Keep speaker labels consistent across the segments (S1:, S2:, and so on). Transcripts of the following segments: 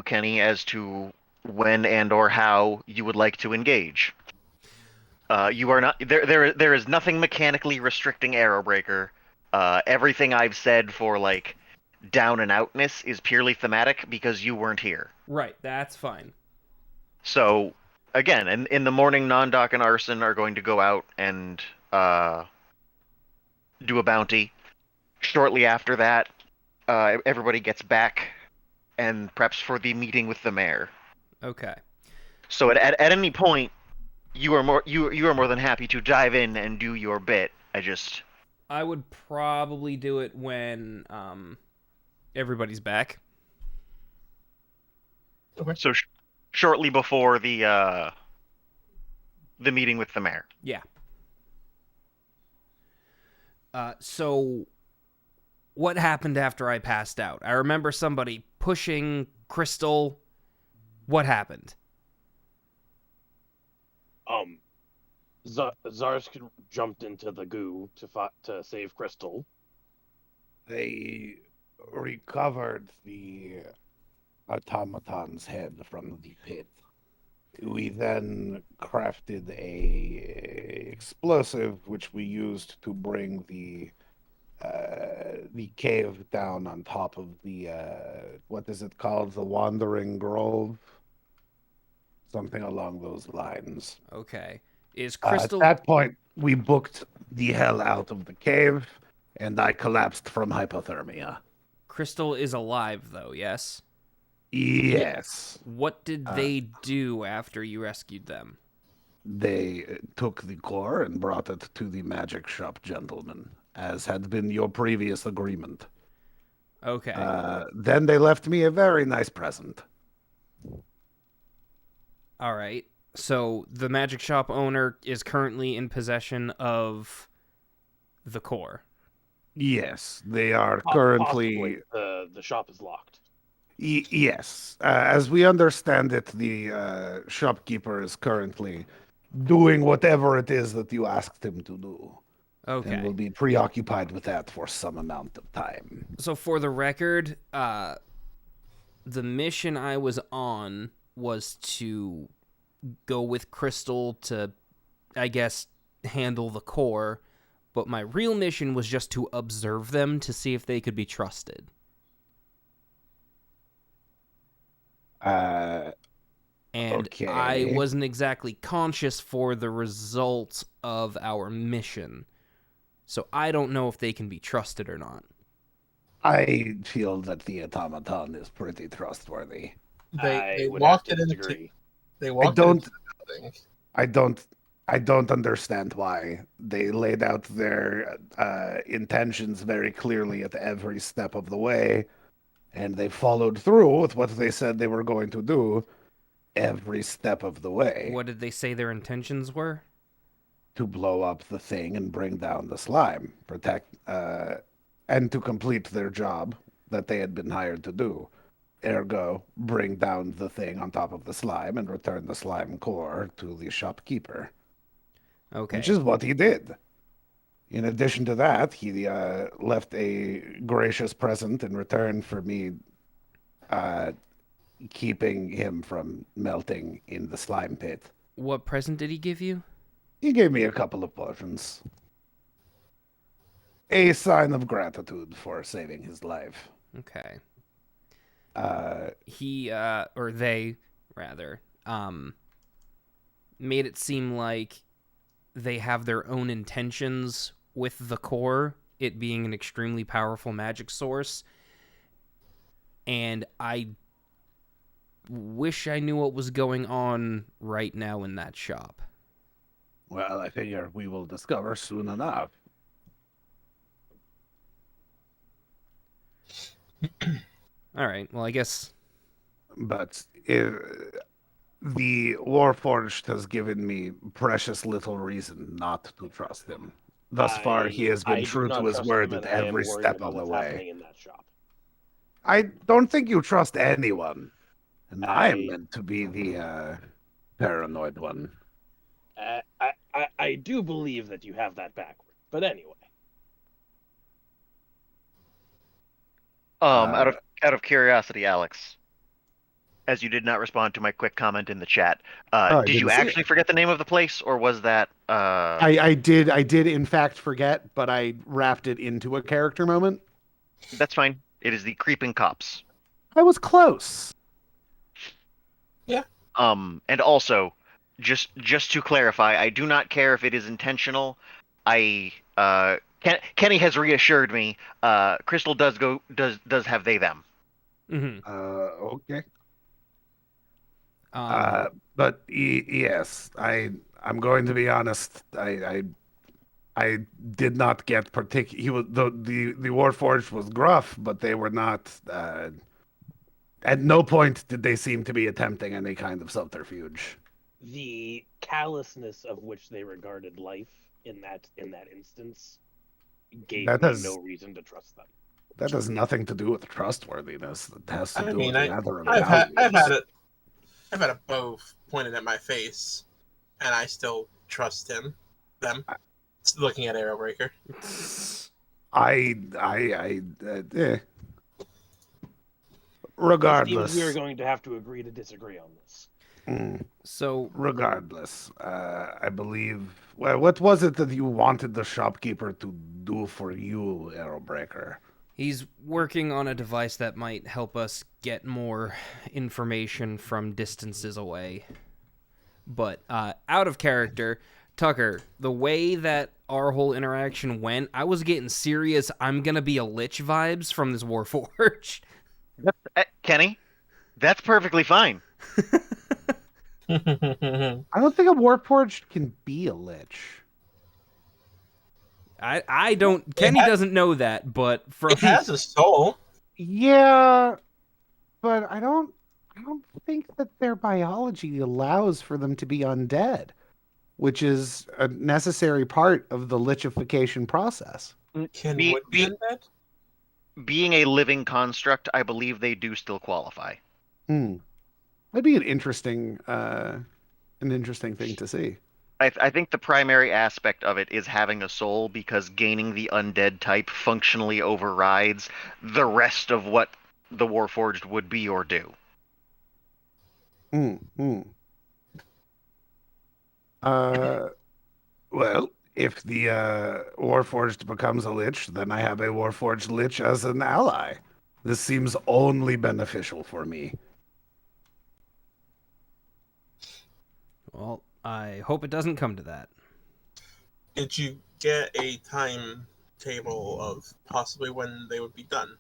S1: Kenny, as to when and or how you would like to engage. You are not there. There is nothing mechanically restricting Arrowbreaker. Everything I've said for like down and outness is purely thematic because you weren't here.
S2: Right, that's fine.
S1: So again, in the morning, Non-Doc and Arson are going to go out and uh, do a bounty. Shortly after that, everybody gets back and preps for the meeting with the mayor.
S2: Okay.
S1: So at any point, you are more than happy to dive in and do your bit. I just
S2: I would probably do it when everybody's back.
S3: Okay.
S1: so sh shortly before the meeting with the mayor.
S2: Yeah. So what happened after I passed out? I remember somebody pushing Crystal. What happened?
S4: Um, Zarsk jumped into the goo to save Crystal.
S5: They recovered the automaton's head from the pit. We then crafted a explosive which we used to bring the cave down on top of the what is it called? The Wandering Grove? Something along those lines.
S2: Okay. Is
S5: At
S2: Crystal
S5: that point, we booked the hell out of the cave, and I collapsed from hypothermia.
S2: Crystal is alive though, yes?
S5: Yes.
S2: What did they do after you rescued them?
S5: They took the core and brought it to the magic shop gentleman, as had been your previous agreement.
S2: Okay.
S5: Then they left me a very nice present.
S2: All right. So the magic shop owner is currently in possession of the core.
S5: Yes, they are
S4: Possibly
S5: currently.
S4: the shop is locked.
S5: Yes, as we understand it, the shopkeeper is currently doing whatever it is that you asked him to do, and will
S2: Okay.
S5: be preoccupied with that for some amount of time.
S2: So for the record, the mission I was on was to go with Crystal to, I guess, handle the core, but my real mission was just to observe them to see if they could be trusted.
S5: Uh,
S2: And I
S5: okay.
S2: wasn't exactly conscious for the results of our mission. So I don't know if they can be trusted or not.
S5: I feel that the automaton is pretty trustworthy.
S3: They
S4: I
S3: they
S4: would have
S3: walked
S4: to
S3: it into
S4: disagree.
S3: they
S5: I
S3: walked it
S5: don't
S3: into the building.
S5: I don't I don't understand why they laid out their intentions very clearly at every step of the way, and they followed through with what they said they were going to do every step of the way
S2: What did they say their intentions were?
S5: to blow up the thing and bring down the slime, protect, and to complete their job that they had been hired to do. Ergo, bring down the thing on top of the slime and return the slime core to the shopkeeper, which
S2: Okay.
S5: is what he did. In addition to that, he left a gracious present in return for me uh, keeping him from melting in the slime pit.
S2: What present did he give you?
S5: He gave me a couple of potions. A sign of gratitude for saving his life.
S2: Okay.
S5: Uh,
S2: He or they rather made it seem like they have their own intentions with the core, it being an extremely powerful magic source, and I wish I knew what was going on right now in that shop.
S5: well, I figure we will discover soon enough.
S2: All right. Well, I guess
S5: But the Warforged has given me precious little reason not to trust him. Thus far, he has been
S4: I do
S5: true to
S4: not
S5: his
S4: trust
S5: word
S4: them,
S5: at
S4: and I am
S5: every
S4: worried
S5: step
S4: about
S5: of the
S4: what's
S5: way.
S4: happening in that shop.
S5: I don't think you trust anyone, and I am
S4: I
S5: meant to be the paranoid one.
S4: I do believe that you have that backward. But anyway,
S1: Out
S5: Uh,
S1: of curiosity, Alex, as you did not respond to my quick comment in the chat.
S5: Oh, I
S1: Did you
S5: didn't see it.
S1: actually forget the name of the place, or was that
S5: I did in fact forget, but I wrapped it into a character moment.
S1: That's fine. It is the Creeping Cops.
S5: I was close.
S1: And also, just to clarify, I do not care if it is intentional. Kenny has reassured me. Crystal does have they them.
S2: Hmm.
S5: Okay.
S2: Um,
S5: But yes, I'm going to be honest. I did not get particular. He was the Warforged was gruff, but they were not. At no point did they seem to be attempting any kind of subterfuge.
S4: The callousness of which they regarded life in that instance gave
S5: That
S4: me
S5: has
S4: no reason to trust them.
S5: that has nothing to do with trustworthiness. It has to
S3: I
S5: do
S3: mean,
S5: with rather
S3: I've had
S5: values.
S3: I've had a bow pointed at my face, and I still trust them. Looking at Arrowbreaker.
S5: Regardless.
S4: It seems we are going to have to agree to disagree on this.
S2: so
S5: Regardless, I believe. Well, what was it that you wanted the shopkeeper to do for you, Arrowbreaker?
S2: he's working on a device that might help us get more information from distances away. But out of character, Tucker, the way that our whole interaction went, I was getting serious I'm gonna be a lich vibes from this Warforged.
S1: Kenny, that's perfectly fine.
S5: I don't think a Warforged can be a lich.
S2: I don't. Kenny doesn't know that, but from
S3: It has a soul.
S5: Yeah, but I don't think that their biology allows for them to be undead, which is a necessary part of the lichification process.
S3: Can
S1: Be-
S3: wood be
S1: be-
S3: undead?
S1: Being a living construct, I believe they do still qualify.
S5: That'd be an interesting thing to see.
S1: I think the primary aspect of it is having a soul, because gaining the undead type functionally overrides the rest of what the Warforged would be or do.
S5: Well, if the Warforged becomes a lich, then I have a Warforged lich as an ally. This seems only beneficial for me.
S2: well, I hope it doesn't come to that.
S3: Did you get a timetable of possibly when they would be done?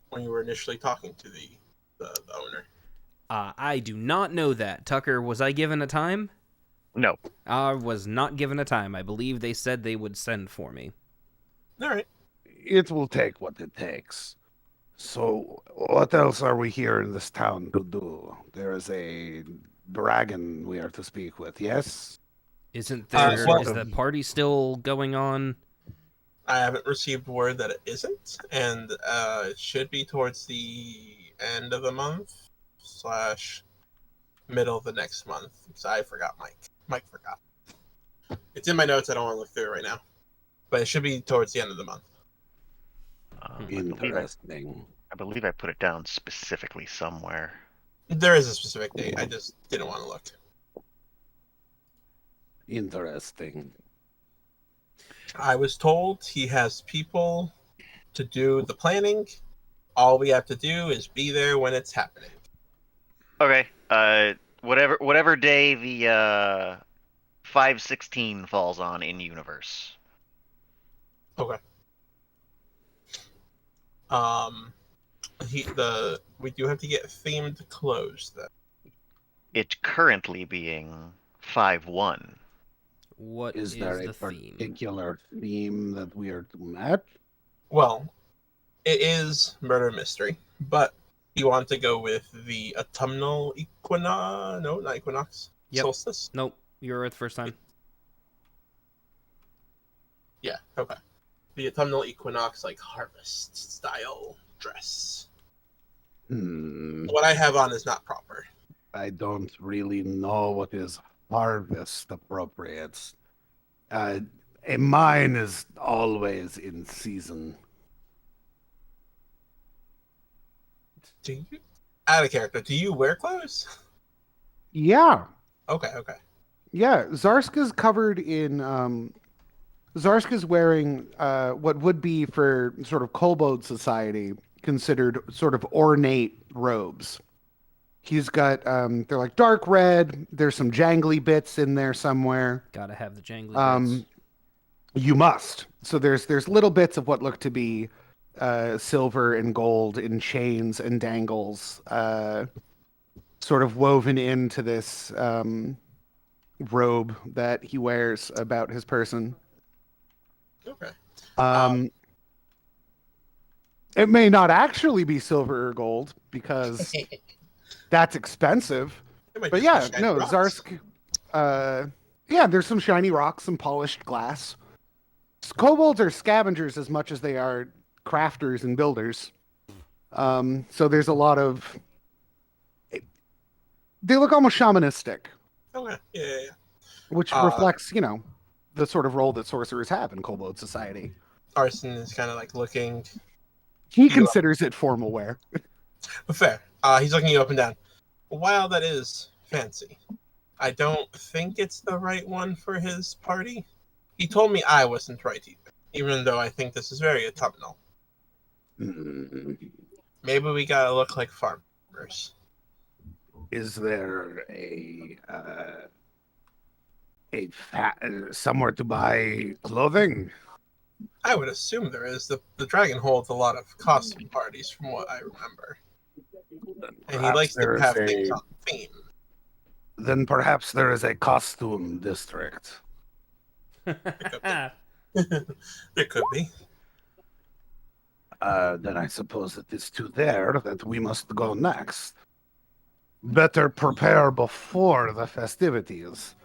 S3: When you were initially talking to the owner?
S2: I do not know that. Tucker, was I given a time?
S1: No.
S2: I was not given a time. I believe they said they would send for me.
S3: All right.
S5: It will take what it takes. So, what else are we here in this town to do? There is a dragon we are to speak with, yes?
S2: Isn't there?
S3: well-
S2: Is the party still going on?
S3: I haven't received word that it isn't, and it should be towards the end of the month / middle of the next month. Because I forgot Mike. Mike forgot. It's in my notes. I don't want to look through it right now, but it should be towards the end of the month.
S5: Interesting.
S1: I believe I put it down specifically somewhere.
S3: There is a specific date. I just didn't want to look.
S5: Interesting.
S3: I was told he has people to do the planning. All we have to do is be there when it's happening.
S1: Okay. Whatever day the 5/16 falls on in universe.
S3: Okay. We do have to get themed clothes then.
S1: It currently being 5/1.
S2: What
S5: Is there a
S2: the theme?
S5: particular theme that we are to match?
S3: Well, it is murder mystery, but you want to go with the autumnal equinox? No, not equinox.
S2: Yep.
S3: Solstice.
S2: Nope, you're Earth first time.
S3: Yeah. Okay. The autumnal equinox, like harvest style dress. What I have on is not proper.
S5: I don't really know what is harvest appropriate. A mine is always in season.
S3: Do you? Out of character. Do you wear clothes?
S5: Yeah.
S3: Okay.
S5: Yeah, Zarska's covered in Zarska's wearing what would be for sort of kobold society considered sort of ornate robes. He's got they're like dark red, there's some jangly bits in there somewhere.
S2: Gotta have the jangly
S5: Um
S2: bits.
S5: you must. So there's little bits of what look to be silver and gold in chains and dangles sort of woven into this robe that he wears about his person.
S3: Okay.
S5: Um, it may not actually be silver or gold because that's expensive.
S3: It might
S5: But
S3: just be
S5: yeah,
S3: shiny
S5: no,
S3: rocks.
S5: Zarsk. Yeah, there's some shiny rocks, some polished glass. Kobolds are scavengers as much as they are crafters and builders. So there's a lot of. They look almost shamanistic,
S3: Okay. Yeah.
S5: which
S3: Uh,
S5: reflects, the sort of role that sorcerers have in kobold society.
S3: Arson is kind of like looking.
S5: He
S3: You-
S5: considers it formal wear.
S3: Fair. He's looking you up and down. While that is fancy, I don't think it's the right one for his party. He told me I wasn't right either, even though I think this is very autumnal. Maybe we gotta look like farmers.
S5: Is there somewhere to buy clothing?
S3: I would assume there is. The dragon holds a lot of costume parties, from what I remember, and he
S5: Perhaps
S3: likes to
S5: there is
S3: have things on theme.
S5: Then perhaps there is a costume district.
S3: There could be.
S5: Then I suppose it is to there that we must go next. Better prepare before the festivities,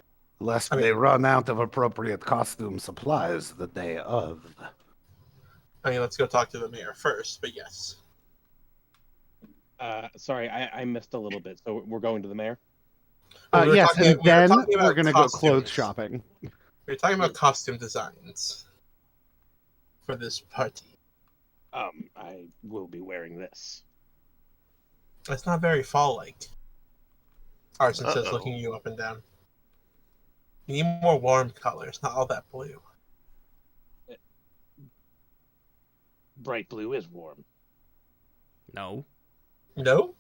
S5: lest
S3: I mean-
S5: they run out of appropriate costume supplies the day of.
S3: I mean, let's go talk to the mayor first. But yes,
S4: Sorry, I missed a little bit. So we're going to the mayor.
S3: We were
S5: Yes,
S3: talking-
S5: and
S3: we were
S5: then
S3: talking about
S5: we're going to go
S3: costumes.
S5: clothes shopping.
S3: we're talking about costume designs for this party.
S4: I will be wearing this.
S3: It's not very fall-like. Arson says,
S1: Uh-oh.
S3: looking you up and down. You need more warm colors, not all that blue.
S4: Bright blue is warm.
S2: No.
S3: No?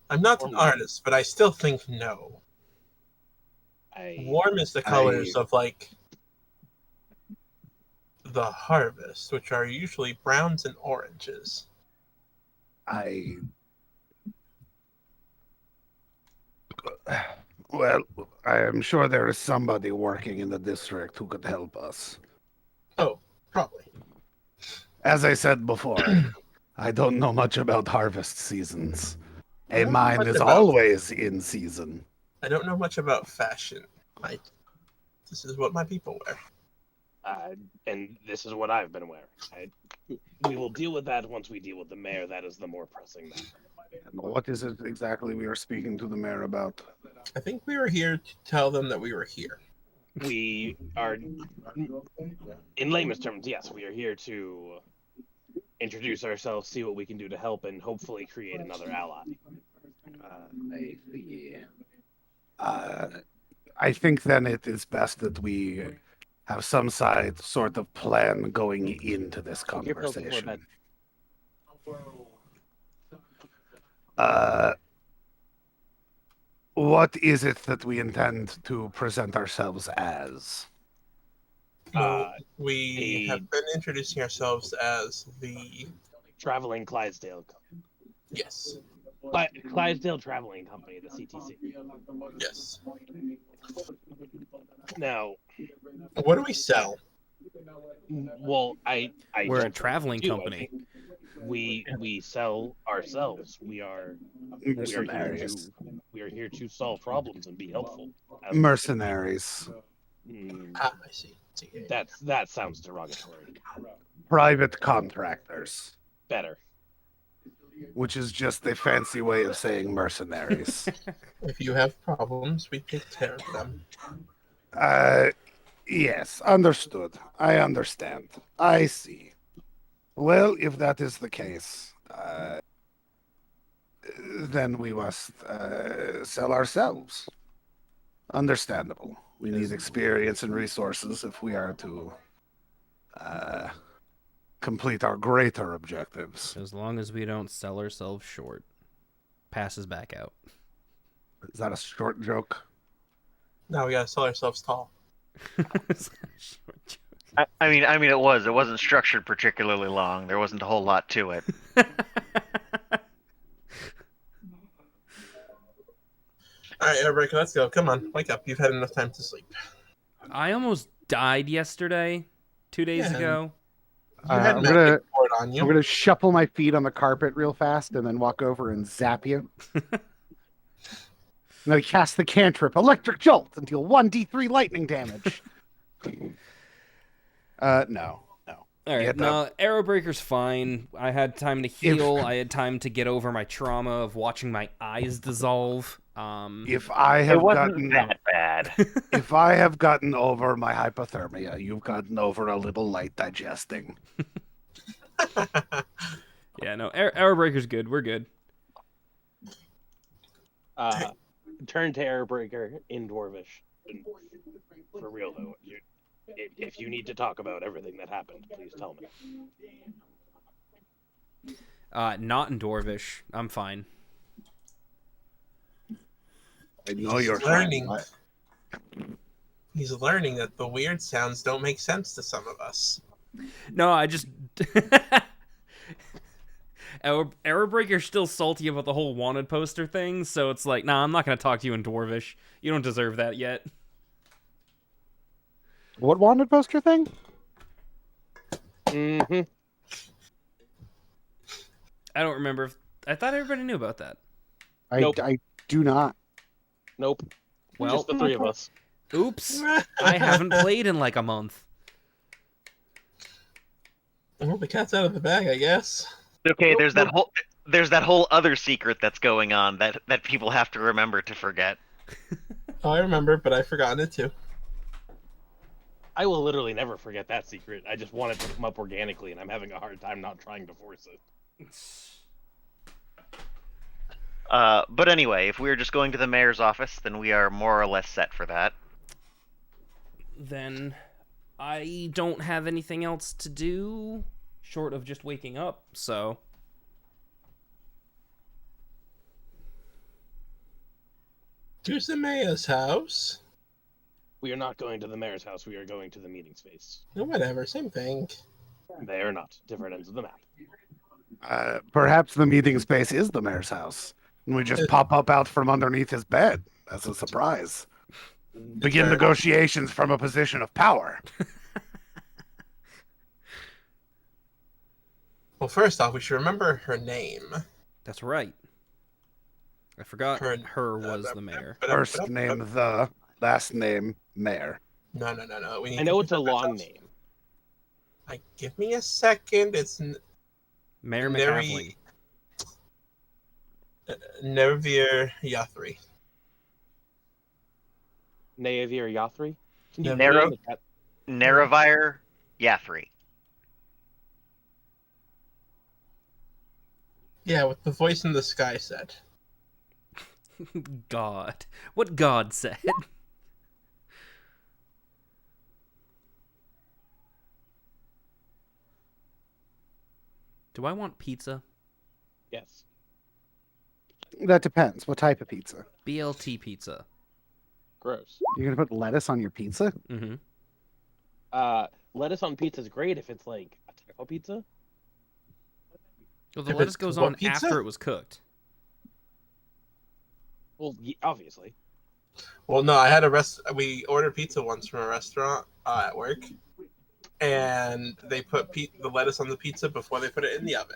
S3: I'm not an
S4: Warm.
S3: artist, but I still think no.
S4: I
S3: Warm is the colors of, like, the harvest, which are usually browns and oranges.
S5: Well, I am sure there is somebody working in the district who could help us.
S3: Oh, probably.
S5: As I said before, I don't know much about harvest seasons.
S3: I
S5: A
S3: don't know
S5: mine
S3: much
S5: is
S3: about-
S5: always in season.
S3: I don't know much about fashion. Like, this is what my people wear.
S4: and this is what I've been wearing. We will deal with that once we deal with the mayor. That is the more pressing matter.
S5: And what is it exactly we are speaking to the mayor about?
S3: I think we were here to tell them that we were here.
S4: We are, in layman's terms, yes, we are here to introduce ourselves, see what we can do to help, and hopefully create another ally.
S5: I think then it is best that we have some sort of plan going into this
S4: Take your pills before
S5: conversation.
S3: Uh,
S5: What is it that we intend to present ourselves as?
S3: Well, we
S4: the-
S3: have been introducing ourselves as the
S4: Traveling Clydesdale,
S3: yes,
S4: Clydesdale Traveling Company, the CTC.
S3: yes.
S4: Now,
S3: What do we sell?
S4: well, I
S2: We're a
S4: don't
S2: traveling
S4: do. I
S2: company.
S4: think we sell ourselves. We are
S5: Mercenaries.
S4: here to solve problems and be helpful.
S5: Mercenaries.
S4: Hmm,
S3: I see.
S4: that sounds derogatory.
S5: Private contractors,
S4: Better.
S5: which is just a fancy way of saying mercenaries.
S3: If you have problems, we take care of them.
S5: Yes, understood. I understand. I see. Well, if that is the case, then we must sell ourselves. Understandable. We need experience and resources if we are to complete our greater objectives.
S2: As long as we don't sell ourselves short. Passes back out.
S5: Is that a short joke?
S3: Now we gotta sell ourselves tall.
S2: Short joke.
S1: I mean, it wasn't structured particularly long. There wasn't a whole lot to it.
S3: All right, Airbreaker, let's go. Come on, wake up. You've had enough time to sleep.
S2: I almost died yesterday, 2 days
S3: Yeah.
S2: ago.
S3: You had
S5: I'm
S3: magic board on you.
S5: I'm gonna shuffle my feet on the carpet real fast and then walk over and zap you. I'm gonna cast the cantrip Electric Jolt and deal 1d3 lightning damage. No.
S2: All right,
S5: Get
S2: no, Arrow Breaker's fine. I had time to heal. I had time to get over my trauma of watching my eyes dissolve.
S5: If I
S1: It
S5: have
S1: wasn't
S5: gotten
S1: that bad.
S5: if I have gotten over my hypothermia, you've gotten over a little light digesting.
S2: Yeah, no, Arrow Breaker's good. We're good.
S4: Turn to Airbreaker in Dwarvish. For real though, if you need to talk about everything that happened, please tell me.
S2: Not in Dwarvish. I'm fine.
S5: I know you're
S3: learning.
S5: fine.
S3: He's learning that the weird sounds don't make sense to some of us.
S2: No, I just Arrow Breaker's still salty about the whole wanted poster thing, so it's like, nah, I'm not gonna talk to you in Dwarvish. You don't deserve that yet.
S5: What wanted poster thing?
S4: Mm-hmm.
S2: I don't remember. I thought everybody knew about that.
S4: Nope.
S5: I do not.
S4: Nope.
S2: Well,
S4: Just the three of us.
S2: oops. I haven't played in like a month.
S3: Well, the cat's out of the bag, I guess.
S1: Okay, there's that whole other secret that's going on that people have to remember to forget.
S3: Oh, I remember, but I've forgotten it too.
S4: I will literally never forget that secret. I just want it to come up organically, and I'm having a hard time not trying to force it.
S1: But anyway, if we are just going to the mayor's office, then we are more or less set for that.
S2: Then I don't have anything else to do short of just waking up, so
S3: To the mayor's house.
S4: We are not going to the mayor's house. We are going to the meeting space.
S3: No, whatever, same thing.
S4: They are not. Different ends of the map.
S5: Perhaps the meeting space is the mayor's house, and we just pop up out from underneath his bed as a surprise. Begin
S3: Sure.
S5: negotiations from a position of power.
S3: Well, first off, we should remember her name.
S2: that's right. I forgot
S3: Her-
S2: her was the mayor.
S5: First name the, last name mayor.
S3: No. We need
S4: I know
S3: to
S4: it's a
S3: keep that
S4: long
S3: house.
S4: name.
S3: Like, give me a second. It's
S2: Mayor
S3: Neri-
S2: McCaffley.
S3: Nervir Yathri.
S4: Neavir Yathri? Can you
S1: Nero-
S4: name that?
S1: Neravire Yathri.
S3: Yeah, what the voice in the sky said.
S2: God. What God said. Do I want pizza?
S4: Yes.
S5: That depends. What type of pizza?
S2: BLT pizza.
S4: Gross.
S5: You're gonna put lettuce on your pizza?
S2: Mm-hmm.
S4: Lettuce on pizza is great if it's like a taco pizza.
S2: Well, the
S3: If
S2: lettuce
S3: it's
S2: goes
S3: what
S2: on
S3: pizza?
S2: after it was cooked.
S4: Well, obviously.
S3: Well, no, we ordered pizza once from a restaurant at work, and they put the lettuce on the pizza before they put it in the oven.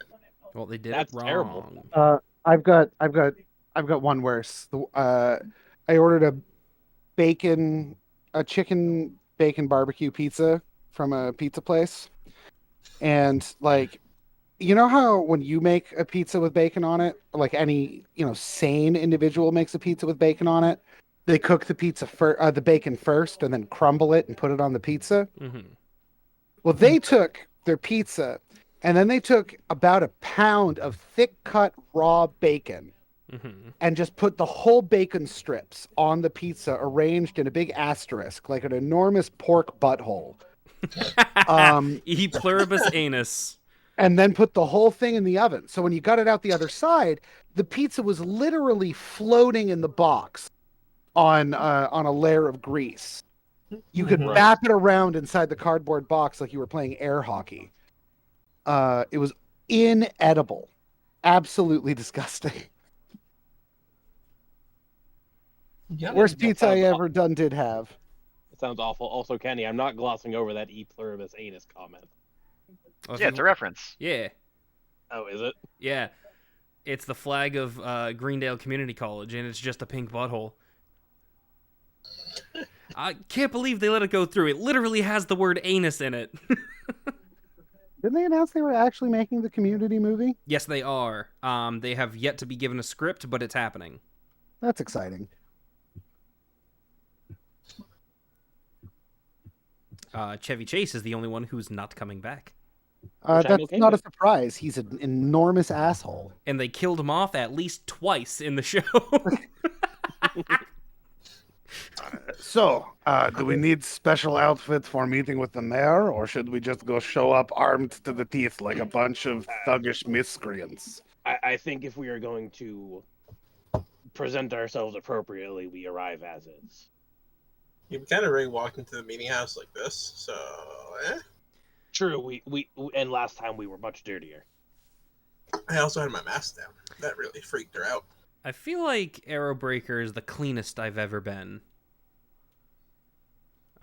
S2: Well, they did
S4: That's
S2: it wrong.
S4: terrible.
S5: I've got one worse. I ordered a chicken bacon barbecue pizza from a pizza place, and like, you know how when you make a pizza with bacon on it, like any sane individual makes a pizza with bacon on it, they cook the bacon first and then crumble it and put it on the pizza.
S2: Mm-hmm.
S5: Well, they took their pizza And then they took about a pound of thick cut raw bacon
S2: Mm-hmm.
S5: and just put the whole bacon strips on the pizza arranged in a big asterisk, like an enormous pork butthole.
S2: E pluribus anus.
S5: And then put the whole thing in the oven. So when you got it out the other side, the pizza was literally floating in the box on a layer of grease. You could
S3: Right.
S5: wrap it around inside the cardboard box like you were playing air hockey. It was inedible, absolutely disgusting.
S3: Yep.
S5: Worst
S4: that
S5: pizza I
S4: sounds
S5: ever done did have.
S4: It sounds awful. Also, Kenny, I'm not glossing over that E pluribus anus comment.
S2: Oh, if
S1: Yeah,
S2: you-
S1: it's a reference.
S2: yeah,
S4: Oh, is it?
S2: yeah. It's the flag of Greendale Community College, and it's just a pink butthole. I can't believe they let it go through. It literally has the word anus in it.
S5: Didn't they announce they were actually making the Community movie?
S2: Yes, they are. They have yet to be given a script, but it's happening.
S5: That's exciting.
S2: Chevy Chase is the only one who's not coming back.
S4: Which I'm
S5: That's
S4: okay
S5: not a
S4: with.
S5: surprise. He's an enormous asshole.
S2: And they killed him off at least twice in the show.
S5: So, do we need special outfits for meeting with the mayor, or should we just go show up armed to the teeth like a bunch of thuggish miscreants?
S4: I think if we are going to present ourselves appropriately, we arrive as is.
S3: You kind of already walked into the meeting house like this, so
S4: True, we and last time we were much dirtier.
S3: I also had my mask down. That really freaked her out.
S2: I feel like Arrowbreaker is the cleanest I've ever been.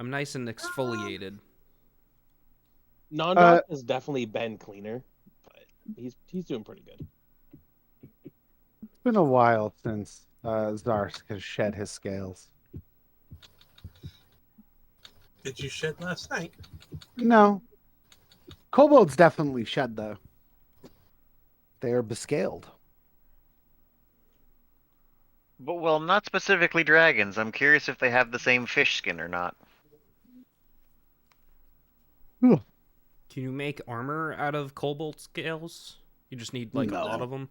S2: I'm nice and exfoliated.
S4: Non-Doc has definitely been cleaner, but he's doing pretty good.
S5: It's been a while since Zarsk has shed his scales.
S3: Did you shed last night?
S5: No. Kobolds definitely shed, though. They are bescaled.
S1: But, well, not specifically dragons. I'm curious if they have the same fish skin or not.
S2: Can you make armor out of cobalt scales? You just need like
S5: No.
S2: a lot of them.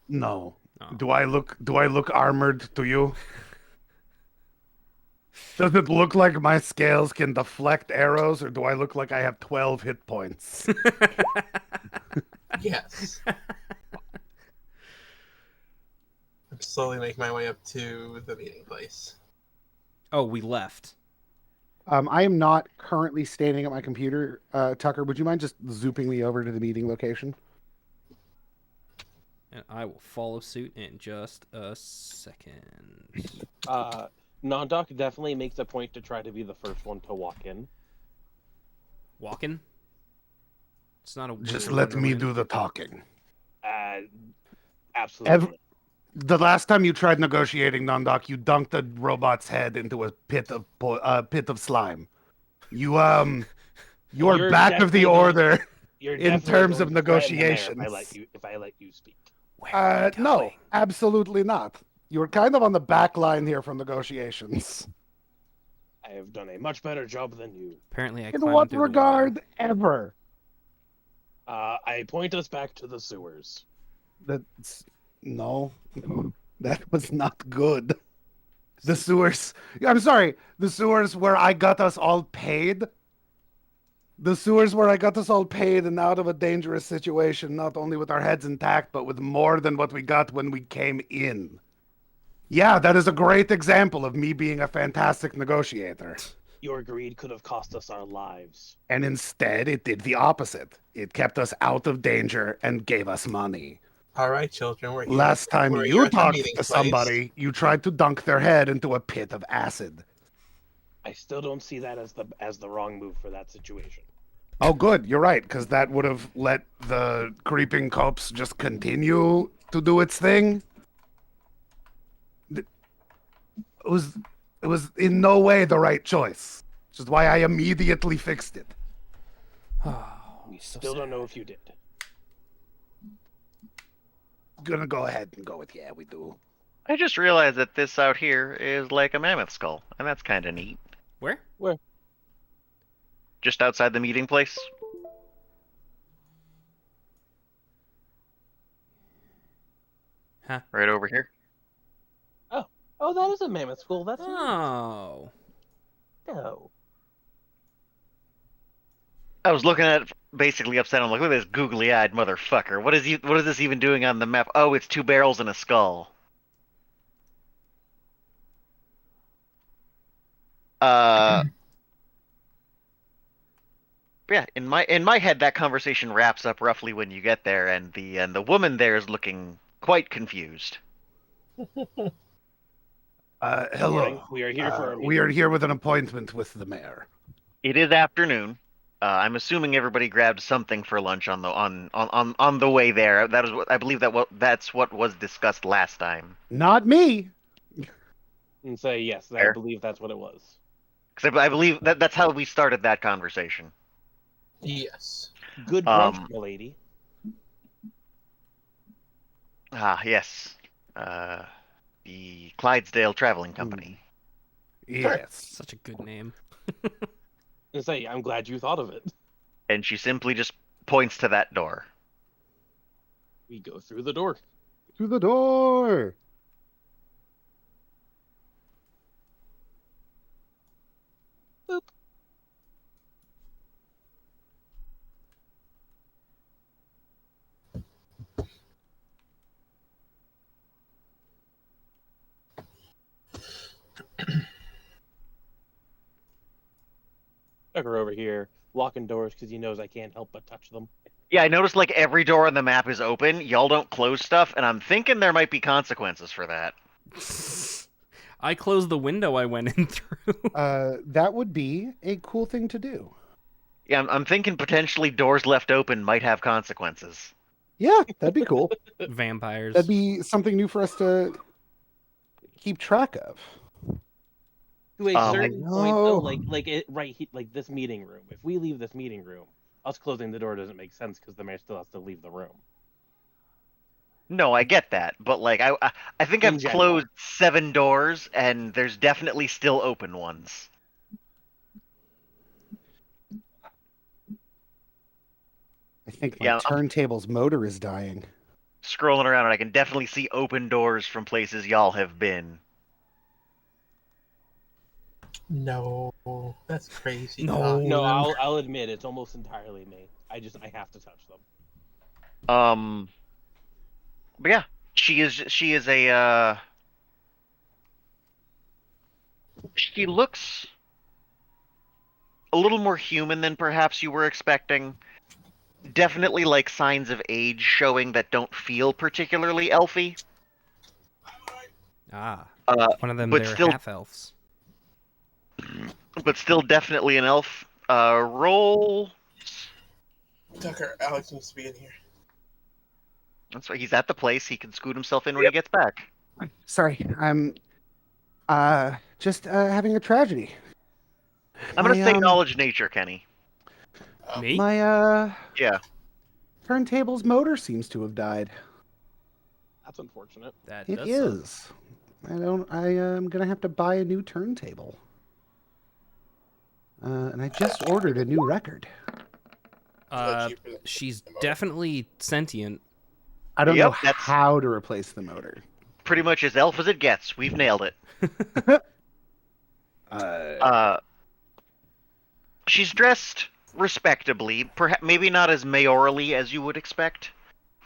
S5: No.
S2: Oh.
S5: Do I look armored to you? Does it look like my scales can deflect arrows, or do I look like I have 12 hit points?
S3: Yes. I'm slowly making my way up to the meeting place.
S2: Oh, we left.
S5: I am not currently standing at my computer. Tucker, would you mind just zooping me over to the meeting location?
S2: And I will follow suit in just a second.
S4: Non-Doc definitely makes a point to try to be the first one to walk in.
S2: Walking? It's not a
S5: Just
S2: weird
S5: let me
S2: wonderland.
S5: do the talking.
S4: Absolutely.
S5: The last time you tried negotiating, Nondoc, you dunked a robot's head into a pit of slime. You are
S4: You're
S5: back of the
S4: definitely
S5: order.
S4: You're
S5: in
S4: definitely
S5: terms
S4: going
S5: of
S4: to threaten the mayor
S5: negotiations.
S4: If I let you speak.
S2: Where are we
S5: No,
S2: going?
S5: absolutely not. You were kind of on the back line here from negotiations.
S4: I have done a much better job than you.
S2: Apparently, I
S5: In
S2: climbed
S5: what
S2: through the
S5: regard ever?
S4: I point us back to the sewers.
S5: That's no, that was not good. The sewers. I'm sorry. The sewers where I got us all paid. The sewers where I got us all paid and out of a dangerous situation, not only with our heads intact, but with more than what we got when we came in. Yeah, that is a great example of me being a fantastic negotiator.
S4: Your greed could have cost us our lives.
S5: And instead, it did the opposite. It kept us out of danger and gave us money.
S3: All right, children, we're here.
S5: Last time
S3: We're here
S5: you
S3: at the
S5: talked
S3: meeting
S5: to
S3: place.
S5: somebody, you tried to dunk their head into a pit of acid.
S4: I still don't see that as the wrong move for that situation.
S5: Oh, good. You're right, because that would have let the creeping corpse just continue to do its thing. It was in no way the right choice, which is why I immediately fixed it.
S4: We still don't know if you did.
S5: Gonna go ahead and go with yeah, we do.
S1: I just realized that this out here is like a mammoth skull, and that's kind of neat.
S2: Where?
S1: Just outside the meeting place.
S2: Huh.
S1: Right over here.
S4: Oh, that is a mammoth skull. That's neat.
S2: Oh.
S4: No.
S1: I was looking at it, basically upset. I'm like, look at this googly-eyed motherfucker. What is this even doing on the map? Oh, it's 2 barrels and a skull. Yeah, in my head, that conversation wraps up roughly when you get there, and the woman there is looking quite confused.
S5: Hello.
S4: We are here for a
S5: We are
S4: meeting.
S5: here with an appointment with the mayor.
S1: It is afternoon. I'm assuming everybody grabbed something for lunch on the way there. That is what I believe that's what was discussed last time.
S5: Not me.
S4: And say yes. I
S1: Fair.
S4: believe that's what it was.
S1: Because I believe that's how we started that conversation.
S3: Yes.
S4: Good brunch, milady.
S1: Ah, yes. The Clydesdale Traveling Company.
S5: Yes.
S2: Such a good name.
S4: And say, I'm glad you thought of it.
S1: And she simply just points to that door.
S4: We go through the door.
S5: To the door.
S4: Boop. Tucker over here, locking doors because he knows I can't help but touch them.
S1: Yeah, I noticed like every door on the map is open. Y'all don't close stuff, and I'm thinking there might be consequences for that.
S2: I closed the window I went in through.
S5: That would be a cool thing to do.
S1: Yeah, I'm thinking potentially doors left open might have consequences.
S5: Yeah, that'd be cool.
S2: Vampires.
S5: That'd be something new for us to keep track of.
S4: To a certain
S5: I
S4: point, though,
S5: know.
S4: like this meeting room. If we leave this meeting room, us closing the door doesn't make sense because the mayor still has to leave the room.
S1: No, I get that, but like I think
S4: In
S1: I've
S4: general.
S1: closed 7 doors, and there's definitely still open ones.
S5: I think my
S1: Yeah, I'm
S5: turntable's motor is dying.
S1: scrolling around, and I can definitely see open doors from places y'all have been.
S3: No, that's crazy.
S2: No.
S4: No, I'll admit it's almost entirely me. I have to touch them.
S1: But yeah, she is a she looks a little more human than perhaps you were expecting. Definitely like signs of age showing that don't feel particularly elfy.
S2: Ah.
S1: Uh,
S2: One of them,
S1: but
S2: they're
S1: still-
S2: half elves.
S1: but still definitely an elf. Roll.
S3: Tucker, Alex needs to be in here.
S1: That's right. He's at the place. He can scoot himself in when he gets back.
S5: Sorry, I'm just having a tragedy.
S1: I'm gonna
S5: My,
S1: say knowledge nature, Kenny.
S2: Me?
S5: My
S1: Yeah.
S5: turntable's motor seems to have died.
S4: That's unfortunate.
S2: That
S5: It
S2: does
S5: is. I am gonna have to buy a new turntable. And I just ordered a new record.
S3: Cheaper than-
S2: She's definitely sentient.
S5: I don't
S1: Yep,
S5: know
S1: that's-
S5: how to replace the motor.
S1: Pretty much as elf as it gets. We've nailed it. She's dressed respectably, perhaps maybe not as mayorally as you would expect.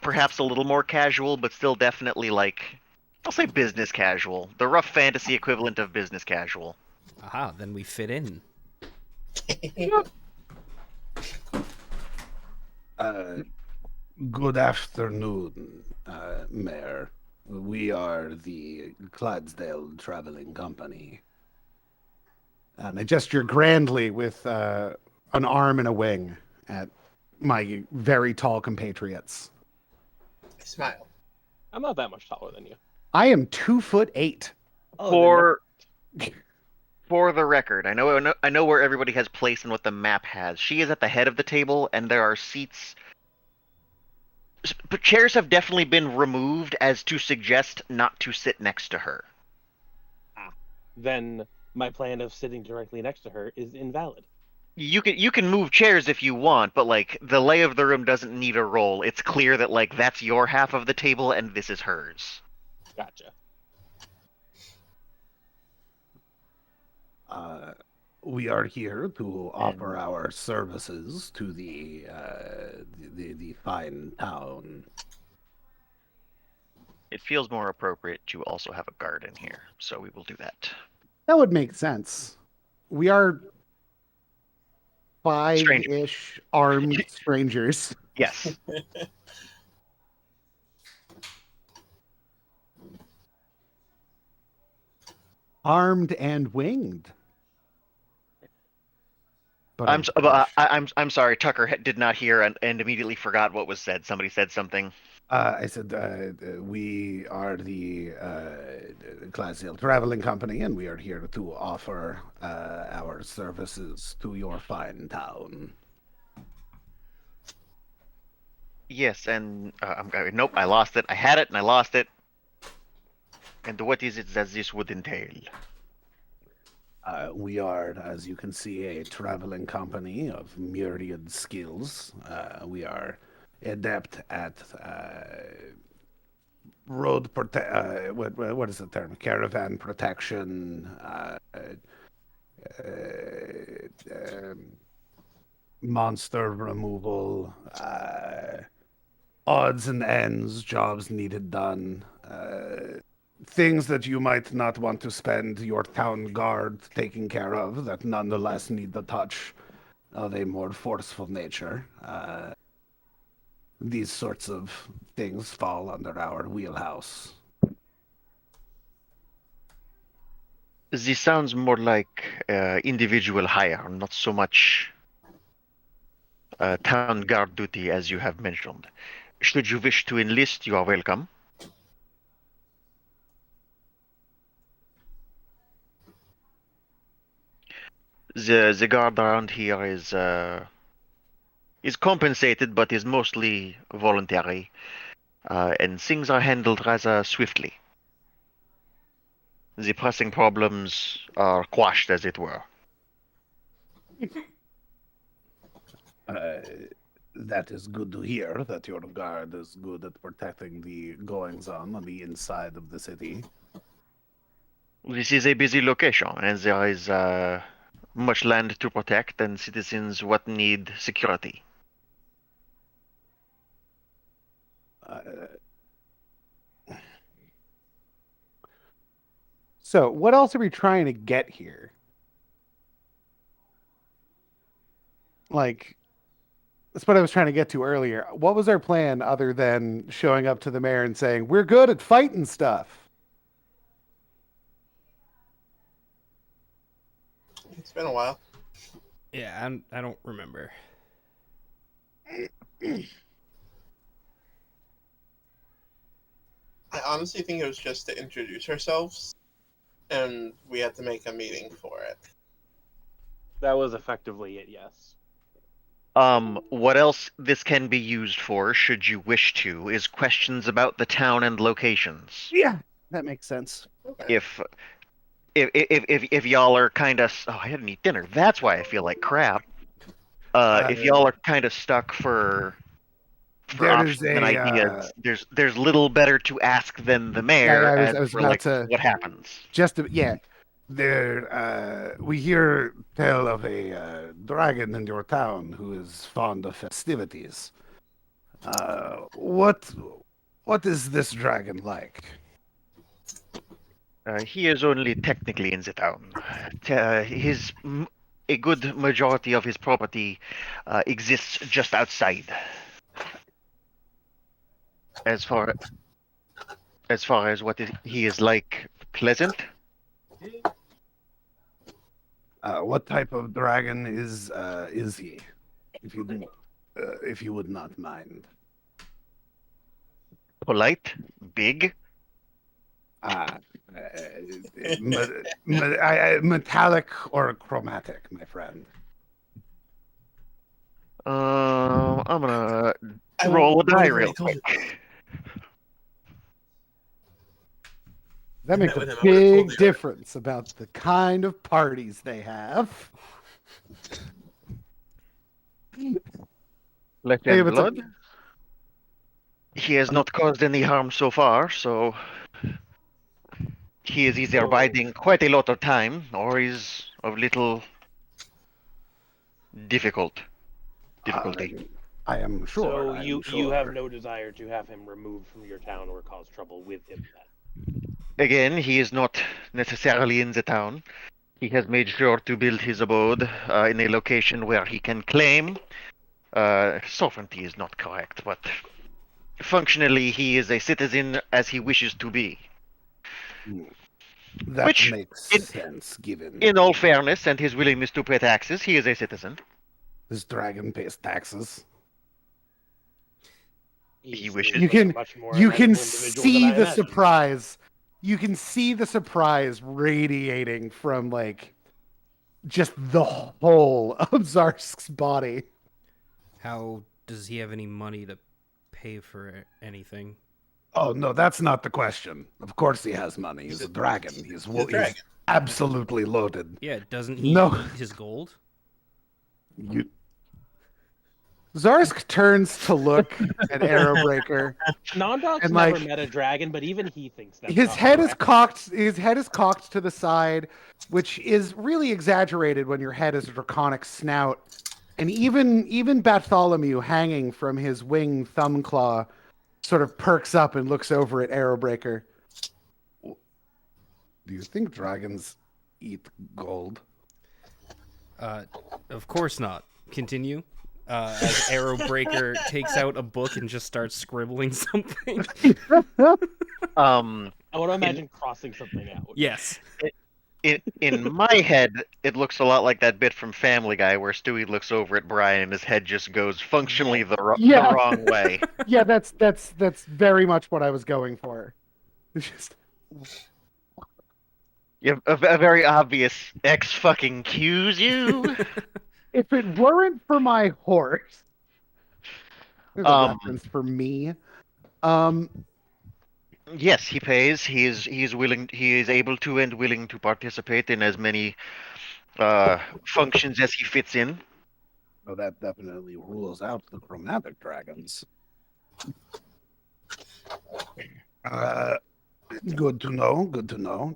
S1: Perhaps a little more casual, but still definitely like I'll say business casual. The rough fantasy equivalent of business casual.
S2: Aha, then we fit in.
S5: Good afternoon, Mayor. We are the Clydesdale Traveling Company. And I gesture grandly with an arm and a wing at my very tall compatriots.
S3: I smile.
S4: I'm not that much taller than you.
S5: I am 2'8".
S4: Oh,
S1: For the record, I know where everybody has placed and what the map has. She is at the head of the table, and there are seats. But chairs have definitely been removed as to suggest not to sit next to her.
S4: then my plan of sitting directly next to her is invalid.
S1: You can move chairs if you want, but like the lay of the room doesn't need a roll. It's clear that like that's your half of the table and this is hers.
S4: Gotcha.
S5: We are here to offer our services to the fine town.
S1: It feels more appropriate to also have a guard in here, so we will do that.
S5: That would make sense. We are
S1: Stranger.
S5: five-ish armed strangers.
S1: Yes.
S5: Armed and winged. But
S1: I'm sorry. Tucker did not hear and immediately forgot what was said. Somebody said something.
S5: I said we are the Classiel Traveling Company, and we are here to offer our services to your fine town.
S1: Yes, and nope, I lost it. I had it and I lost it. And what is it that this would entail?
S5: We are, as you can see, a traveling company of myriad skills. We are adept at what is the term? Caravan protection, monster removal, odds and ends, jobs needed done. Things that you might not want to spend your town guard taking care of that nonetheless need the touch of a more forceful nature. These sorts of things fall under our wheelhouse.
S1: This sounds more like individual hire, not so much town guard duty as you have mentioned. Should you wish to enlist, you are welcome. The guard around here is compensated, but is mostly voluntary, and things are handled rather swiftly. The pressing problems are quashed, as it were.
S5: That is good to hear, that your guard is good at protecting the goings-on on the inside of the city.
S1: This is a busy location, and there is much land to protect, and citizens what need security.
S5: So, what else are we trying to get here? Like, that's what I was trying to get to earlier. What was our plan other than showing up to the mayor and saying, we're good at fighting stuff?
S3: It's been a while.
S2: Yeah, I don't remember.
S3: I honestly think it was just to introduce ourselves, and we had to make a meeting for it.
S4: That was effectively it, yes.
S1: What else this can be used for, should you wish to, is questions about the town and locations.
S5: Yeah, that makes sense.
S3: Okay.
S1: If y'all are kind of, I hadn't eaten dinner. That's why I feel like crap. If y'all are kind of stuck for
S5: there
S1: options
S5: is
S1: and
S5: a,
S1: ideas, there's little better to ask than the mayor.
S5: I was
S1: for
S5: about
S1: like
S5: to-
S1: what happens.
S5: There, we hear tell of a dragon in your town who is fond of festivities. What is this dragon like?
S1: He is only technically in the town. A good majority of his property exists just outside. As far as he is like, pleasant.
S5: What type of dragon is he? If you would not mind.
S1: Polite, big.
S5: Metallic or chromatic, my friend?
S1: I'm gonna roll a die real quick.
S5: That makes
S3: With
S5: a
S3: him, I would've told
S5: big
S3: you.
S5: difference about the kind of parties they have.
S1: Flesh
S5: Hey,
S1: and
S5: what's up?
S1: blood. He has not caused any harm so far, so He is either biding quite a lot of time, or is of little difficulty.
S5: I am sure.
S4: So
S5: I am
S4: you
S5: sure.
S4: have no desire to have him removed from your town or cause trouble with him then?
S1: Again, he is not necessarily in the town. He has made sure to build his abode in a location where he can claim. Sovereignty is not correct, but functionally he is a citizen as he wishes to be.
S5: That
S1: Which,
S5: makes sense, given
S1: in all fairness and his willingness to pay taxes, he is a citizen.
S5: this dragon pays taxes.
S1: He
S4: He's
S1: wishes.
S5: You can
S4: much more
S5: you can
S4: amenable individual
S5: see
S4: than I
S5: the
S4: imagined.
S5: surprise. You can see the surprise radiating from like just the whole of Zarsk's body.
S2: How does he have any money to pay for anything?
S5: Oh no, that's not the question. Of course he has money. He's a dragon. He's
S3: dragon.
S5: absolutely loaded.
S2: Yeah, doesn't he
S5: No.
S2: eat his gold?
S5: Zarsk turns to look at Arrowbreaker.
S4: Nondog's
S5: And,
S4: never
S5: like,
S4: met a dragon, but even he thinks that's
S5: His
S4: not
S5: head is
S4: correct.
S5: cocked. His head is cocked to the side, which is really exaggerated when your head is a draconic snout. And even Bartholomew, hanging from his wing thumb claw, sort of perks up and looks over at Arrowbreaker. Do you think dragons eat gold?
S2: Of course not. Continue. As Arrowbreaker takes out a book and just starts scribbling something.
S4: I want to imagine crossing something out.
S2: Yes.
S1: In my head, it looks a lot like that bit from Family Guy where Stewie looks over at Brian and his head just goes functionally the wrong way.
S5: Yeah, that's very much what I was going for. It's just
S1: You have a very obvious X fucking Q's you.
S5: if it weren't for my horse. There's a reference for me.
S1: Yes, he pays. He is willing. He is able to and willing to participate in as many functions as he fits in.
S5: Well, that definitely rules out the chromatic dragons. Good to know. Good to know.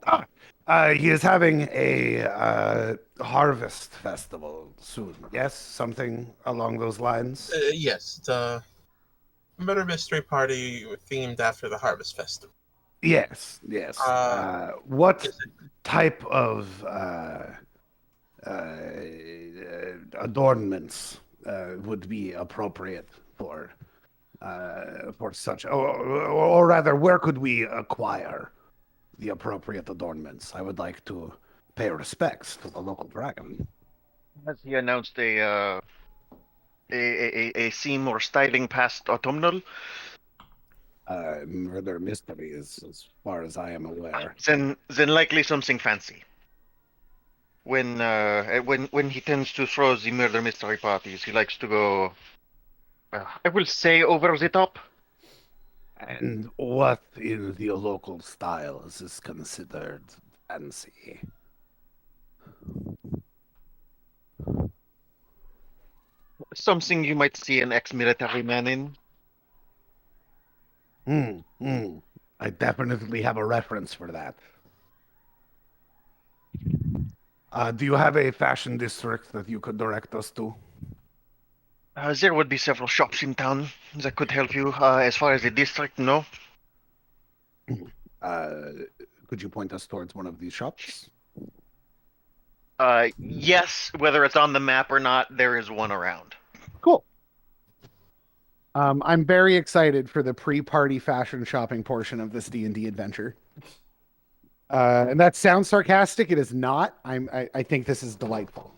S5: He is having a harvest festival soon. Yes, something along those lines.
S3: Yes, it's a murder mystery party themed after the Harvest Festival.
S5: Yes. What
S3: Is it
S5: type of adornments would be appropriate for such, or rather, where could we acquire the appropriate adornments? I would like to pay respects to the local dragon.
S1: Has he announced a seam or styling past autumnal?
S5: Murder mysteries, as far as I am aware.
S1: Then likely something fancy. When he tends to throw the murder mystery parties, he likes to go. I will say over the top.
S5: And what in the local styles is considered fancy?
S1: Something you might see an ex-military man in.
S5: I definitely have a reference for that. Do you have a fashion district that you could direct us to?
S1: There would be several shops in town that could help you. As far as the district, no.
S5: Could you point us towards one of these shops?
S1: Yes, whether it's on the map or not, there is one around.
S5: Cool. I'm very excited for the pre-party fashion shopping portion of this D&D adventure. And that sounds sarcastic. It is not. I think this is delightful.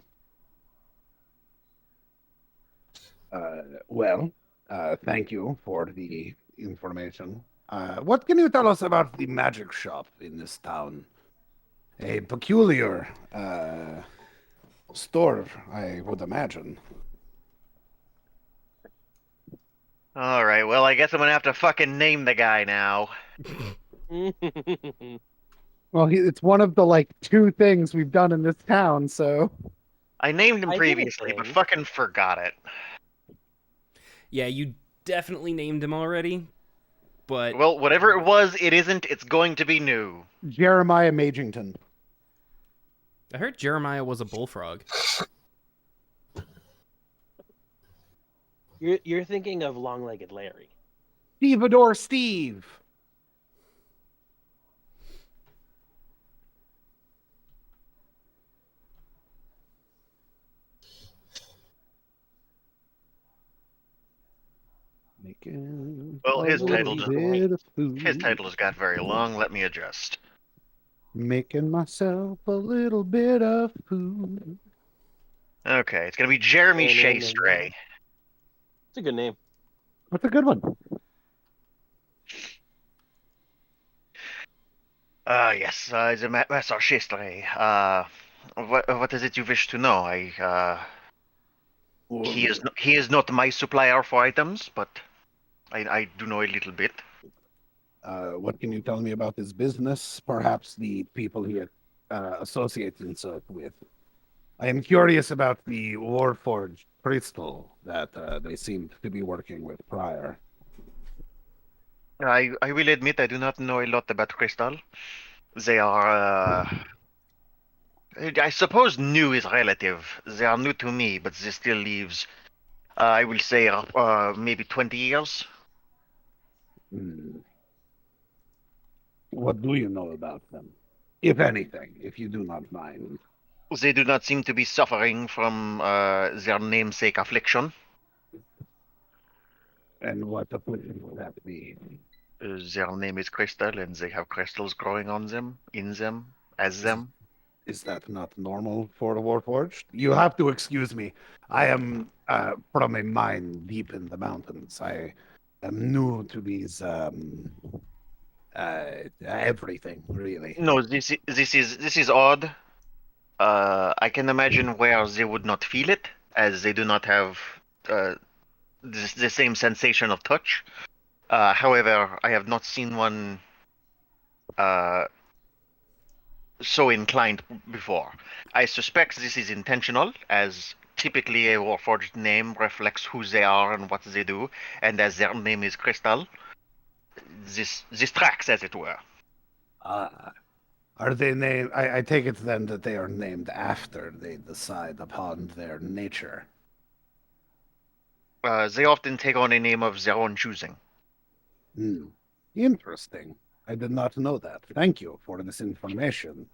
S5: Thank you for the information. What can you tell us about the magic shop in this town? A peculiar store, I would imagine.
S1: All right, well, I guess I'm gonna have to fucking name the guy now.
S5: Well, it's one of the like two things we've done in this town, so
S1: I named him
S4: I did a
S1: previously, but
S4: thing.
S1: fucking forgot it.
S2: Yeah, you definitely named him already. But
S1: Well, whatever it was, it isn't. It's going to be new.
S5: Jeremiah Magington.
S2: I heard Jeremiah was a bullfrog.
S4: You're thinking of Long-Legged Larry.
S5: Stevedore Steve. Making
S1: Well, his
S5: a
S1: title
S5: little
S1: just-
S5: bit of food.
S1: His title just got very long. Let me adjust.
S5: Making myself a little bit of food.
S1: Okay, it's gonna be Jeremy
S4: No, no, no, no.
S1: Shaystray.
S4: It's a good name.
S5: That's a good one.
S1: Yes, the Master Shaystray. What is it you wish to know? He is not my supplier for items, but I do know a little bit.
S5: What can you tell me about his business? Perhaps the people he associates himself with. I am curious about the Warforged crystal that they seemed to be working with prior.
S1: I will admit I do not know a lot about Crystal. They are, I suppose new is relative. They are new to me, but they still leaves, I will say, maybe 20 years.
S5: Hmm. What do you know about them? If anything, if you do not mind.
S1: They do not seem to be suffering from their namesake affliction.
S5: And what affliction would that be?
S1: Their name is Crystal, and they have crystals growing on them, in them, as them.
S5: Is that not normal for a Warforged? You have to excuse me. I am from a mine deep in the mountains. I am new to these everything, really.
S1: No, this is odd. I can imagine where they would not feel it, as they do not have the same sensation of touch. However, I have not seen one so inclined before. I suspect this is intentional, as typically a Warforged name reflects who they are and what they do, and as their name is Crystal, this tracks, as it were.
S5: Are they named? I take it then that they are named after they decide upon their nature.
S1: They often take on a name of their own choosing.
S5: Hmm. Interesting. I did not know that. Thank you for this information.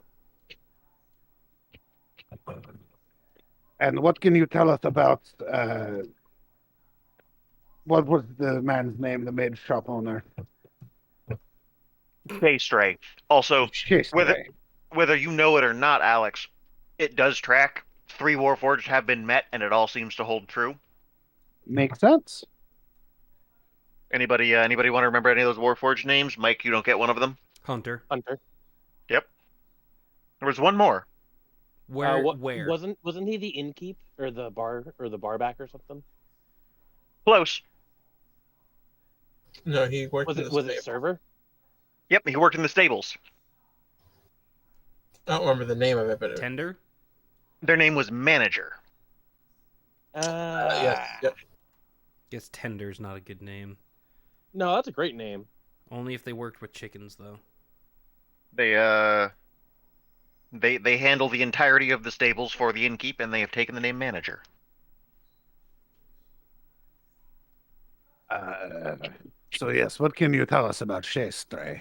S5: And what can you tell us about what was the man's name, the maid shop owner?
S1: Stray. Also,
S5: Shaystray.
S1: whether you know it or not, Alex, it does track. 3 Warforged have been met, and it all seems to hold true.
S5: Makes sense.
S1: Anybody want to remember any of those Warforged names? Mike, you don't get one of them?
S2: Hunter.
S4: Hunter.
S1: Yep. There was one more.
S2: Where?
S4: Wasn't he the innkeep or the bar back or something?
S1: Close.
S3: No, he worked
S4: Was
S3: in
S4: it
S3: the
S4: was
S3: stable.
S4: it server?
S1: Yep, he worked in the stables.
S3: I don't remember the name of it, but
S2: Tender?
S1: Their name was Manager.
S3: yes, yep.
S2: Guess Tender's not a good name.
S4: No, that's a great name.
S2: Only if they worked with chickens, though.
S1: They handle the entirety of the stables for the innkeep, and they have taken the name Manager.
S5: So yes, what can you tell us about Shaystray?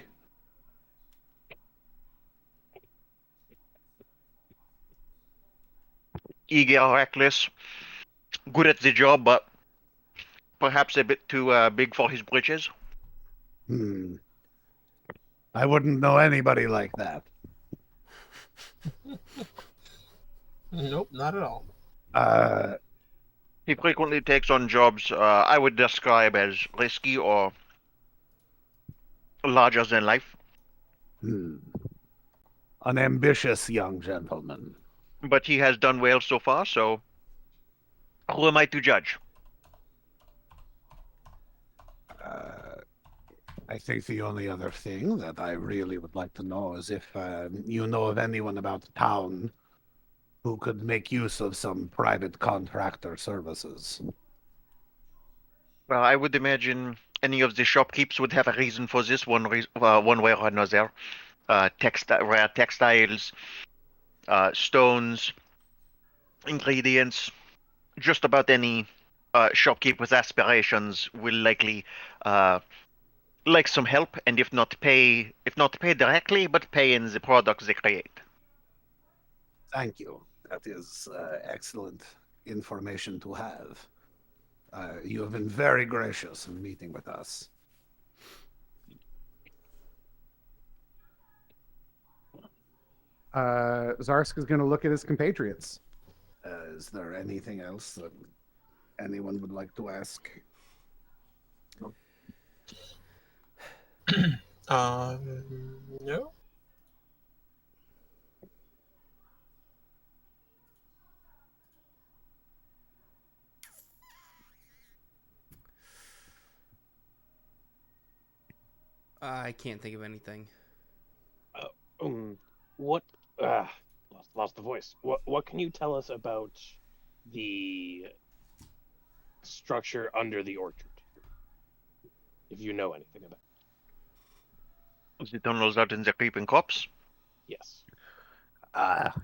S1: Eager, reckless, good at the job, but perhaps a bit too big for his britches.
S5: I wouldn't know anybody like that.
S3: Nope, not at all.
S1: He frequently takes on jobs I would describe as risky or larger than life.
S5: An ambitious young gentleman.
S1: But he has done well so far, so who am I to judge?
S5: I think the only other thing that I really would like to know is if you know of anyone about town who could make use of some private contractor services.
S1: Well, I would imagine any of the shopkeepers would have a reason for this, one way or another. Rare textiles, stones, ingredients. Just about any shopkeep with aspirations will likely uh, like some help, and if not pay directly, but pay in the products they create.
S5: Thank you. That is excellent information to have. You have been very gracious in meeting with us.
S6: Zarsk is going to look at his compatriots.
S5: Is there anything else that anyone would like to ask?
S3: No.
S2: I can't think of anything.
S4: What? Lost the voice. What can you tell us about the structure under the orchard? If you know anything about
S1: The tunnels out in the creeping corpse.
S4: it. Yes.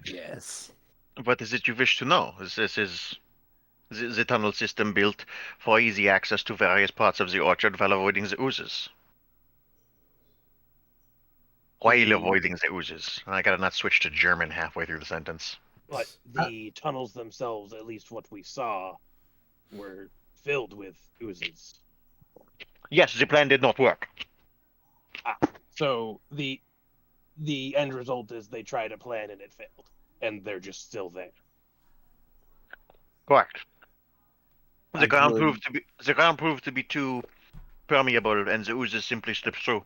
S5: Yes.
S1: What is it you wish to know? This is the tunnel system built for easy access to various parts of the orchard while avoiding the oozes. While avoiding the oozes. I gotta not switch to German halfway through the sentence.
S4: But the tunnels themselves, at least what we saw, were filled with oozes.
S1: Yes, the plan did not work.
S4: So the end result is they tried a plan and it failed, and they're just still there.
S1: Correct. The ground
S5: Excellent.
S1: proved to be too permeable, and the oozes simply slipped through.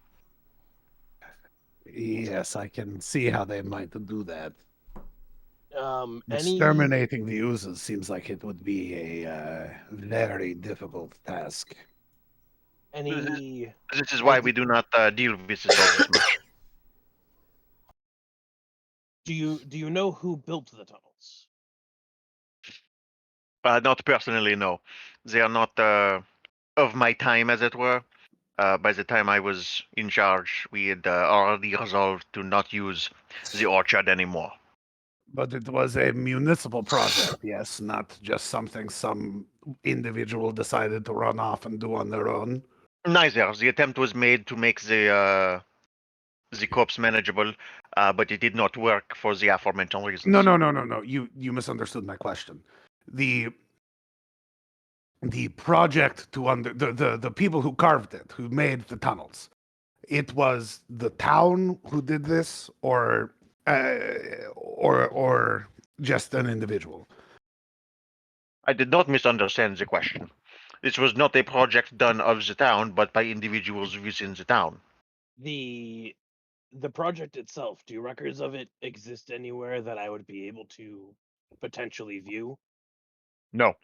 S5: Yes, I can see how they might do that.
S4: Any
S5: Exterminating the oozes seems like it would be a very difficult task.
S4: any
S1: This is why we do not deal with this all this much.
S4: do you know who built the tunnels?
S1: Not personally, no. They are not of my time, as it were. By the time I was in charge, we had already resolved to not use the orchard anymore.
S5: But it was a municipal project, yes, not just something some individual decided to run off and do on their own.
S1: Neither. The attempt was made to make the corpse manageable, but it did not work for the aforementioned reasons.
S5: No. You misunderstood my question. The project to the people who carved it, who made the tunnels, it was the town who did this, or just an individual.
S1: I did not misunderstand the question. This was not a project done of the town, but by individuals within the town.
S4: The project itself, do records of it exist anywhere that I would be able to potentially view?
S1: No.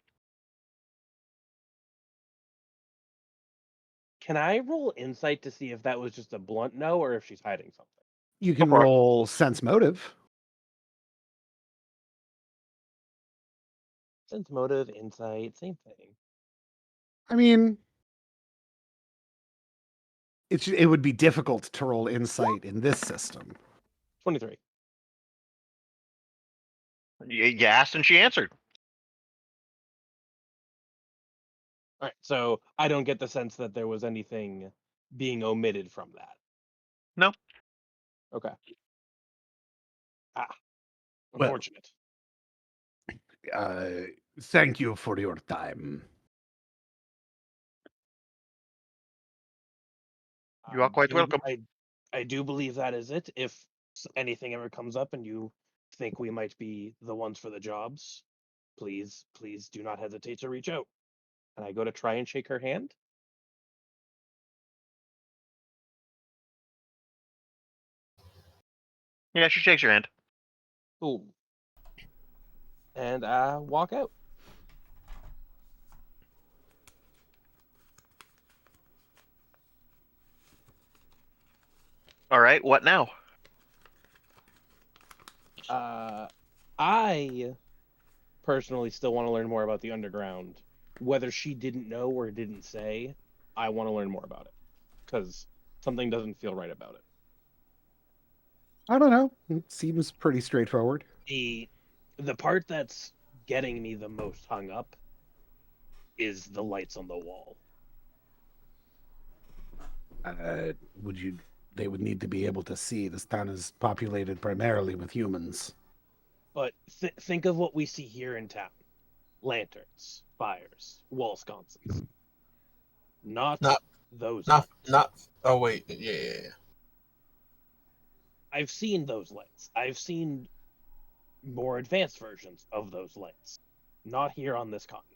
S4: Can I roll insight to see if that was just a blunt no or if she's hiding something?
S5: You can
S1: for it.
S5: roll sense motive.
S4: Sense motive, insight, same thing.
S5: I mean, it would be difficult to roll insight in this system.
S4: 23.
S1: You asked and she answered.
S4: All right, so I don't get the sense that there was anything being omitted from that.
S1: No.
S4: Okay.
S5: Well-
S4: Unfortunate.
S5: Thank you for your time.
S1: You are quite welcome.
S4: I do believe that is it. If anything ever comes up and you think we might be the ones for the jobs, please do not hesitate to reach out. And I go to try and shake her hand.
S1: Yeah, she shakes your hand.
S4: Cool. And I walk out.
S1: All right, what now?
S4: I personally still want to learn more about the underground whether she didn't know or didn't say, I want to learn more about it because something doesn't feel right about it.
S6: I don't know. It seems pretty straightforward.
S4: The part that's getting me the most hung up is the lights on the wall.
S5: Would you? They would need to be able to see. This town is populated primarily with humans.
S4: But think of what we see here in town: lanterns, fires, wall sconces. Not those.
S3: Not. Oh wait, yeah.
S4: I've seen those lights. I've seen more advanced versions of those lights. Not here on this continent.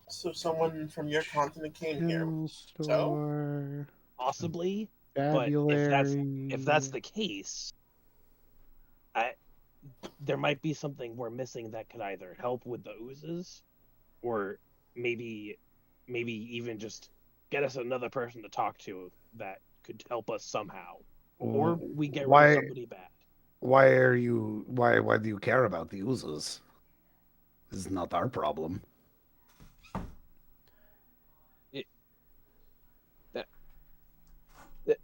S3: So someone from your continent came here.
S6: General store,
S4: Possibly,
S6: Fabulary.
S4: if that's the case, there might be something we're missing that could either help with the oozes, or maybe even just get us another person to talk to that could help us somehow, or we get rid of somebody bad.
S5: Why do you care about the oozes? This is not our problem.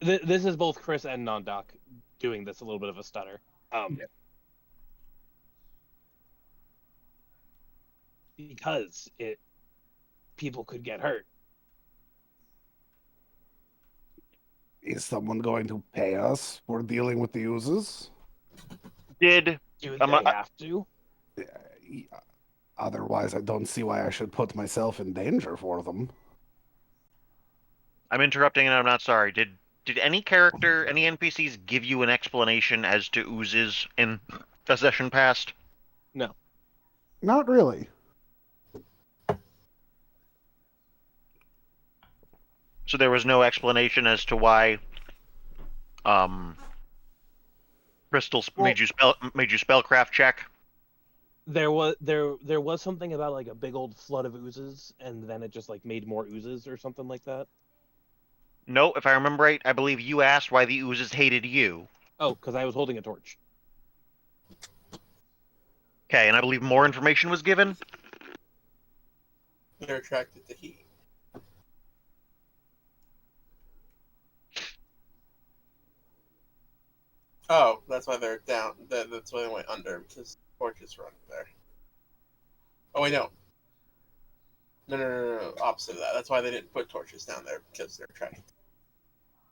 S4: This is both Chris and Nondoc doing this a little bit of a stutter. Because people could get hurt.
S5: Is someone going to pay us for dealing with the oozes?
S4: Do they have to?
S5: Otherwise, I don't see why I should put myself in danger for them.
S1: I'm interrupting and I'm not sorry. Did any character, any NPCs give you an explanation as to oozes in a session past?
S4: No.
S6: Not really.
S1: So there was no explanation as to why Crystal made you spellcraft check?
S4: There was something about like a big old flood of oozes, and then it just like made more oozes or something like that.
S1: No, if I remember right, I believe you asked why the oozes hated you.
S4: Oh, because I was holding a torch.
S1: Okay, and I believe more information was given?
S3: They're attracted to heat. Oh, that's why they're down. That's why they went under, because torches run there. Oh, wait, no. No. Opposite of that. That's why they didn't put torches down there, because they're attracted.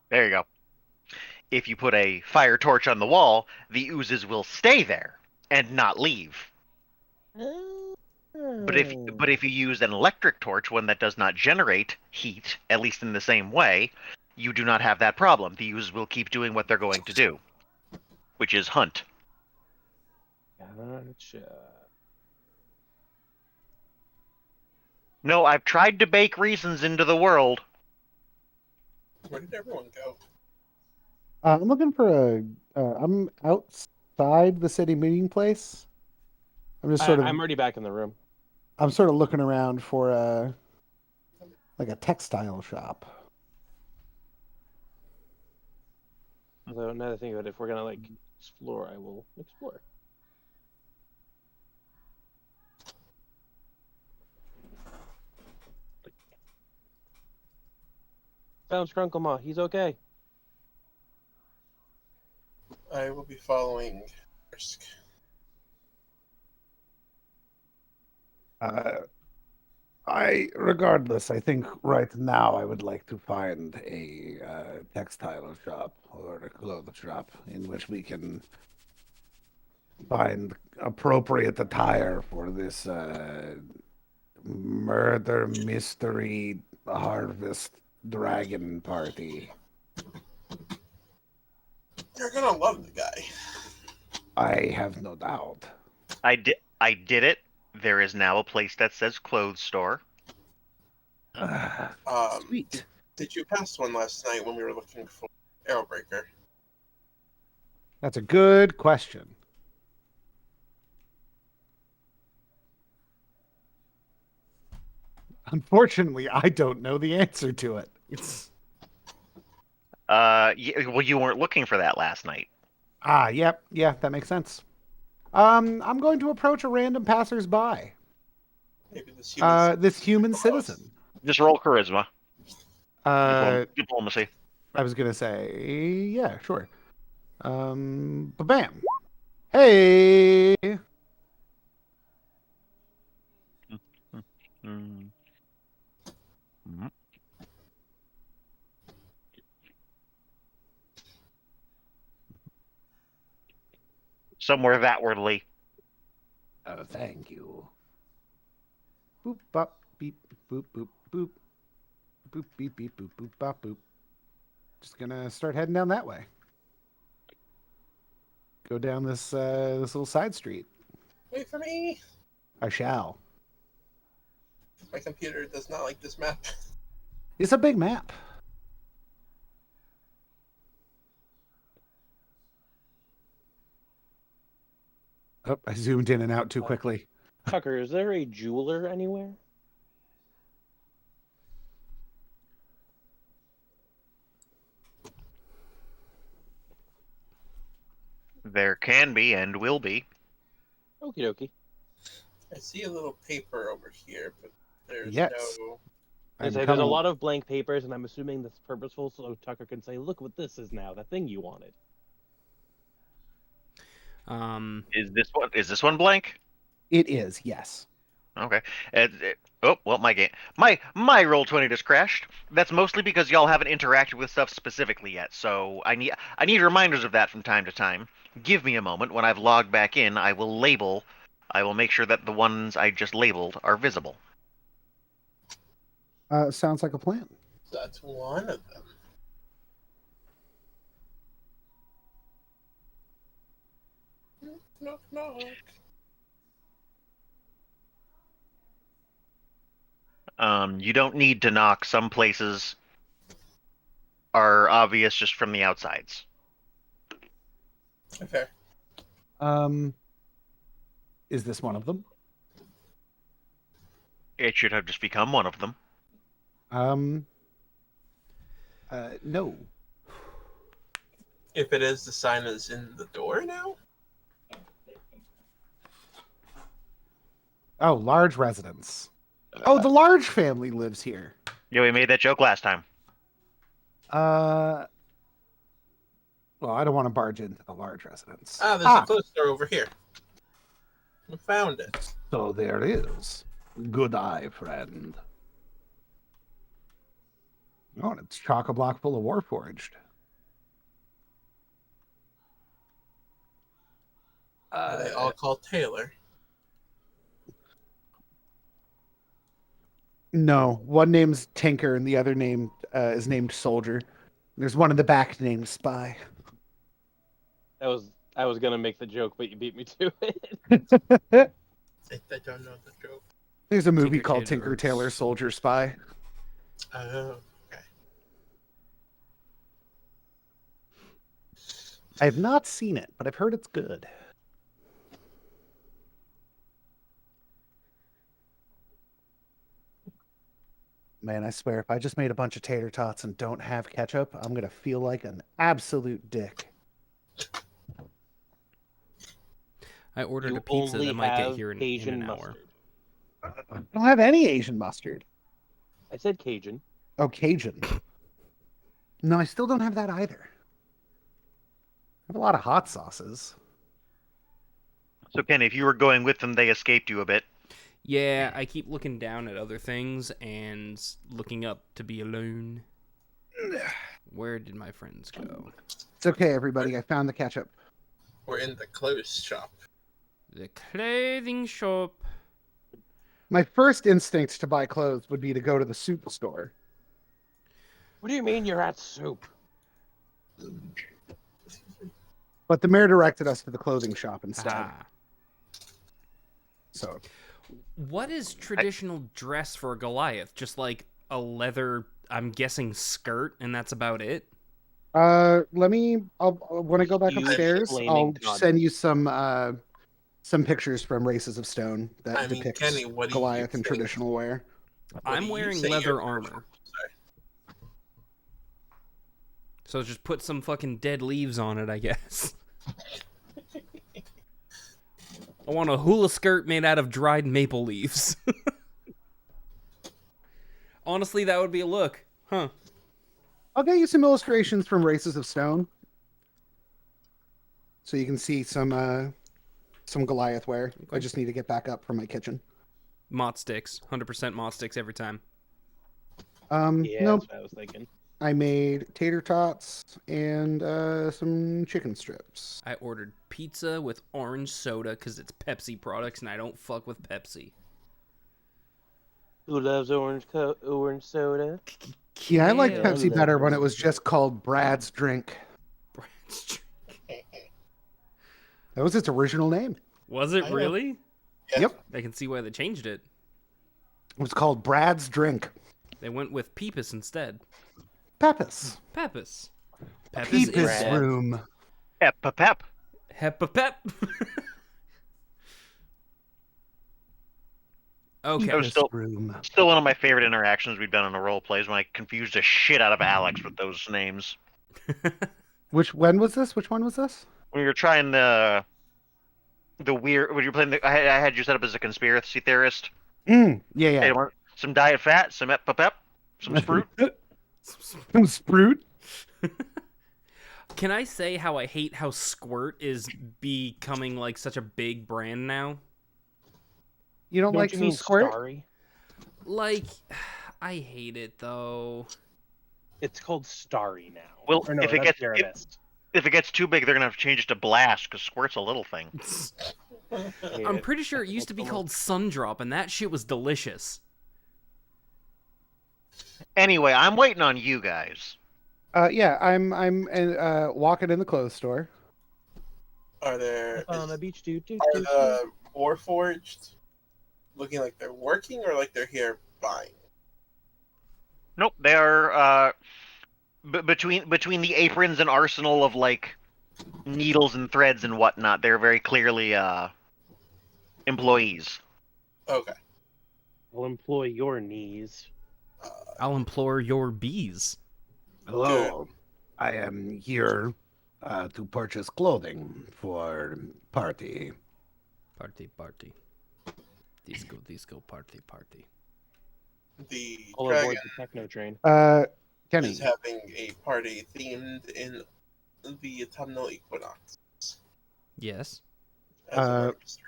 S1: There you go. If you put a fire torch on the wall, the oozes will stay there and not leave. But if you use an electric torch, one that does not generate heat, at least in the same way, you do not have that problem. The oozes will keep doing what they're going to do, which is hunt.
S4: Gotcha.
S1: No, I've tried to bake reasons into the world.
S3: Where did everyone go?
S6: I'm looking for I'm outside the city meeting place. I'm
S4: already back in the room.
S6: I'm sort of looking around for a textile shop.
S4: So now that I think about it, if we're gonna like explore, I will explore. Found Scrunkle He's okay.
S3: I will be following Risk.
S5: Regardless, I think right now I would like to find a textile shop or a clothes shop in which we can find appropriate attire for this murder mystery harvest dragon party.
S3: You're gonna love the guy.
S5: I have no doubt.
S1: I did it. There is now a place that says clothes store.
S6: Sweet.
S3: Did you pass one last night when we were looking for Arrowbreaker?
S6: That's a good question. Unfortunately, I don't know the answer to it. It's
S1: well, you weren't looking for that last night.
S6: yep, yeah, that makes sense. I'm going to approach a random passersby.
S3: Maybe this
S5: human citizen.
S1: Just roll charisma.
S5: Diplomacy.
S1: Diplomacy.
S5: I was gonna say, yeah, sure. Bam. Hey.
S1: Mm. Mhm. Somewhere that-wardly.
S5: Oh, thank you. Boop bop beep boop boop boop boop beep beep boop boop bop boop. Just gonna start heading down that way. Go down this little side street.
S3: Wait for me.
S5: I shall.
S3: My computer does not like this map.
S5: It's a big map. Oh, I zoomed in and out too quickly.
S4: Tucker, is there a jeweler anywhere?
S1: There can be and will be.
S4: Okie dokie.
S3: I see a little paper over here, but there's
S5: Yes.
S3: no.
S4: There's a lot of blank papers, and I'm assuming that's purposeful so Tucker can say, look what this is now, the thing you wanted.
S1: Is this one blank?
S5: It is, yes.
S1: Okay. Oh well, my Roll20 just crashed. That's mostly because y'all haven't interacted with stuff specifically yet. So I need reminders of that from time to time. Give me a moment. When I've logged back in, I will make sure that the ones I just labeled are visible.
S5: Sounds like a plan.
S3: That's one of them. Knock, knock.
S1: You don't need to knock. Some places are obvious just from the outsides.
S3: Okay.
S5: Is this one of them?
S1: It should have just become one of them.
S5: No.
S3: If it is, the sign is in the door now?
S5: Oh, large residence. Oh, the large family lives here.
S1: Yeah, we made that joke last time.
S5: Well, I don't want to barge into the large residence.
S3: There's a clothes store over here. We found it.
S5: So there is. Good eye, friend. Oh, and it's chock-a-block full of Warforged.
S3: They all call Taylor.
S5: No, one name's Tinker and the other name is named Soldier. There's one in the back named Spy.
S4: I was gonna make the joke, but you beat me to it.
S3: I don't know the joke.
S5: There's a movie
S2: Tinker
S5: called
S2: Tailor.
S5: Tinker Tailor Soldier Spy.
S3: Oh, okay.
S5: I have not seen it, but I've heard it's good. Man, I swear, if I just made a bunch of tater tots and don't have ketchup, I'm going to feel like an absolute dick.
S2: I ordered
S4: You
S2: a pizza
S4: only
S2: that might get
S4: have
S2: here in
S4: Cajun
S2: an hour.
S4: mustard.
S5: I don't have any Asian mustard.
S4: I said Cajun.
S5: Oh, Cajun. No, I still don't have that either. I have a lot of hot sauces.
S1: So, Kenny, if you were going with them, they escaped you a bit.
S2: Yeah, I keep looking down at other things and looking up to be alone. Where did my friends go?
S5: It's okay, everybody. I found the ketchup.
S3: We're in the clothes shop.
S2: The clothing shop.
S5: My first instinct to buy clothes would be to go to the soup store.
S4: What do you mean you're at soup?
S5: But the mayor directed us to the clothing shop instead.
S2: Ah.
S5: So,
S2: What is traditional dress for a Goliath? Just like a leather, I'm guessing, skirt, and that's about it?
S5: when I go back
S4: Huge
S5: upstairs,
S4: flaming
S5: I'll
S4: gun.
S5: send you some pictures from Races of Stone that
S3: I mean,
S5: depicts
S3: Kenny, what do you
S5: Goliath in
S3: think?
S5: traditional wear.
S2: I'm
S3: do you
S2: wearing
S3: say
S2: leather
S3: your-
S2: armor.
S3: Sorry.
S2: So just put some fucking dead leaves on it, I guess. I want a hula skirt made out of dried maple leaves. Honestly, that would be a look. Huh.
S6: I'll get you some illustrations from Races of Stone, so you can see some Goliath wear.
S2: Okay.
S6: I just need to get back up from my kitchen.
S2: Mott sticks. 100% Mott sticks every time.
S4: Yeah,
S6: Nope.
S4: that's what I was thinking.
S6: I made tater tots and some chicken strips.
S2: I ordered pizza with orange soda because it's Pepsi products and I don't fuck with Pepsi.
S4: Who loves orange soda?
S6: Yeah, I liked
S2: Kale.
S6: Pepsi better when it was just called Brad's Drink.
S2: Brad's drink.
S6: That was its original name.
S2: Was it
S3: I know.
S2: really?
S3: Yeah.
S6: Yep.
S2: I can see why they changed it.
S6: It was called Brad's Drink.
S2: They went with Peepus instead.
S6: Peppus.
S2: Peppus. Peppus is
S6: Peepus
S2: dead.
S6: Room.
S1: Pep.
S2: Hepapep. Okay.
S1: That was still-
S6: Room.
S1: Still one of my favorite interactions we've done in a role play is when I confused the shit out of Alex with those names.
S6: When was this? Which one was this?
S1: When we were trying the weird, when you were playing, I had you set up as a conspiracy theorist.
S6: Yeah,
S1: Hey,
S6: yeah.
S1: want some diet fat, some pep, some fruit.
S6: Some Sprout.
S2: Can I say how I hate how Squirt is becoming like such a big brand now?
S6: You don't
S4: Don't
S6: like
S4: you
S6: some
S4: mean
S6: squirt?
S4: Starry?
S2: Like, I hate it though.
S4: It's called Starry now.
S1: Well,
S4: Or no,
S1: if it
S4: that's
S1: gets-
S4: Cerebest.
S1: If it gets too big, they're gonna have to change it to Blast because Squirt's a little thing.
S4: Hate
S2: I'm
S4: it.
S2: pretty sure it used to be called Sundrop, and that shit was delicious.
S1: Anyway, I'm waiting on you guys.
S6: Yeah, I'm walking in the clothes store.
S3: Are there
S4: On the beach,
S3: are the Warforged looking like they're working or like they're here buying?
S1: Nope, they are between the aprons and arsenal of like needles and threads and whatnot. They're very clearly employees.
S3: Okay.
S4: We'll employ your knees.
S2: I'll implore your bees.
S5: Hello. I am here to purchase clothing for party.
S2: Party. Disco, party.
S3: The
S4: All
S3: dragon
S4: aboard the techno train.
S6: Kenny.
S3: is having a party themed in the autumnal equinox.
S2: Yes.
S3: As a murder mystery.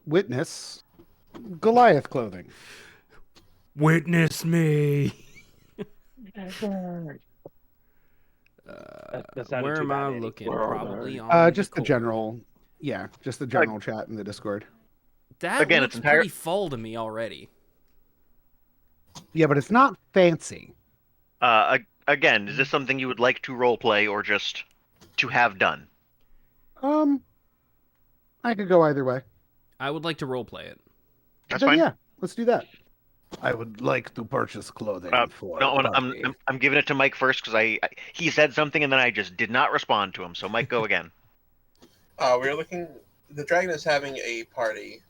S6: Witness Goliath clothing.
S2: Witness me.
S4: That sounded
S2: Where
S4: too
S2: am
S4: bad,
S2: I
S4: Andy.
S2: looking?
S4: We're all
S2: Probably on
S6: Just the
S2: Discord.
S6: general. Yeah, just the general chat in the Discord.
S2: That
S1: Again,
S2: looks
S1: it's entire-
S2: pretty fall to me already.
S6: Yeah, but it's not fancy.
S1: Again, is this something you would like to roleplay or just to have done?
S6: I could go either way.
S2: I would like to roleplay it.
S1: That's
S6: Then
S1: fine.
S6: yeah, let's do that.
S5: I would like to purchase clothing for
S1: No,
S5: party.
S1: I'm giving it to Mike first because he said something and then I just did not respond to him. So Mike, go again.
S3: We're looking. The dragon is having a party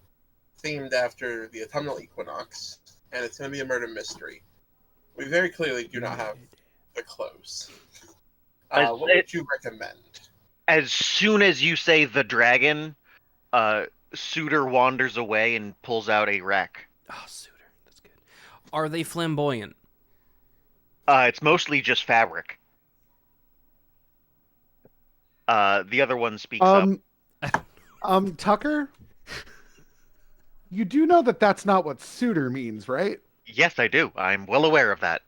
S3: themed after the autumnal equinox, and it's going to be a murder mystery. We very clearly do not have the clothes. What would you recommend?
S1: As soon as you say the dragon, Suitor wanders away and pulls out a rack.
S2: Oh, suitor. That's good. Are they flamboyant?
S1: It's mostly just fabric. The other one speaks up.
S6: Tucker, you do know that that's not what suitor means, right?
S1: Yes, I do. I'm well aware of that.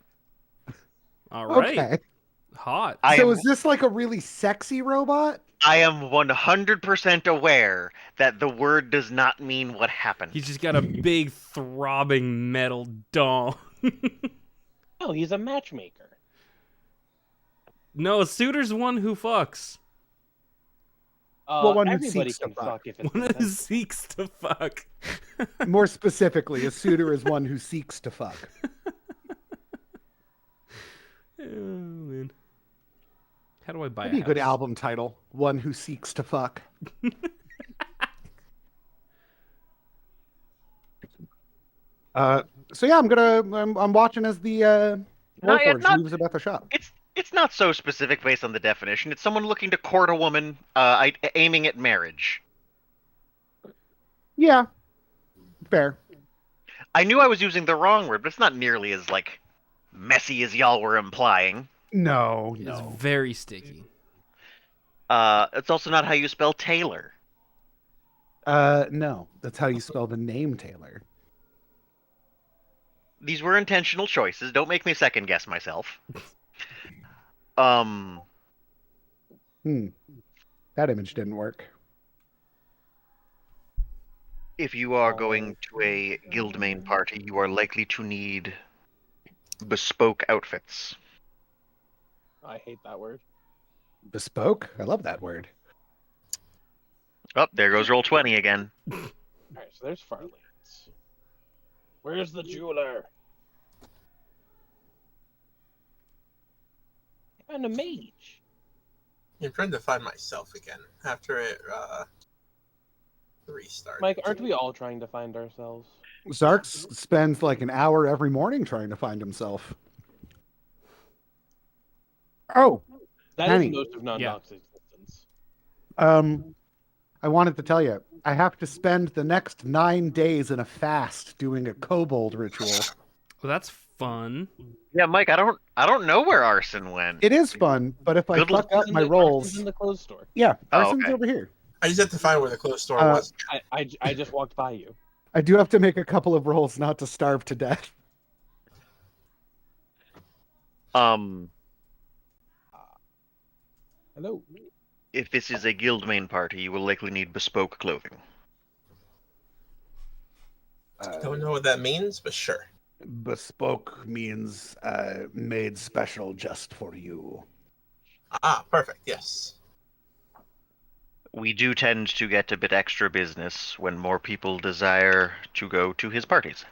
S2: All right.
S6: Okay.
S2: Hot.
S6: So is this like a really sexy robot?
S1: I am 100% aware that the word does not mean what happened.
S2: He's just got a big throbbing metal dong.
S4: Oh, he's a matchmaker.
S2: No, a suitor's one who fucks.
S6: Well, one who
S4: Everybody
S6: seeks to
S4: can
S6: fuck.
S4: fuck if it's
S2: One who
S4: consensual.
S2: seeks to fuck.
S6: More specifically, a suitor is one who seeks to fuck.
S2: Oh, man. How do I buy
S6: That'd be a good
S2: house?
S6: album title. One who seeks to fuck. So yeah, I'm watching as the
S1: Not yet,
S6: Warforged moves about the shop.
S1: It's not so specific based on the definition. It's someone looking to court a woman, aiming at marriage.
S6: Yeah, fair.
S1: I knew I was using the wrong word, but it's not nearly as like messy as y'all were implying.
S6: No,
S2: It's
S6: no.
S2: very sticky.
S1: It's also not how you spell Taylor.
S6: No. That's how you spell the name Taylor.
S1: These were intentional choices. Don't make me second guess myself. Um,
S6: That image didn't work.
S1: if you are going to a Guildmane party, you are likely to need bespoke outfits.
S4: I hate that word.
S6: Bespoke? I love that word.
S1: Oh, there goes roll 20 again.
S4: Alright, so there's Farlands. Where's the jeweler? And a mage.
S3: I'm trying to find myself again after it restarted.
S4: Mike, aren't we all trying to find ourselves?
S6: Zarks spends like an hour every morning trying to find himself. Oh,
S4: That
S6: Penny.
S4: is most of non-Doc's existence.
S6: I wanted to tell you, I have to spend the next 9 days in a fast doing a kobold ritual.
S2: Well, that's fun.
S1: Yeah, Mike, I don't know where Arson went.
S6: It is fun, but if I
S1: Good luck.
S6: fuck up my rolls,
S4: in the clothes store.
S6: yeah,
S1: Oh,
S6: Arson's
S1: okay.
S6: over here.
S3: I just have to find where the clothes store was.
S4: I just walked by you.
S6: I do have to make a couple of rolls not to starve to death.
S4: Hello.
S1: If this is a Guildmane party, you will likely need bespoke clothing.
S3: Don't know what that means, but sure.
S5: Bespoke means made special just for you.
S3: Ah, perfect. Yes.
S1: We do tend to get a bit extra business when more people desire to go to his parties.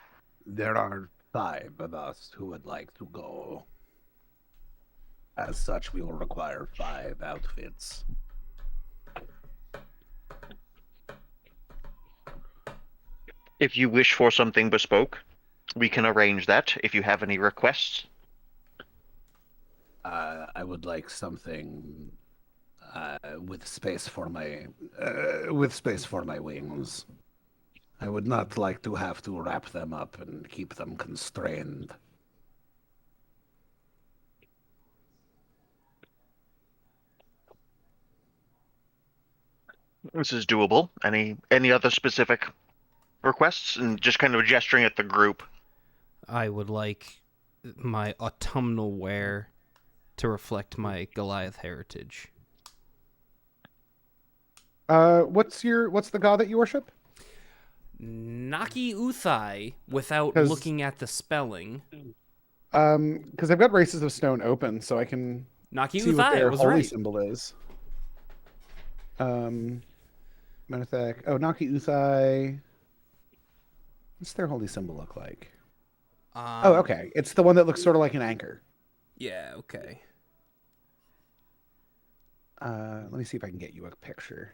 S5: There are 5 of us who would like to go. As such, we will require 5 outfits.
S1: If you wish for something bespoke, we can arrange that if you have any requests.
S5: I would like something with space for my wings. I would not like to have to wrap them up and keep them constrained.
S1: This is doable. Any other specific requests? And just kind of gesturing at the group.
S2: I would like my autumnal wear to reflect my Goliath heritage.
S6: What's the god that you worship?
S2: Naki Uthai, without
S6: 'Cause-
S2: looking at the spelling.
S6: Because I've got Races of Stone open, so I can
S2: Naki
S6: see what
S2: Uthai,
S6: their
S2: was
S6: holy
S2: right.
S6: symbol is. Menethek. Oh, Naki Uthai. What's their holy symbol look like? Oh, okay. It's the one that looks sort of like an anchor.
S2: Yeah, okay.
S6: Let me see if I can get you a picture.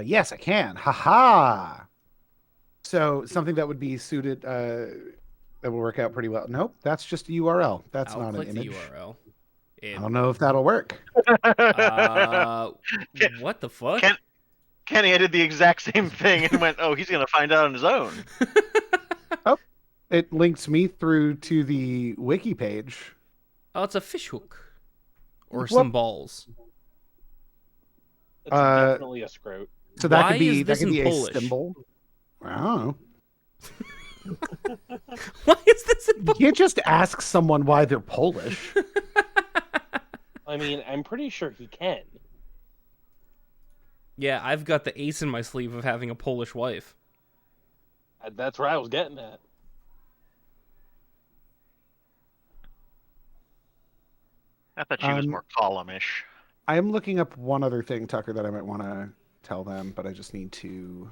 S6: Yes, I can. Haha. So something that would be suited, that will work out pretty well. Nope, that's just a URL. That's
S2: I'll
S6: not an
S2: click the
S6: image.
S2: URL.
S6: I don't know if that'll work.
S2: What the fuck?
S1: Kenny, I did the exact same thing and went, "Oh, he's gonna find out on his own."
S6: It links me through to the wiki page.
S2: Oh, it's a fishhook. Or
S6: Whoop.
S2: some balls.
S4: It's definitely a scrote.
S6: So that
S2: Why
S6: could be
S2: is this in
S6: a
S2: Polish?
S6: symbol. I don't know.
S2: Why is this in
S6: You can't just ask someone why they're Polish.
S4: I mean, I'm pretty sure he can.
S2: Yeah, I've got the ace in my sleeve of having a Polish wife.
S4: That's where I was getting at.
S1: I thought she was more columnish.
S6: I am looking up one other thing, Tucker, that I might want to tell them, but I just need to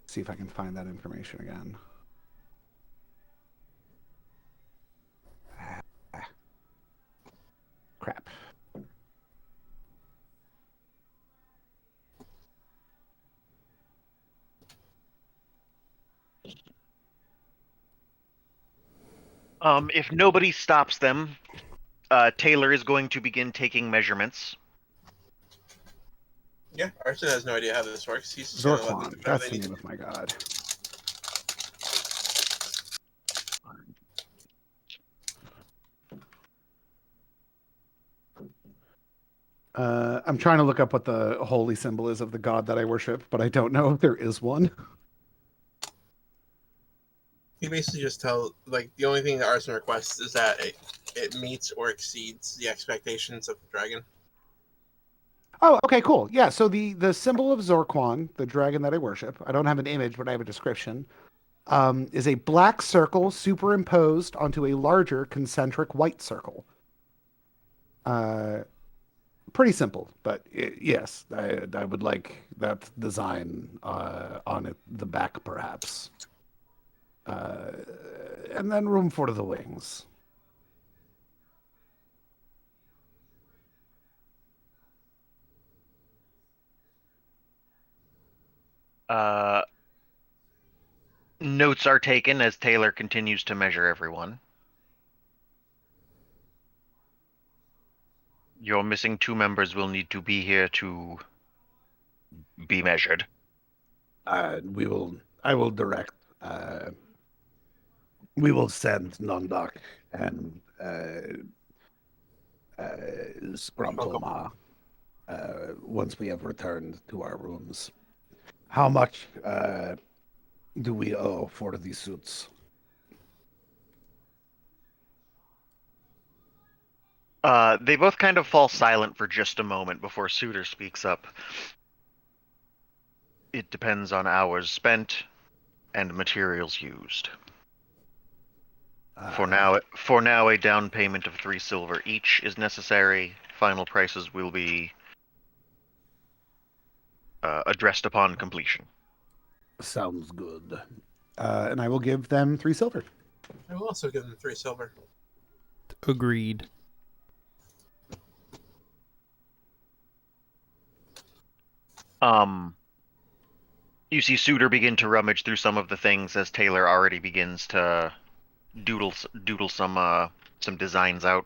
S6: see if I can find that information again. Crap.
S1: If nobody stops them, Taylor is going to begin taking measurements.
S3: Yeah, Arson has no idea how this works. He's just gonna let them do
S6: Zorquan.
S3: whatever
S6: That's
S3: they
S6: the
S3: need
S6: name
S3: to
S6: of my god. I'm trying to look up what the holy symbol is of the god that I worship, but I don't know if there is one.
S3: He basically just the only thing that Arson requests is that it meets or exceeds the expectations of the dragon.
S6: Oh, okay, cool. Yeah, so the symbol of Zorquan, the dragon that I worship, I don't have an image, but I have a description, is a black circle superimposed onto a larger concentric white circle. Pretty simple, but yes, I would like that design on the back, perhaps. And then room for the wings.
S1: Notes are taken as Taylor continues to measure everyone. Your missing 2 members will need to be here to be measured.
S5: I will direct. We will send Nondak and Scrumplema once we have returned to our rooms. How much do we owe for these suits?
S1: They both kind of fall silent for just a moment before Suitor speaks up. It depends on hours spent and materials used. For now, a down payment of 3 silver each is necessary. Final prices will be addressed upon completion.
S5: Sounds good.
S6: And I will give them 3 silver.
S3: I will also give them 3 silver.
S2: Agreed.
S1: You see Suitor begin to rummage through some of the things as Taylor already begins to doodle some designs out.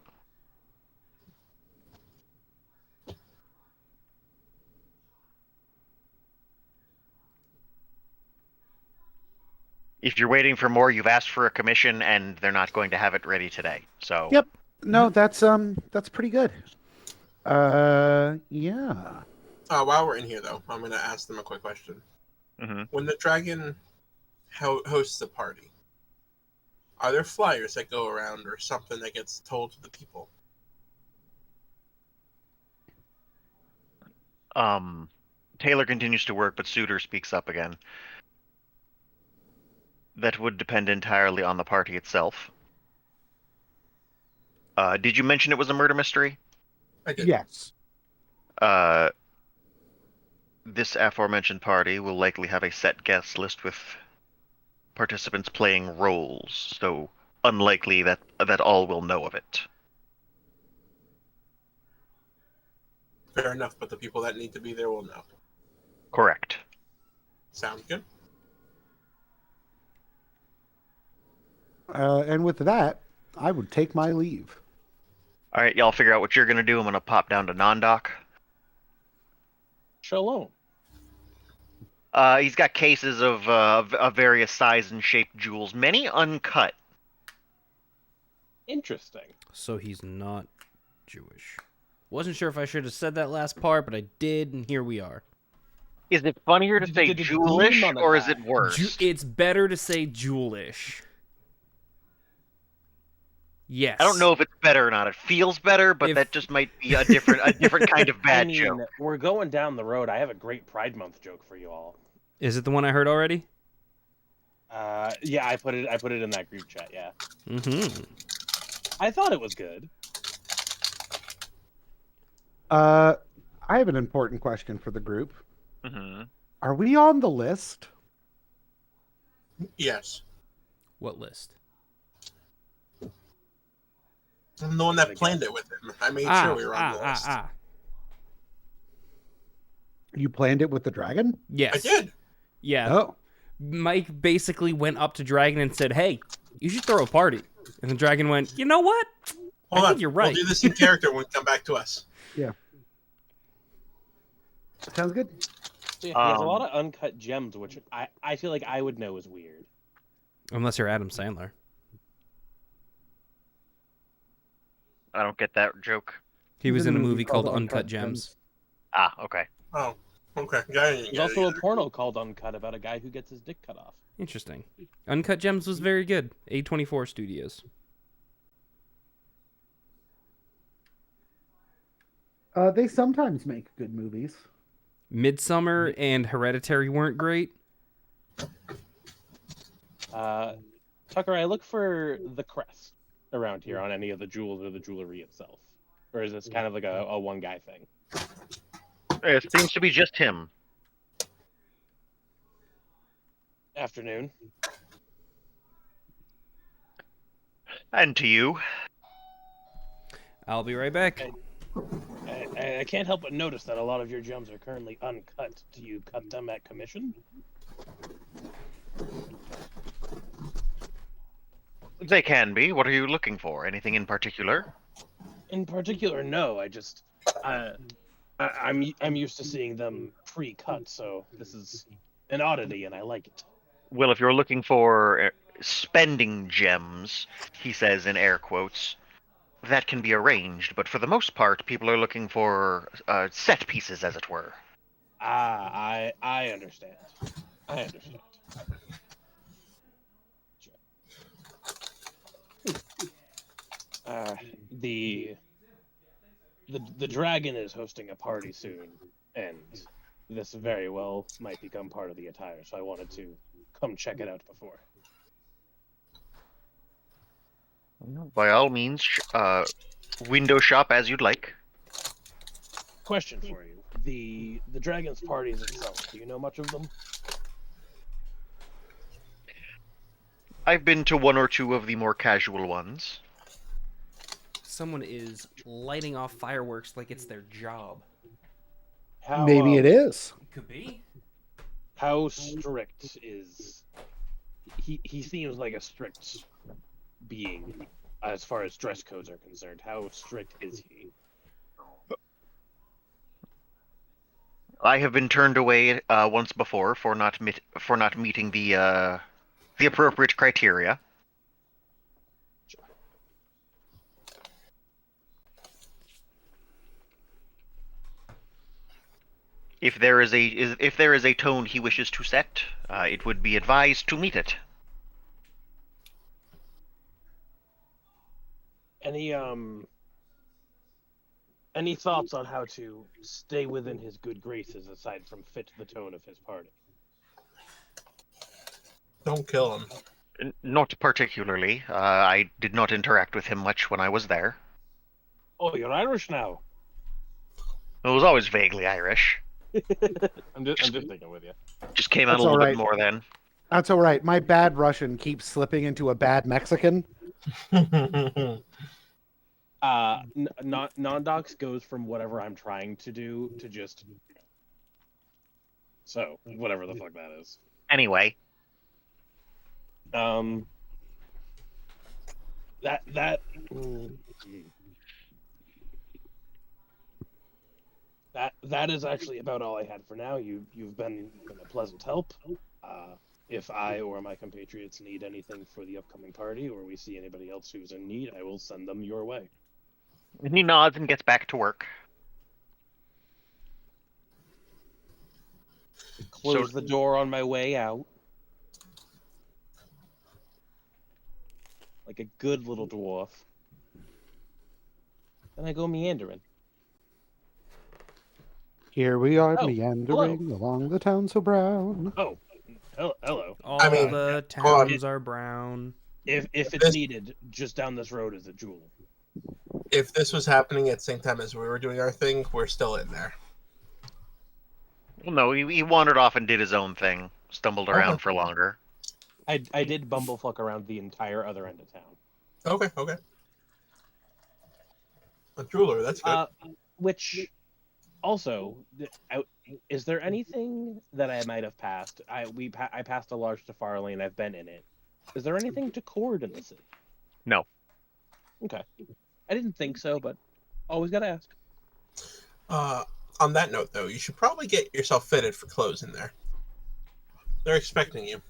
S1: If you're waiting for more, you've asked for a commission, and they're not going to have it ready today. So
S6: Yep. No, that's pretty good. Yeah.
S3: While we're in here, though, I'm going to ask them a quick question.
S1: Mm-hmm.
S3: When the dragon hosts a party, are there flyers that go around or something that gets told to the people?
S1: Taylor continues to work, but Suitor speaks up again. That would depend entirely on the party itself. Did you mention it was a murder mystery?
S3: I did.
S6: Yes.
S1: This aforementioned party will likely have a set guest list with participants playing roles, so unlikely that all will know of it.
S3: Fair enough, but the people that need to be there will know.
S1: Correct.
S3: Sound good?
S6: And with that, I would take my leave.
S1: All right, y'all figure out what you're gonna do. I'm gonna pop down to Nondoc.
S4: Shalom.
S1: He's got cases of various size and shape jewels, many uncut.
S4: Interesting.
S2: So he's not Jewish. Wasn't sure if I should have said that last part, but I did, and here we are.
S1: Is it funnier to say jewelish, or is it worse?
S2: It's better to say jewelish. Yes.
S1: I don't know if it's better or not. It feels better, but that just might be a different kind of bad joke.
S4: We're going down the road. I have a great Pride Month joke for you all.
S2: Is it the one I heard already?
S4: Yeah, I put it in that group chat. Yeah.
S2: Mm-hmm.
S4: I thought it was good.
S6: I have an important question for the group.
S1: Mm-hmm.
S6: Are we on the list?
S3: Yes.
S2: What list?
S3: I'm the one that planned it with him. I made sure we were on the list.
S6: You planned it with the dragon?
S2: Yes.
S3: I did.
S2: Yeah.
S6: Oh.
S2: Mike basically went up to Dragon and said, "Hey, you should throw a party." And the Dragon went, "You know what? I think you're right."
S3: We'll do this in character when we come back to us.
S6: Yeah. Sounds good.
S4: So yeah, he has a lot
S1: Um,
S4: of uncut gems, which I feel like I would know is weird.
S2: Unless you're Adam Sandler.
S1: I don't get that joke.
S2: He was in a movie called Uncut Gems.
S1: Ah, okay.
S3: Oh, okay. Yeah, I didn't
S4: There's
S3: get it
S4: also a
S3: either.
S4: porno called Uncut about a guy who gets his dick cut off.
S2: Interesting. Uncut Gems was very good. A24 Studios.
S6: They sometimes make good movies.
S2: Midsummer and Hereditary weren't great.
S4: Tucker, I look for the crest around here on any of the jewels or the jewelry itself. Or is this kind of like a one guy thing?
S1: It seems to be just him.
S4: Afternoon.
S1: And to you.
S2: I'll be right back.
S4: I can't help but notice that a lot of your gems are currently uncut. Do you cut them at commission?
S1: They can be. What are you looking for? Anything in particular?
S4: In particular, no. I'm used to seeing them pre-cut, so this is an oddity, and I like it.
S1: Well, if you're looking for spending gems, he says in air quotes, that can be arranged, but for the most part, people are looking for set pieces, as it were.
S4: I understand. I understand. The dragon is hosting a party soon, and this very well might become part of the attire. So I wanted to come check it out before.
S1: By all means, window shop as you'd like.
S4: Question for you: the dragon's parties itself. Do you know much of them?
S1: I've been to one or two of the more casual ones.
S2: Someone is lighting off fireworks like it's their job.
S4: How,
S6: Maybe it is.
S2: Could be.
S4: How strict is he? He seems like a strict being as far as dress codes are concerned. How strict is he?
S1: I have been turned away once before for not meeting the appropriate criteria. If there is a tone he wishes to set, it would be advised to meet it.
S4: Any thoughts on how to stay within his good graces aside from fit the tone of his party?
S3: Don't kill him.
S1: Not particularly. I did not interact with him much when I was there.
S4: Oh, you're Irish now.
S1: I was always vaguely Irish.
S4: I'm just thinking with you.
S1: Just came out
S6: That's
S1: a little
S6: all
S1: bit
S6: right.
S1: more then.
S6: That's all right. My bad Russian keeps slipping into a bad Mexican.
S4: Non-docs goes from whatever I'm trying to do to just so whatever the fuck that is.
S1: Anyway,
S4: that is actually about all I had for now. You've been a pleasant help. If I or my compatriots need anything for the upcoming party, or we see anybody else who's in need, I will send them your way.
S1: and he nods and gets back to work.
S4: Close the door on my way out. Like a good little dwarf. And I go meandering.
S6: Here we are
S4: Oh,
S6: meandering along the town so brown.
S4: Oh, hello.
S2: All
S3: I mean,
S2: the towns are brown.
S4: If it's needed, just down this road is a jeweler.
S3: If this was happening at the same time as we were doing our thing, we're still in there.
S1: Well, no, he wandered off and did his own thing. Stumbled around for longer.
S4: I did bumblefuck around the entire other end of town.
S3: Okay. A jeweler, that's good.
S4: Which also, is there anything that I might have passed? I passed a large Tafari lane. I've been in it. Is there anything to Cord in the city?
S1: No.
S4: Okay. I didn't think so, but always gotta ask.
S3: On that note, though, you should probably get yourself fitted for clothes in there. They're expecting you.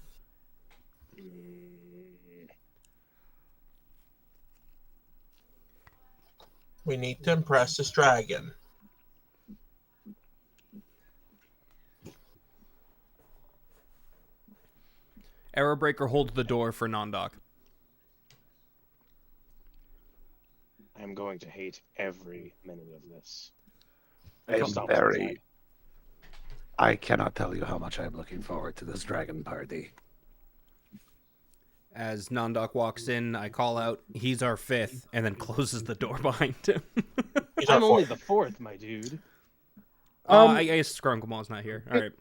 S3: We need to impress this dragon.
S2: Arrowbreaker holds the door for Nondoc.
S4: I'm going to hate every minute of this.
S5: I am
S4: Kristoff was
S5: very.
S4: inside.
S5: I cannot tell you how much I'm looking forward to this dragon party.
S2: As Nondoc walks in, I call out, "He's our fifth," and then closes the door behind him.
S3: He's our
S4: I'm only
S3: fourth.
S4: the fourth, my dude.
S2: I guess Scrunklemaw's not here. All right.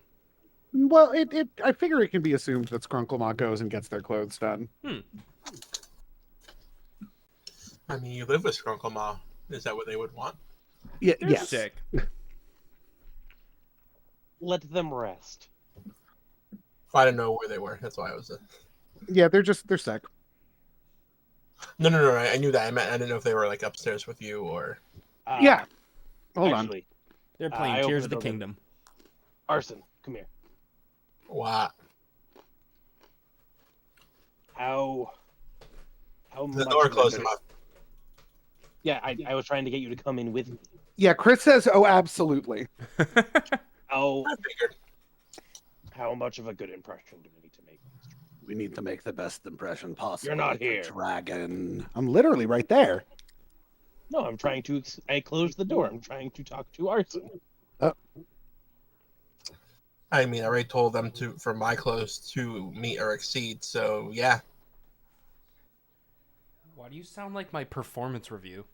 S6: Well, I figure it can be assumed that Skrunklemont goes and gets their clothes done.
S3: I mean, you live with Skrunkle. Is that what they would want?
S6: Yeah,
S2: They're
S6: yes.
S2: sick.
S4: Let them rest.
S3: I didn't know where they were. That's why I was.
S6: Yeah, they're sick.
S3: No. I knew that. I didn't know if they were like upstairs with you or.
S6: Yeah. Hold on.
S4: Actually,
S2: They're
S4: I
S2: playing
S4: opened
S2: Tears
S4: the
S2: of the
S4: door.
S2: Kingdom.
S4: Arson, come here.
S3: What?
S4: How
S3: The
S4: much
S3: door
S4: of a
S3: closed
S4: good-
S3: him up.
S4: Yeah, I was trying to get you to come in with me.
S6: Yeah, Chris says, "Oh, absolutely."
S4: How
S3: I figured.
S4: how much of a good impression do we need to make?
S5: We need to make the best impression possible.
S4: You're not
S5: with the
S4: here.
S5: Dragon.
S6: I'm literally right there.
S4: No, I'm trying to. I closed the door. I'm trying to talk to Arson.
S3: I mean, I already told them for my clothes to meet or exceed. So yeah,
S2: Why do you sound like my performance review?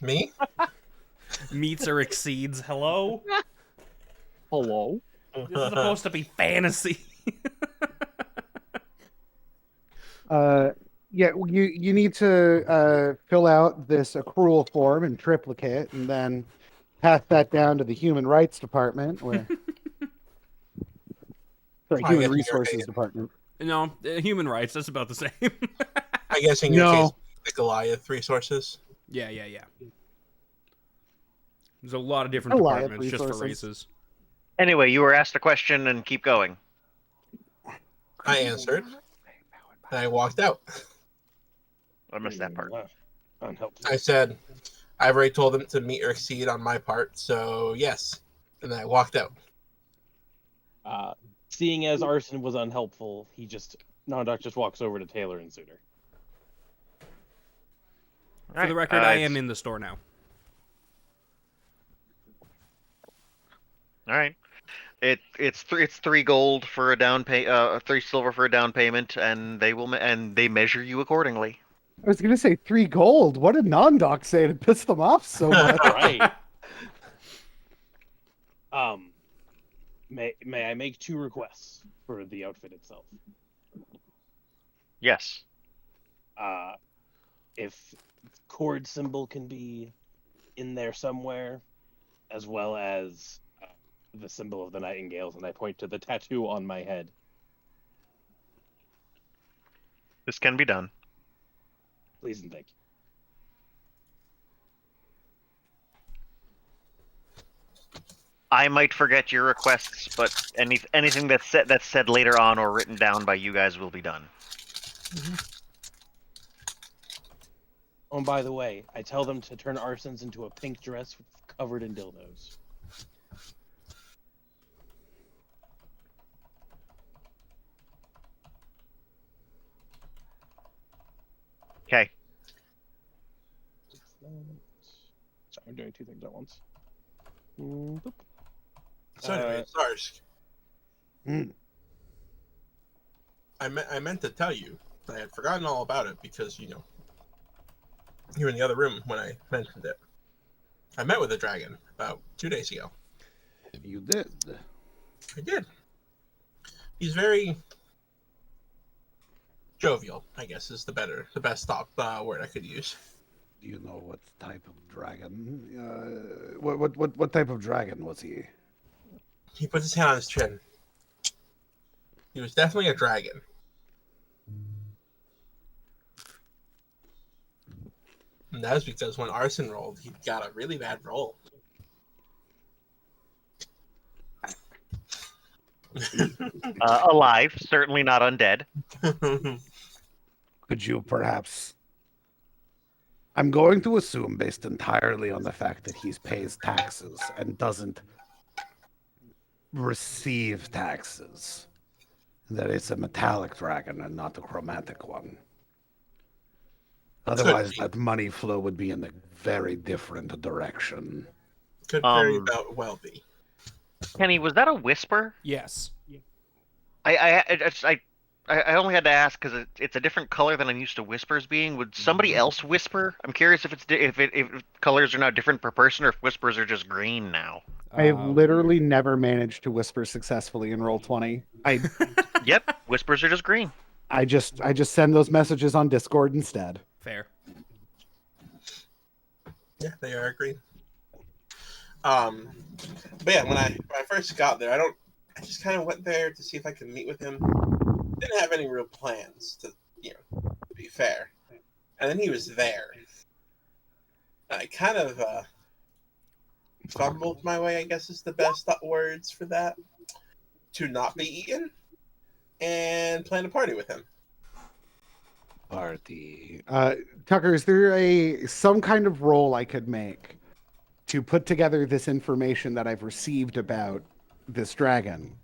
S3: me.
S2: Meets or exceeds. Hello?
S4: Hello.
S2: This is supposed to be fantasy.
S6: Yeah, you need to fill out this accrual form in triplicate, and then pass that down to the Human Rights Department, or sorry,
S3: I
S6: Human
S3: guess you're
S6: Resources
S3: taking-
S6: Department.
S2: No, human rights. That's about the same.
S3: I guess in your
S6: No.
S3: case, the Goliath resources.
S2: Yeah. There's a lot of different
S6: Goliath
S2: departments just for
S6: resources.
S2: races.
S1: Anyway, you were asked a question and keep going.
S3: I answered, and I walked out.
S1: I missed that part.
S4: Unhelpful.
S3: I said, I've already told them to meet or exceed on my part. So yes, and then I walked out.
S4: Seeing as Arson was unhelpful, Nondoc just walks over to Taylor and Suitor.
S2: For the record, I am in the store now.
S1: All right. It's 3 gold for a down 3 silver for a down payment, and they measure you accordingly.
S6: I was gonna say 3 gold. What did Non-Doc say to piss them off so much?
S4: Right. May I make 2 requests for the outfit itself?
S1: Yes.
S4: If cord symbol can be in there somewhere, as well as the symbol of the Nightingales, and I point to the tattoo on my head.
S1: This can be done.
S4: Please and thank you.
S1: I might forget your requests, but anything that's said later on or written down by you guys will be done.
S4: Oh, and by the way, I tell them to turn Arson's into a pink dress covered in dildos.
S1: Okay.
S4: Sorry, I'm doing 2 things at once. Boop.
S3: So anyway, Sarsk,
S6: Hmm.
S3: I meant to tell you. I had forgotten all about it because you were in the other room when I mentioned it. I met with a dragon about 2 days ago.
S5: You did.
S3: I did. He's very jovial, I guess, is the best word I could use.
S5: Do you know what type of dragon? What type of dragon was he?
S3: He puts his hand on his chin. He was definitely a dragon. And that was because when Arson rolled, he got a really bad roll.
S1: Alive, certainly not undead.
S5: Could you perhaps? I'm going to assume, based entirely on the fact that he pays taxes and doesn't receive taxes, that it's a metallic dragon and not a chromatic one. Otherwise, that money flow would be in a very different direction.
S3: Could very about well be.
S1: Kenny, was that a whisper?
S2: Yes.
S1: I only had to ask because it's a different color than I'm used to whispers being. Would somebody else whisper? I'm curious if if colors are now different per person or if whispers are just green now.
S6: I've literally never managed to whisper successfully in Roll20.
S1: Yep, whispers are just green.
S6: I just send those messages on Discord instead.
S2: Fair.
S3: Yeah, they are green. But yeah, when I first got there, I just kind of went there to see if I could meet with him. Didn't have any real plans to be fair. And then he was there. I kind of fumbled my way, I guess is the best words for that, to not be eaten and plan a party with him.
S5: Party.
S6: Tucker, is there some kind of role I could make to put together this information that I've received about this dragon?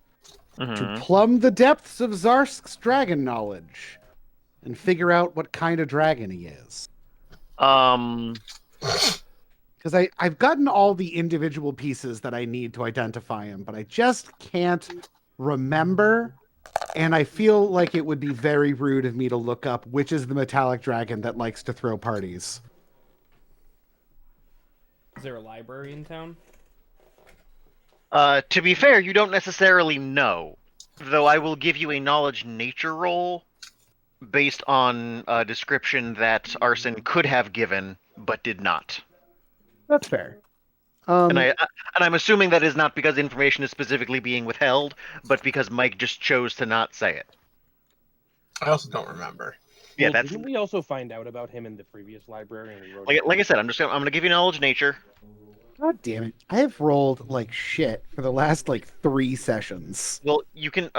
S6: To plumb the depths of Zarsk's dragon knowledge and figure out what kind of dragon he is. Because I've gotten all the individual pieces that I need to identify him, but I just can't remember. And I feel like it would be very rude of me to look up which is the metallic dragon that likes to throw parties.
S2: Is there a library in town?
S1: To be fair, you don't necessarily know, though I will give you a knowledge nature roll based on a description that Arson could have given but did not.
S6: That's fair.
S1: And I'm assuming that is not because information is specifically being withheld, but because Mike just chose to not say it.
S3: I also don't remember.
S1: Yeah,
S4: Well,
S1: that's
S4: didn't we also find out about him in the previous library? And we wrote
S1: like I said. I'm gonna give you knowledge nature.
S6: God damn it. I have rolled like shit for the last 3 sessions.
S1: Well, you can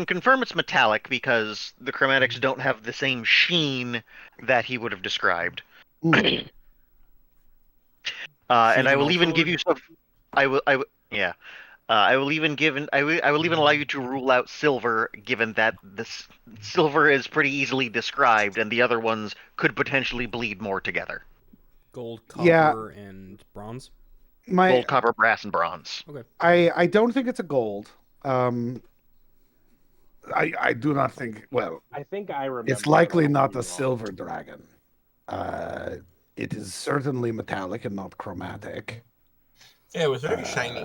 S1: confirm it's metallic because the chromatics don't have the same sheen that he would have described. And I will even give you some. I will even allow you to rule out silver, given that this silver is pretty easily described, and the other ones could potentially bleed more together.
S2: Gold, copper, and bronze?
S1: Gold, copper, brass, and bronze.
S2: Okay.
S6: I don't think it's a gold.
S5: I do not think. Well,
S4: I think I remember.
S5: it's likely
S4: I
S5: not
S4: might be
S5: a
S4: wrong.
S5: silver dragon. It is certainly metallic and not chromatic.
S3: Yeah, it was very shiny.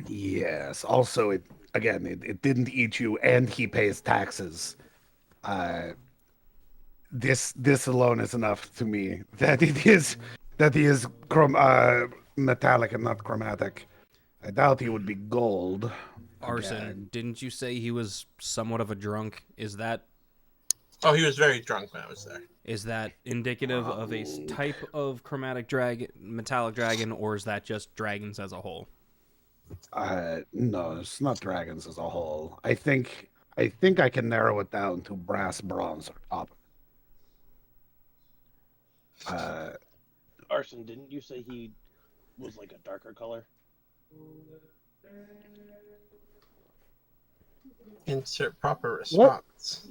S5: Yes. Also, it didn't eat you, and he pays taxes. This alone is enough to me that he is metallic and not chromatic. I doubt he would be gold.
S2: Arson, didn't you say he was somewhat of a drunk?
S3: Oh, he was very drunk when I was there.
S2: Is that indicative of a type of chromatic dragon, metallic dragon, or is that just dragons as a whole?
S5: No, it's not dragons as a whole. I think I can narrow it down to brass, bronze, or copper.
S4: Arson, didn't you say he was like a darker color?
S3: Insert proper response.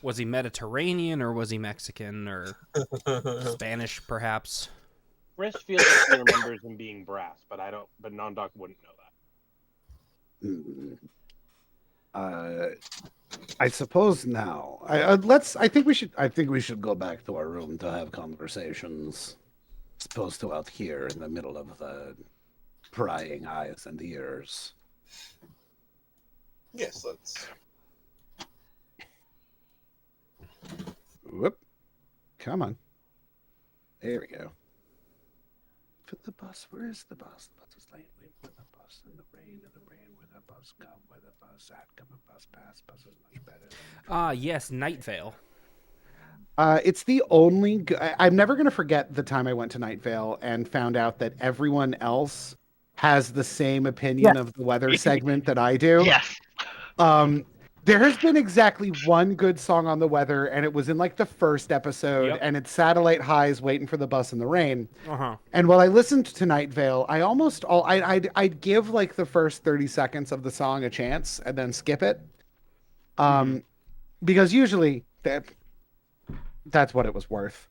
S2: Was he Mediterranean, or was he Mexican, or Spanish, perhaps?
S4: Frisk feels like he remembers him being brass, but I don't. But Nondoc wouldn't know that.
S5: I suppose now. I think we should go back to our room to have conversations, as opposed to out here in the middle of the prying eyes and ears.
S3: Yes, let's.
S5: Whoop! Come on. There we go. For the bus, where is the bus? The bus is late. Wait for the bus in the rain, where the bus come, where the bus at, come a bus pass, bus is much better.
S2: Yes, Night Vale.
S6: It's the only. I'm never going to forget the time I went to Night Vale and found out that everyone else has the same opinion of the weather segment that I do.
S1: Yes.
S6: There has been exactly one good song on the weather, and it was in like the first episode,
S2: Yep.
S6: and it's Satellite Highs Waiting for the Bus in the Rain.
S2: Uh-huh.
S6: And while I listened to Night Vale, I'd give like the first 30 seconds of the song a chance and then skip it. Because usually that's what it was worth.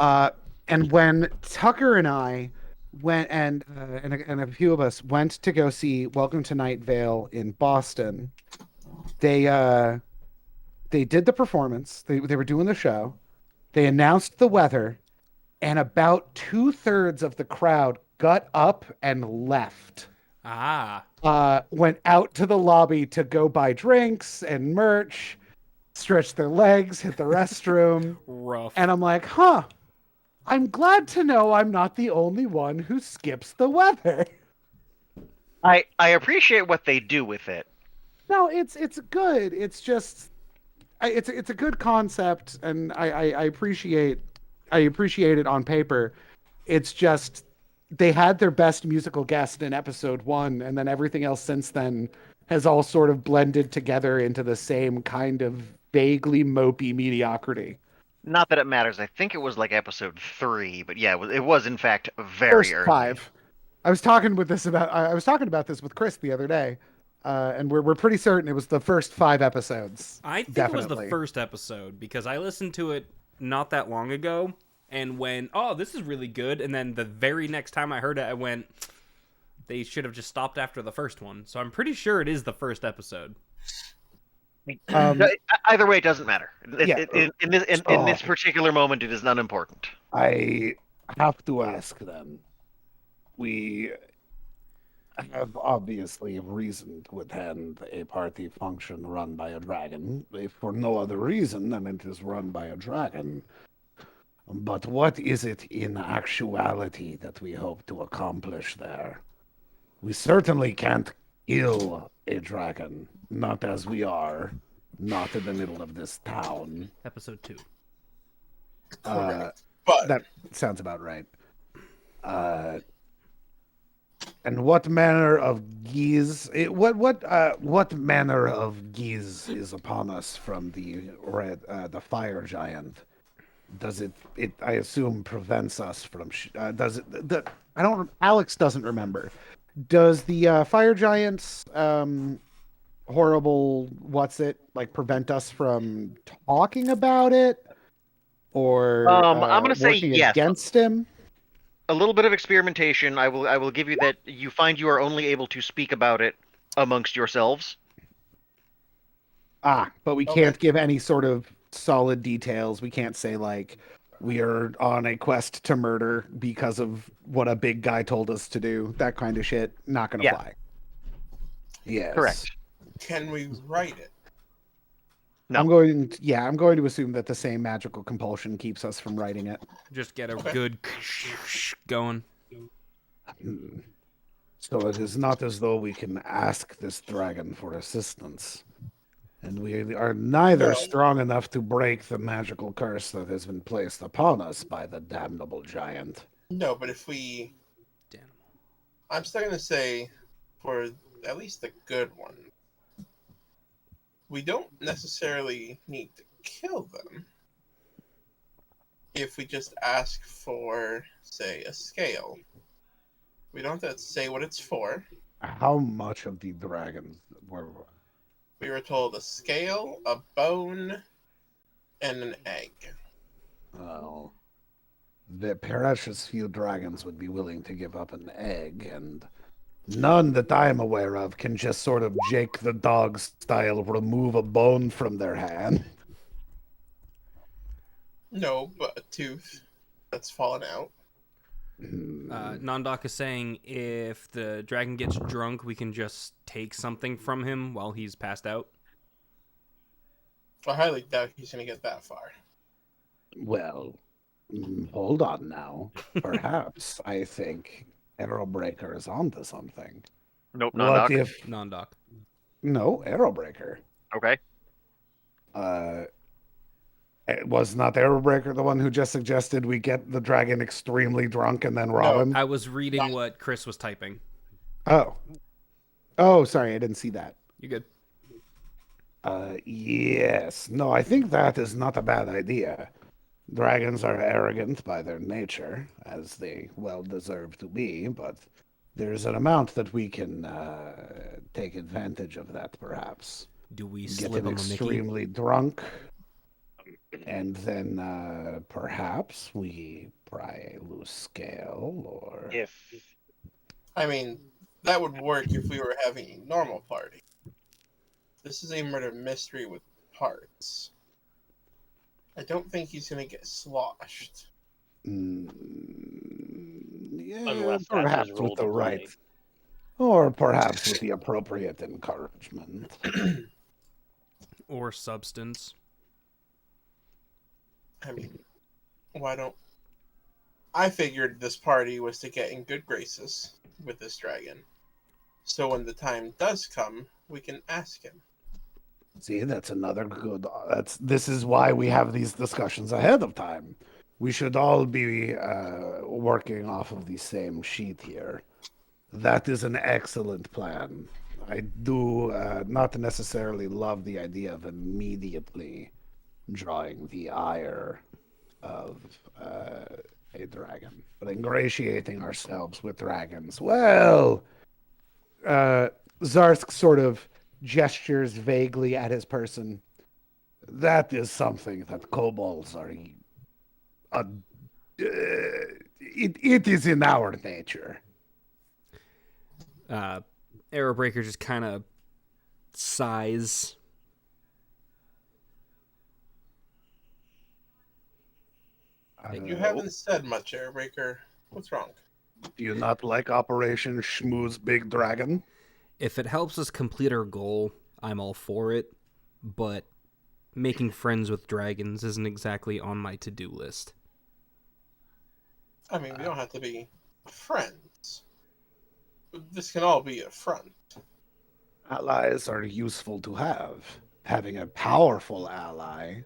S6: And when Tucker and I went and a few of us went to go see Welcome to Night Vale in Boston, they did the performance. They were doing the show. They announced the weather, and about 2/3 of the crowd got up and left. Went out to the lobby to go buy drinks and merch, stretch their legs, hit the restroom.
S2: Rough.
S6: And I'm like, huh, I'm glad to know I'm not the only one who skips the weather.
S1: I appreciate what they do with it.
S6: No, it's good. It's just, it's a good concept, and I appreciate it on paper. It's just they had their best musical guest in episode 1, and then everything else since then has all sort of blended together into the same kind of vaguely mopey mediocrity.
S1: Not that it matters. I think it was like episode 3, but yeah, it was in fact very
S6: First
S1: early.
S6: 5. I was talking about this with Chris the other day, and we're pretty certain it was the first 5 episodes.
S2: I think it was
S6: Definitely.
S2: the first episode because I listened to it not that long ago and went, "Oh, this is really good." And then the very next time I heard it, I went, "They should have just stopped after the first one." So I'm pretty sure it is the first episode.
S1: Either way, it doesn't matter.
S6: Yeah.
S1: In this particular moment, it is unimportant.
S5: I have to ask then. We have obviously reason to attend a party function run by a dragon, if for no other reason than it is run by a dragon. But what is it in actuality that we hope to accomplish there? We certainly can't kill a dragon, not as we are, not in the middle of this town.
S2: Episode 2.
S3: Correct. But
S6: That sounds about right.
S5: And what manner of guise? What manner of guise is upon us from the fire giant? Does it? I assume prevents us from. Does it?
S6: Alex doesn't remember. Does the fire giant's horrible prevent us from talking about it, or
S1: I'm gonna say
S6: working
S1: yes.
S6: against him?
S1: A little bit of experimentation. I will give you that. You find you are only able to speak about it amongst yourselves.
S6: But we
S3: Okay.
S6: can't give any sort of solid details. We can't say like we are on a quest to murder because of what a big guy told us to do. That kind of shit. Not gonna
S1: Yeah.
S6: fly.
S5: Yes.
S1: Correct.
S3: can we write it?
S1: No.
S6: I'm going to assume that the same magical compulsion keeps us from writing it.
S2: Just get a
S3: Okay.
S2: good going.
S5: So it is not as though we can ask this dragon for assistance. And we are neither
S3: No.
S5: strong enough to break the magical curse that has been placed upon us by the damnable giant.
S3: No, but if we,
S2: Damn.
S3: I'm still gonna say, for at least the good one, we don't necessarily need to kill them. If we just ask for, say, a scale, we don't have to say what it's for.
S5: How much of the dragons were...
S3: We were told a scale, a bone, and an egg.
S5: Well, the precious few dragons would be willing to give up an egg, and none that I'm aware of can just sort of Jake the Dog style remove a bone from their hand.
S3: No, but a tooth that's fallen out.
S2: Nondok is saying if the dragon gets drunk, we can just take something from him while he's passed out.
S3: I highly doubt he's gonna get that far.
S5: Well, hold on now. Perhaps I think Arrowbreaker is onto something.
S1: Nope, not
S5: What
S1: Doc.
S5: if...
S2: Nondok.
S5: No, Arrowbreaker.
S1: Okay.
S5: It was not Arrowbreaker the one who just suggested we get the dragon extremely drunk and then rob
S3: No.
S5: him?
S2: I was reading what Chris was typing.
S6: Oh. Oh, sorry, I didn't see that.
S2: You good?
S6: Yes. No, I think that is not a bad idea. Dragons are arrogant by their nature, as they well deserve to be, but there's an amount that we can take advantage of that, perhaps.
S2: Do we
S6: Get
S2: slip
S6: him
S2: him a Mickey?
S6: extremely drunk, and then perhaps we pry a loose scale, or...
S4: If
S3: I mean, that would work if we were having a normal party. This is a murder mystery with parts. I don't think he's gonna get sloshed.
S6: Mm, yeah,
S4: Unless that's his
S6: perhaps
S4: role
S6: with the
S4: to play.
S6: right... Or perhaps with the appropriate encouragement.
S2: Or substance?
S3: I mean, why don't... I figured this party was to get in good graces with this dragon. So when the time does come, we can ask him.
S6: See, that's another good. This is why we have these discussions ahead of time. We should all be working off of the same sheet here. That is an excellent plan. I do not necessarily love the idea of immediately drawing the ire of a dragon, but ingratiating ourselves with dragons. Well, Zarsk sort of gestures vaguely at his person. That is something that kobolds are. It is in our nature.
S2: Arrowbreaker just kind of sighs.
S3: You haven't said much, Airbreaker. What's wrong?
S6: Do you not like Operation Schmooze Big Dragon?
S2: If it helps us complete our goal, I'm all for it. But making friends with dragons isn't exactly on my to-do list.
S3: I mean, we don't have to be friends. This can all be a front.
S6: Allies are useful to have. Having a powerful ally,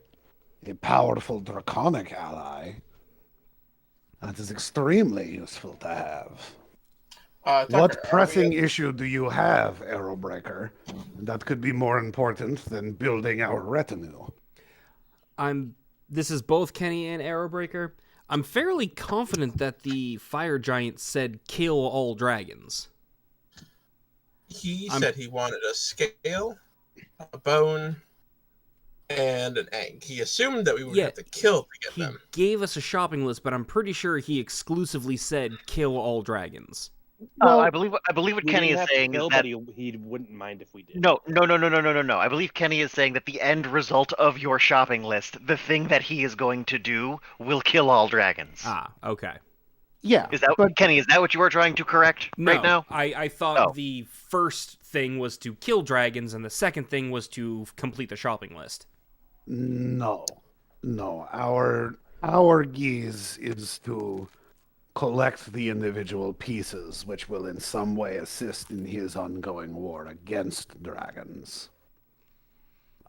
S6: a powerful draconic ally, that is extremely useful to have.
S3: Tucker,
S6: What pressing issue do you have, Arrowbreaker, that could be more important than building our retinue?
S2: This is both Kenny and Arrowbreaker. I'm fairly confident that the fire giant said kill all dragons.
S3: He said he wanted a scale, a bone, and an egg. He assumed that we would have to kill to get
S2: He
S3: them.
S2: gave us a shopping list, but I'm pretty sure he exclusively said kill all dragons.
S6: Well,
S1: I believe what
S4: we
S1: Kenny
S4: didn't
S1: is
S4: have to
S1: saying
S4: kill,
S1: is that
S4: but he wouldn't mind if we did.
S1: no. I believe Kenny is saying that the end result of your shopping list, the thing that he is going to do, will kill all dragons.
S2: Ah, okay.
S6: Yeah,
S1: Is that Kenny? Is that what you are trying to correct right now?
S2: I thought the first thing was to kill dragons, and the second thing was to complete the shopping list.
S6: No. Our guise is to collect the individual pieces, which will in some way assist in his ongoing war against dragons.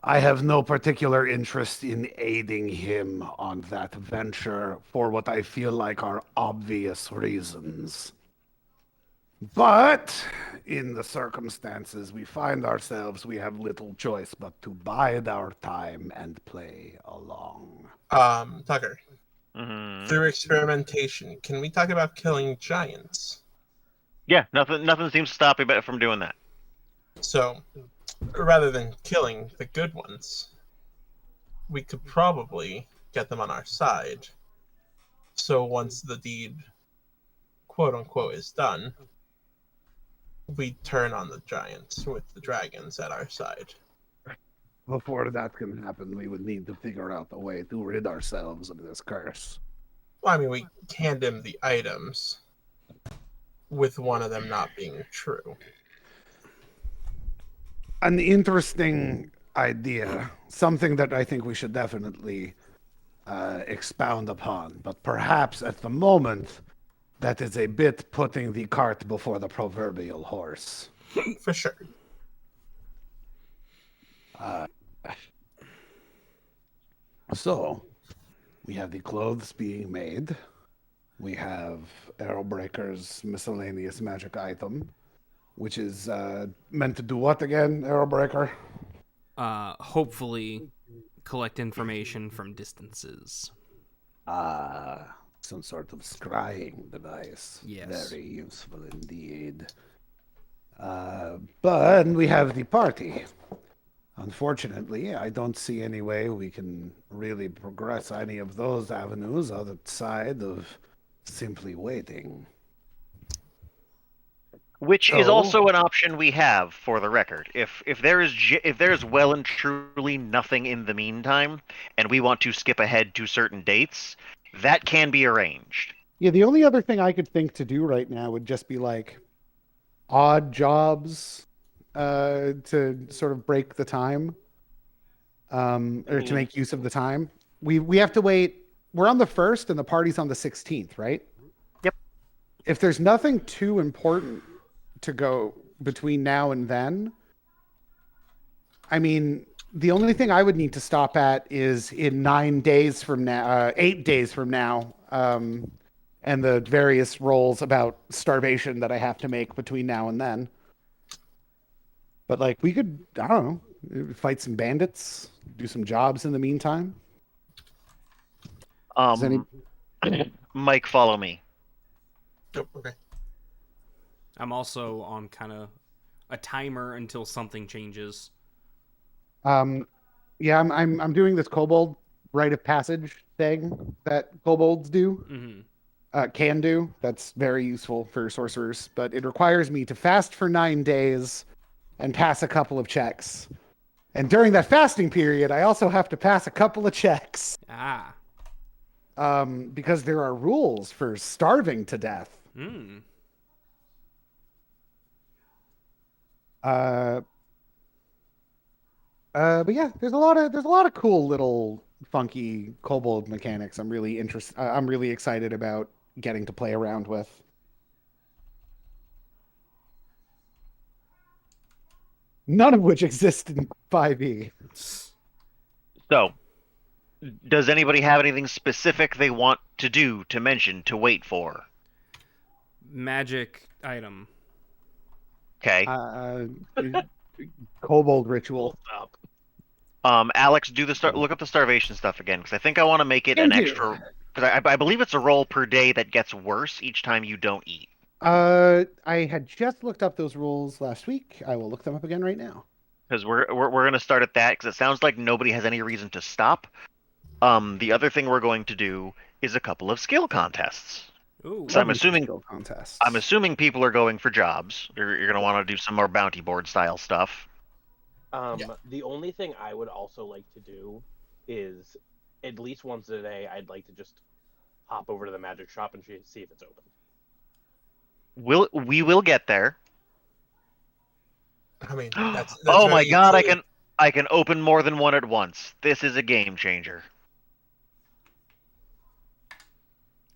S6: I have no particular interest in aiding him on that venture for what I feel like are obvious reasons. But in the circumstances we find ourselves, we have little choice but to bide our time and play along.
S3: Tucker,
S1: Mm-hmm.
S3: through experimentation, can we talk about killing giants?
S1: Yeah, nothing seems to stop you from doing that.
S3: So, rather than killing the good ones, we could probably get them on our side. So once the deed, quote unquote, is done, we turn on the giants with the dragons at our side.
S6: Before that can happen, we would need to figure out a way to rid ourselves of this curse.
S3: Well, I mean, we hand him the items, with one of them not being true.
S6: An interesting idea, something that I think we should definitely expound upon, but perhaps at the moment, that is a bit putting the cart before the proverbial horse.
S3: For sure.
S6: So, we have the clothes being made. We have Arrowbreaker's miscellaneous magic item. which is meant to do what again, Arrowbreaker?
S2: Hopefully collect information from distances.
S6: Ah, some sort of scrying device.
S2: Yes.
S6: Very useful indeed. But we have the party. Unfortunately, I don't see any way we can really progress any of those avenues outside of simply waiting.
S1: Which is
S6: So-
S1: also an option we have, for the record. If there is well and truly nothing in the meantime, and we want to skip ahead to certain dates, that can be arranged.
S6: Yeah, the only other thing I could think to do right now would just be like odd jobs to sort of break the time, or to make use of the time. We have to wait. We're on the 1st and the party's on the 16th, right?
S1: Yep.
S6: If there's nothing too important to go between now and then, I mean, the only thing I would need to stop at is in 9 days from now, 8 days from now, and the various rolls about starvation that I have to make between now and then. But like, we could, I don't know, fight some bandits, do some jobs in the meantime. Does
S1: Mike, follow me.
S3: Oh, okay.
S2: I'm also on kind of a timer until something changes.
S6: Yeah, I'm doing this kobold rite of passage thing that kobolds do.
S2: Mm-hmm.
S6: Can do. That's very useful for sorcerers, but it requires me to fast for 9 days and pass a couple of checks. And during that fasting period, I also have to pass a couple of checks.
S2: Ah.
S6: Because there are rules for starving to death.
S2: Hmm.
S6: But yeah, there's a lot of cool little funky kobold mechanics. I'm really excited about getting to play around with. None of which exist in 5e.
S1: So, does anybody have anything specific they want to do, to mention, to wait for?
S2: Magic item.
S1: Okay.
S6: Kobold ritual.
S4: Stop.
S1: Alex, look up the starvation stuff again, because I think I want to make it an extra. Because I believe it's a roll per day that gets worse each time you don't eat.
S6: I had just looked up those rules last week. I will look them up again right now.
S1: Because we're gonna start at that, because it sounds like nobody has any reason to stop. The other thing we're going to do is a couple of skill contests.
S2: Ooh.
S1: So I'm assuming
S6: Skill contests.
S1: people are going for jobs. You're gonna want to do some more bounty board style stuff.
S3: Yeah.
S4: The only thing I would also like to do is at least once a day, I'd like to just hop over to the magic shop and see if it's open.
S1: We will get there.
S3: I mean, that's
S1: Oh my
S3: very
S1: god,
S3: easy.
S1: I can open more than one at once. This is a game changer.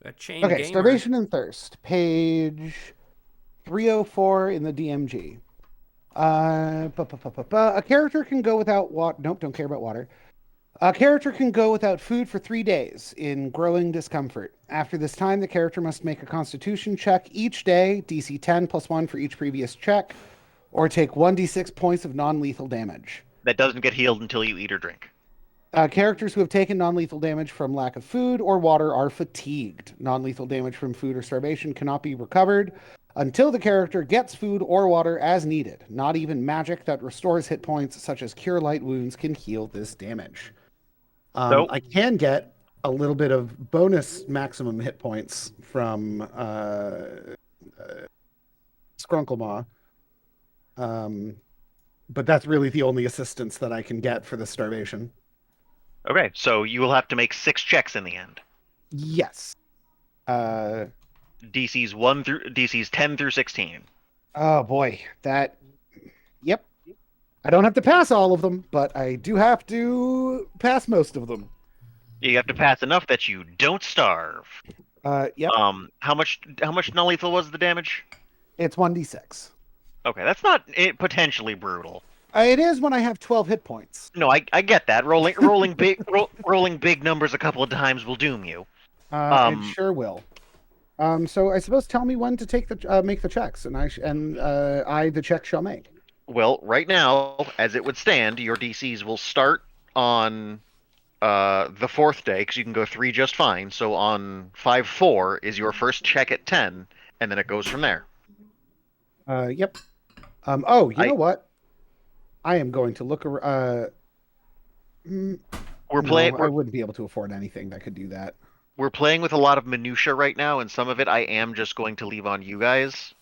S2: A chain
S6: Okay,
S2: gamer.
S6: Starvation and Thirst, page 304 in the DMG. A character can go without water. Nope, don't care about water. A character can go without food for 3 days in growing discomfort. After this time, the character must make a Constitution check each day, DC 10 plus 1 for each previous check, or take 1d6 points of non-lethal damage.
S1: That doesn't get healed until you eat or drink.
S6: Characters who have taken non-lethal damage from lack of food or water are fatigued. Non-lethal damage from food or starvation cannot be recovered until the character gets food or water as needed. Not even magic that restores hit points, such as Cure Light Wounds, can heal this damage. I can get a little bit of bonus maximum hit points from Skrunkle Maw. But that's really the only assistance that I can get for the starvation.
S1: Okay, so you will have to make 6 checks in the end.
S6: Yes.
S1: DC's 10 through 16.
S6: Oh boy, Yep. I don't have to pass all of them, but I do have to pass most of them.
S1: You have to pass enough that you don't starve.
S6: Yep.
S1: How much non-lethal was the damage?
S6: It's 1d6.
S1: Okay, that's not potentially brutal.
S6: It is when I have 12 hit points.
S1: No, I get that. Rolling big numbers a couple of times will doom you.
S6: It sure will. So I suppose tell me when to take the make the checks, and I the check shall make.
S1: Well, right now, as it would stand, your DCs will start on the fourth day because you can go 3 just fine. So on 5-4 is your first check at 10, and then it goes from there.
S6: Yep. Oh, you
S1: I
S6: know what? I am going to look.
S1: we're
S6: No,
S1: playing
S6: I
S1: we're
S6: wouldn't be able to afford anything that could do that.
S1: we're playing with a lot of minutia right now, and some of it I am just going to leave on you guys.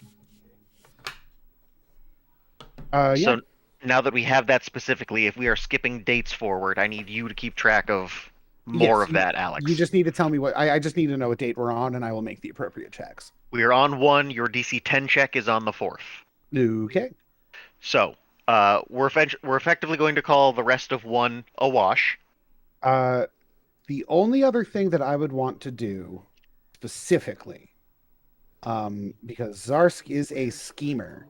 S6: Yeah.
S1: So now that we have that specifically, if we are skipping dates forward, I need you to keep track of more
S6: Yes,
S1: of that, Alex.
S6: You just need to tell me what. I just need to know what date we're on, and I will make the appropriate checks.
S1: We are on 1. Your DC 10 check is on the 4th.
S6: Okay.
S1: So we're effectively going to call the rest of 1 a wash.
S6: The only other thing that I would want to do specifically, because Zarsk is a schemer,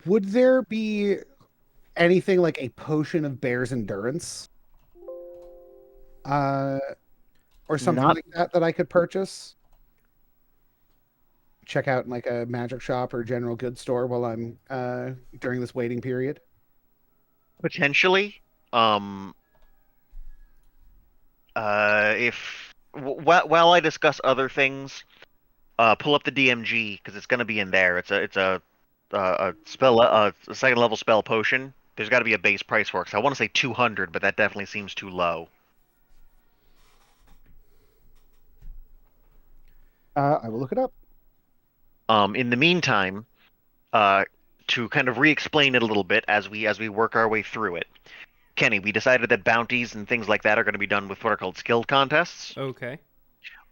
S6: would there be anything like a potion of bear's endurance? Or something
S1: Not-
S6: like that I could purchase? Check out in like a magic shop or general goods store while I'm during this waiting period.
S1: Potentially. If while I discuss other things, pull up the DMG because it's going to be in there. It's a spell a second level spell potion. There's got to be a base price for it. 'Cause I want to say 200, but that definitely seems too low.
S6: I will look it up.
S1: In the meantime, to kind of re-explain it a little bit as we work our way through it, Kenny, we decided that bounties and things like that are going to be done with what are called skill contests,
S2: Okay.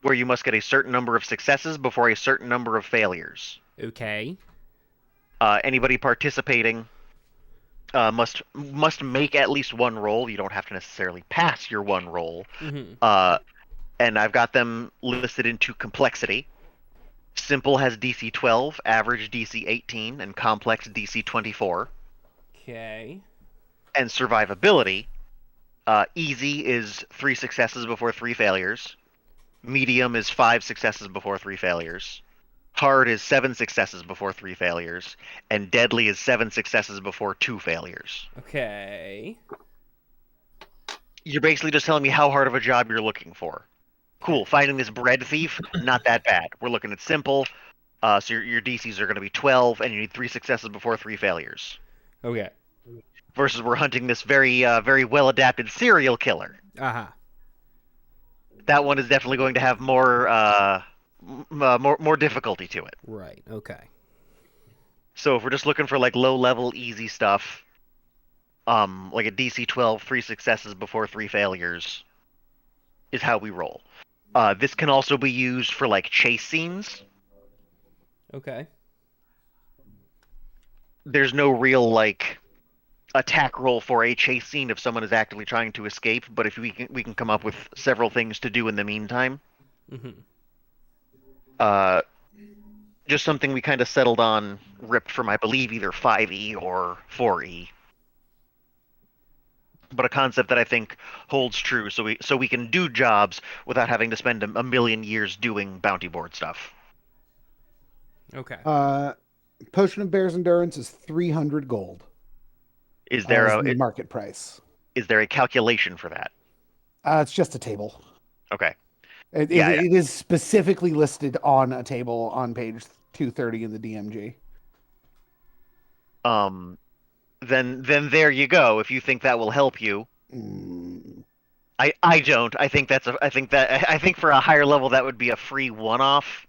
S1: where you must get a certain number of successes before a certain number of failures.
S2: Okay.
S1: Anybody participating must make at least one roll. You don't have to necessarily pass your one roll.
S2: Mm-hmm.
S1: And I've got them listed into complexity. Simple has DC 12, average DC 18, and complex DC 24.
S2: Okay.
S1: And survivability, easy is 3 successes before 3 failures. Medium is 5 successes before 3 failures. Hard is 7 successes before 3 failures. And deadly is 7 successes before 2 failures.
S2: Okay.
S1: You're basically just telling me how hard of a job you're looking for. Cool. Finding this bread thief, not that bad. We're looking at simple. So your DCs are going to be 12, and you need 3 successes before 3 failures.
S2: Okay.
S1: Versus we're hunting this very well adapted serial killer.
S2: Uh-huh.
S1: That one is definitely going to have more difficulty to it.
S2: Right. Okay.
S1: So if we're just looking for like low level easy stuff, like a DC 12, 3 successes before 3 failures, is how we roll. This can also be used for like chase scenes.
S2: Okay.
S1: There's no real like attack roll for a chase scene if someone is actively trying to escape, but if we can come up with several things to do in the meantime.
S2: Mm-hmm.
S1: Just something we kind of settled on, ripped from I believe either 5e or 4e. But a concept that I think holds true, so we can do jobs without having to spend a million years doing bounty board stuff.
S2: Okay.
S6: Potion of bear's endurance is 300 gold.
S1: Is there
S6: As the market price?
S1: Is there a calculation for that?
S6: It's just a table.
S1: Okay.
S6: It is specifically listed on a table on page 230 in the DMG.
S1: Then there you go. If you think that will help you, I don't. I think for a higher level that would be a free one-off.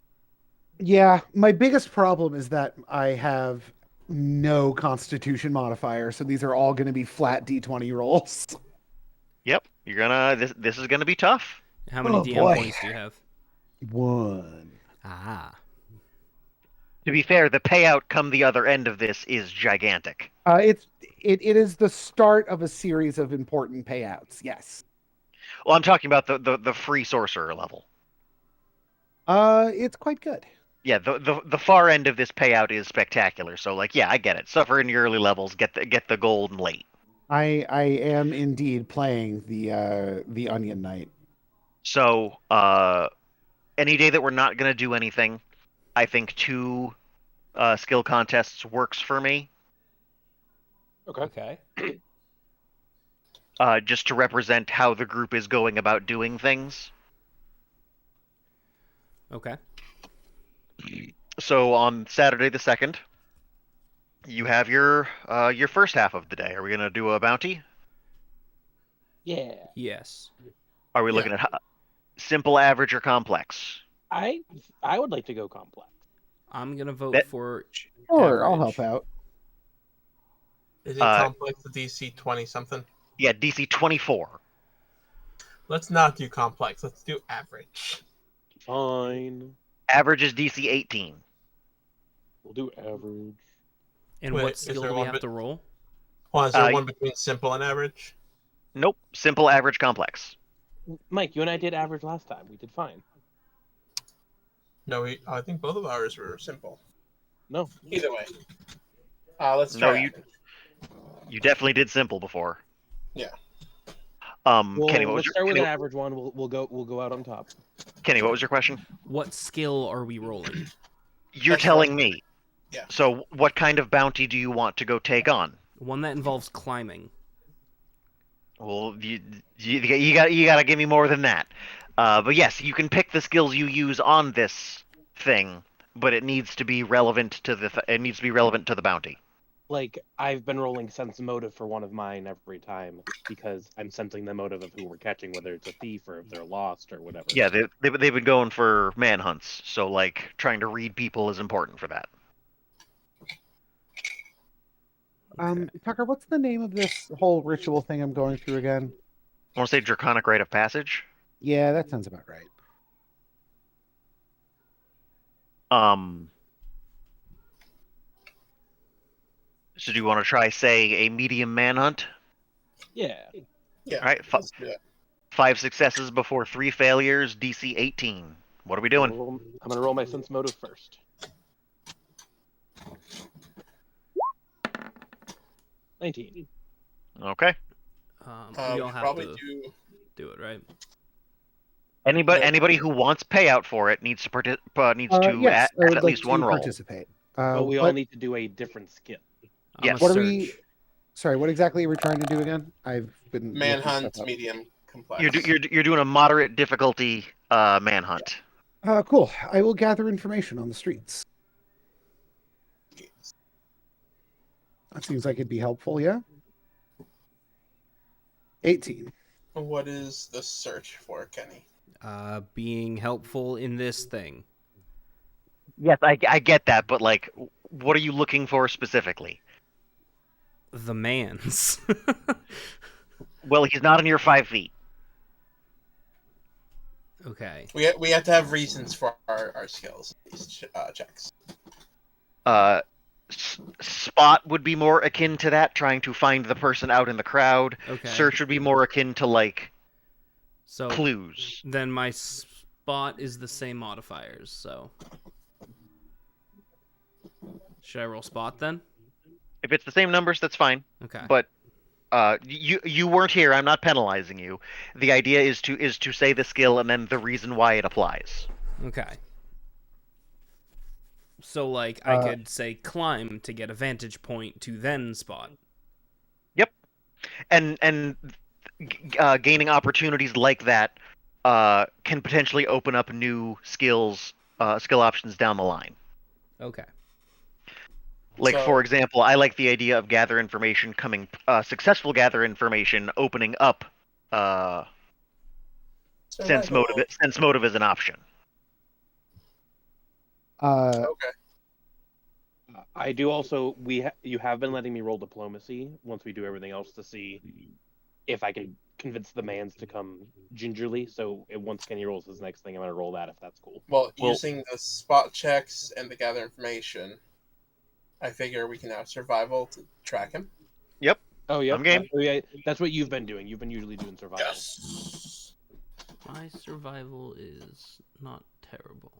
S6: Yeah, my biggest problem is that I have no Constitution modifier, so these are all going to be flat D20 rolls.
S1: Yep, you're gonna. This is gonna be tough.
S2: How many DM
S6: boy.
S2: points do you have?
S6: 1.
S2: Ah.
S1: To be fair, the payout come the other end of this is gigantic.
S6: It is the start of a series of important payouts. Yes.
S1: Well, I'm talking about the free sorcerer level.
S6: It's quite good.
S1: Yeah, the far end of this payout is spectacular. So like, yeah, I get it. Suffer in your early levels, get the gold and late.
S6: I am indeed playing the Onion Knight.
S1: So any day that we're not gonna do anything, I think 2 skill contests works for me.
S4: Okay.
S2: Okay.
S1: Just to represent how the group is going about doing things.
S2: Okay.
S1: So on Saturday the 2nd, you have your first half of the day. Are we gonna do a bounty?
S4: Yeah.
S2: Yes.
S1: Are we
S3: Yeah.
S1: looking at simple, average, or complex?
S4: I would like to go complex.
S2: I'm gonna vote
S1: That-
S2: for
S6: Sure, I'll
S2: average.
S6: help out.
S3: Is it complex to DC 20 something?
S1: Yeah, DC 24.
S3: Let's not do complex. Let's do average.
S4: Fine.
S1: Average is DC 18.
S4: We'll do average.
S2: And
S3: Wait,
S2: what
S3: is
S2: skill
S3: there
S2: do we
S3: one
S2: have
S3: bit-
S2: to roll?
S3: Well, is there
S1: Uh,
S3: one between simple and average?
S1: Nope. Simple, average, complex.
S4: Mike, you and I did average last time. We did fine.
S3: No, I think both of ours were simple.
S4: No.
S3: Either way. Let's
S1: No,
S3: try.
S1: you-
S3: average.
S1: You definitely did simple before.
S3: Yeah.
S4: Well,
S1: Kenny, what was
S4: let's
S1: your
S4: start with
S1: Kenny,
S4: an average one. We'll go out on top.
S1: Kenny, what was your question?
S2: What skill are we rolling?
S1: You're
S3: That's
S1: telling me.
S3: Yeah.
S1: So, what kind of bounty do you want to go take on?
S2: One that involves climbing.
S1: Well, you gotta give me more than that. But yes, you can pick the skills you use on this thing, but it needs to be relevant to the bounty.
S4: Like, I've been rolling sense motive for one of mine every time because I'm sensing the motive of who we're catching, whether it's a thief or if they're lost or whatever.
S1: Yeah, they've been going for manhunts, so like trying to read people is important for that.
S6: Tucker, what's the name of this whole ritual thing I'm going through again?
S1: I want to say Draconic Rite of Passage.
S6: Yeah, that sounds about right.
S1: So do you want to try, say, a medium manhunt?
S4: Yeah.
S3: Yeah.
S1: All right,
S3: Let's do that.
S1: 5 successes before 3 failures, DC 18. What are we doing?
S4: I'm gonna roll my sense motive first. 19.
S1: Okay.
S2: We
S3: we
S2: all
S3: should
S2: have
S3: probably
S2: to do it, right?
S1: Anybody who wants payout for it needs to
S6: Yes, I
S1: add
S6: would
S1: at
S6: like
S1: least
S6: to
S1: one roll.
S6: participate.
S4: But we all
S6: what,
S4: need to do a different skill.
S2: I'm
S1: Yes.
S2: a
S6: What are
S2: search.
S6: we- Sorry, what exactly are we trying to do again? I've been looking
S3: Manhunt,
S6: stuff up.
S3: medium, complex.
S1: You're doing a moderate difficulty manhunt.
S6: Cool. I will gather information on the streets. That seems like it'd be helpful, yeah? 18.
S3: What is the search for, Kenny?
S2: Being helpful in this thing.
S1: Yes, I get that, but like, what are you looking for specifically?
S2: The man's.
S1: Well, he's not in your 5 feet.
S2: Okay.
S3: We have to have reasons for our skills. These checks.
S1: Spot would be more akin to that, trying to find the person out in the crowd.
S2: Okay.
S1: Search would be more akin to like
S2: So
S1: clues.
S2: then my spot is the same modifiers, so. Should I roll spot then?
S1: If it's the same numbers, that's fine.
S2: Okay.
S1: But you weren't here. I'm not penalizing you. The idea is to say the skill and then the reason why it applies.
S2: Okay. So, like, I could say climb to get a vantage point to then spot.
S1: Yep. And gaining opportunities like that can potentially open up new skill options down the line.
S2: Okay.
S1: Like,
S3: So-
S1: for example, I like the idea of successful gather information opening up sense motive. Sense motive is an option.
S3: Okay.
S4: I do also. You have been letting me roll diplomacy once we do everything else to see if I can convince the mans to come gingerly. So once Kenny rolls his next thing, I'm gonna roll that if that's cool.
S3: Well, using the spot checks and the gather information, I figure we can have survival to track him.
S4: Oh yeah,
S1: I'm game.
S4: That's what you've been doing. You've been usually doing survival.
S3: Yes.
S2: My survival is not terrible.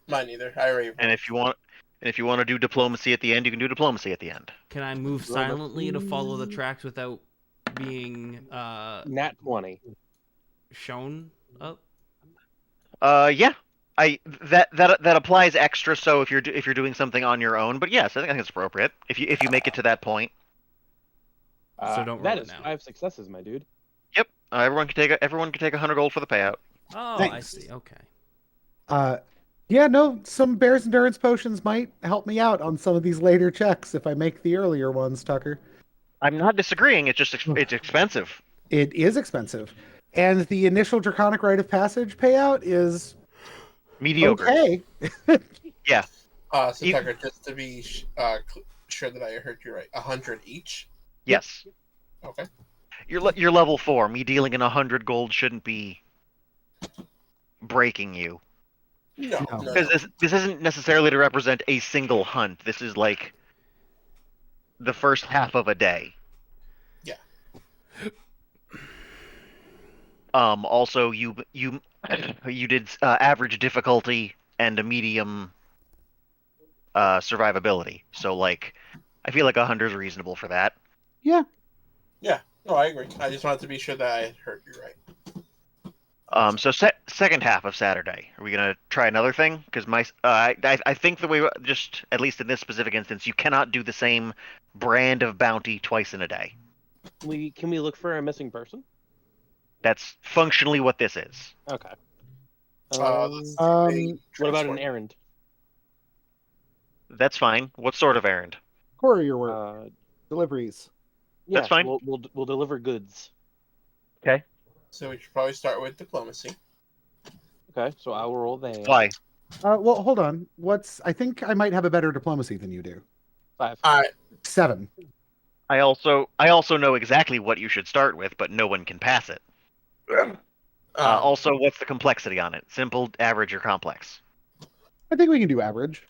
S3: Mine either. I already.
S1: And if you want to do diplomacy at the end, you can do diplomacy at the end.
S2: Can I move silently to follow the tracks without being
S4: Nat 20.
S2: shown up?
S1: Yeah. That applies extra. So if you're doing something on your own, but yes, I think it's appropriate if you make it to that point.
S2: So don't roll
S4: That
S2: it
S4: is
S2: now.
S4: 5 successes, my dude.
S1: Yep. Everyone can take 100 gold for the payout.
S2: Oh,
S6: Thanks.
S2: I see. Okay.
S6: Yeah, no, some Bear's Endurance potions might help me out on some of these later checks if I make the earlier ones, Tucker.
S1: I'm not disagreeing. It's just it's expensive.
S6: It is expensive. And the initial Draconic Rite of Passage payout is
S1: Mediocre.
S6: okay.
S1: Yeah.
S3: So
S1: You-
S3: Tucker, just to be sure that I heard you right, 100 each.
S1: Yes.
S3: Okay.
S1: You're level 4. Me dealing in 100 gold shouldn't be breaking you.
S3: No,
S6: No.
S3: no,
S1: Because
S3: no.
S1: this isn't necessarily to represent a single hunt. This is like the first half of a day.
S3: Yeah.
S1: Also, you did average difficulty and a medium survivability. So like, I feel like 100 is reasonable for that.
S6: Yeah.
S3: Yeah, no, I agree. I just wanted to be sure that I had heard you right.
S1: So second half of Saturday, are we gonna try another thing? Because I think the way, just at least in this specific instance, you cannot do the same brand of bounty twice in a day.
S4: Can we look for a missing person?
S1: That's functionally what this is.
S4: Okay.
S3: Let's do a
S6: what
S4: What about an
S3: transport.
S4: errand?
S1: That's fine. What sort of errand?
S6: Courier work, deliveries.
S4: Yeah,
S1: That's fine.
S4: We'll deliver goods.
S1: Okay.
S3: So we should probably start with diplomacy.
S4: Okay, so I will roll there.
S1: Why?
S6: Well, hold on. I think I might have a better diplomacy than you do.
S4: 5.
S3: All right.
S6: 7.
S1: I also know exactly what you should start with, but no one can pass it. Also, what's the complexity on it? Simple, average, or complex?
S6: I think we can do average.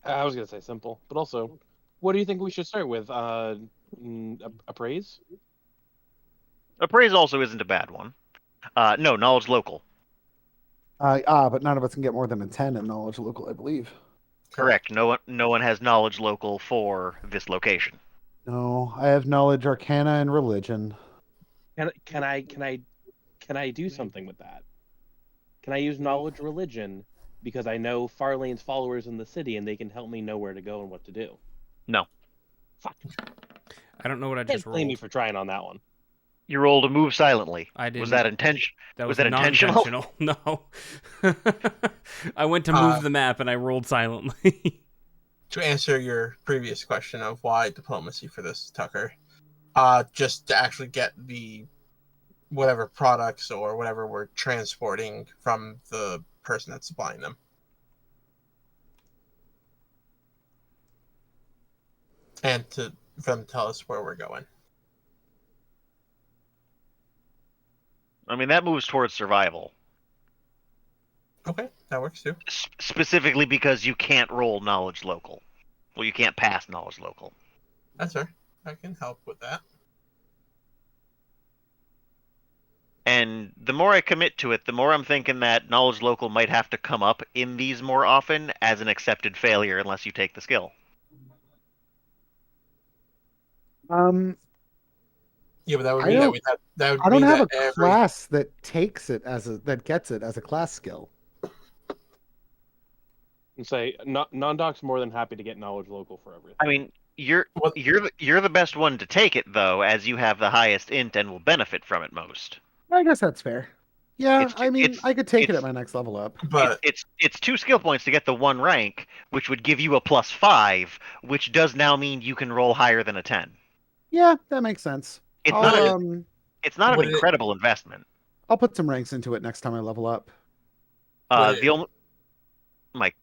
S4: I was gonna say simple, but also, what do you think we should start with? Appraise?
S1: Appraise also isn't a bad one. No, knowledge local.
S6: But none of us can get more than a 10 in knowledge local, I believe.
S1: Correct. No one has knowledge local for this location.
S6: No, I have knowledge arcana and religion.
S4: Can I do something with that? Can I use knowledge religion because I know Farlane's followers in the city and they can help me know where to go and what to do?
S1: No.
S4: Fuck.
S2: I don't know what I
S4: Can't
S2: just
S4: blame me
S2: rolled.
S4: for trying on that one.
S1: You rolled to move silently.
S2: I didn't.
S1: Was that intention?
S2: That
S1: was
S2: was
S1: that intentional?
S2: No. I went to move the map and I rolled silently.
S3: To answer your previous question of why diplomacy for this, Tucker, just to actually get the whatever products or whatever we're transporting from the person that's supplying them. And for them to tell us where we're going.
S1: I mean, that moves towards survival.
S3: Okay, that works too.
S1: Specifically because you can't roll knowledge local. Well, you can't pass knowledge local.
S3: That's fair. I can help with that.
S1: And the more I commit to it, the more I'm thinking that knowledge local might have to come up in these more often as an accepted failure unless you take the skill.
S3: Yeah, but that would
S6: I
S3: mean
S6: don't-
S3: that would
S6: I don't
S3: mean
S6: have a
S3: that every
S6: class that gets it as a class skill.
S4: And say non-doc's more than happy to get knowledge local for everything.
S1: I mean, you're
S3: Well-
S1: you're the best one to take it though, as you have the highest int and will benefit from it most.
S6: I guess that's fair. Yeah,
S1: It's-
S6: I mean,
S1: it's-
S6: I could take it
S1: it's-
S6: at my next level up.
S3: but
S1: It's 2 skill points to get the 1 rank, which would give you a +5, which does now mean you can roll higher than a 10.
S6: Yeah, that makes sense.
S1: It's
S6: I'll,
S1: not it's not an
S3: Would it-
S1: incredible investment.
S6: I'll put some ranks into it next time I level up.
S3: Would it-
S1: The only Mike,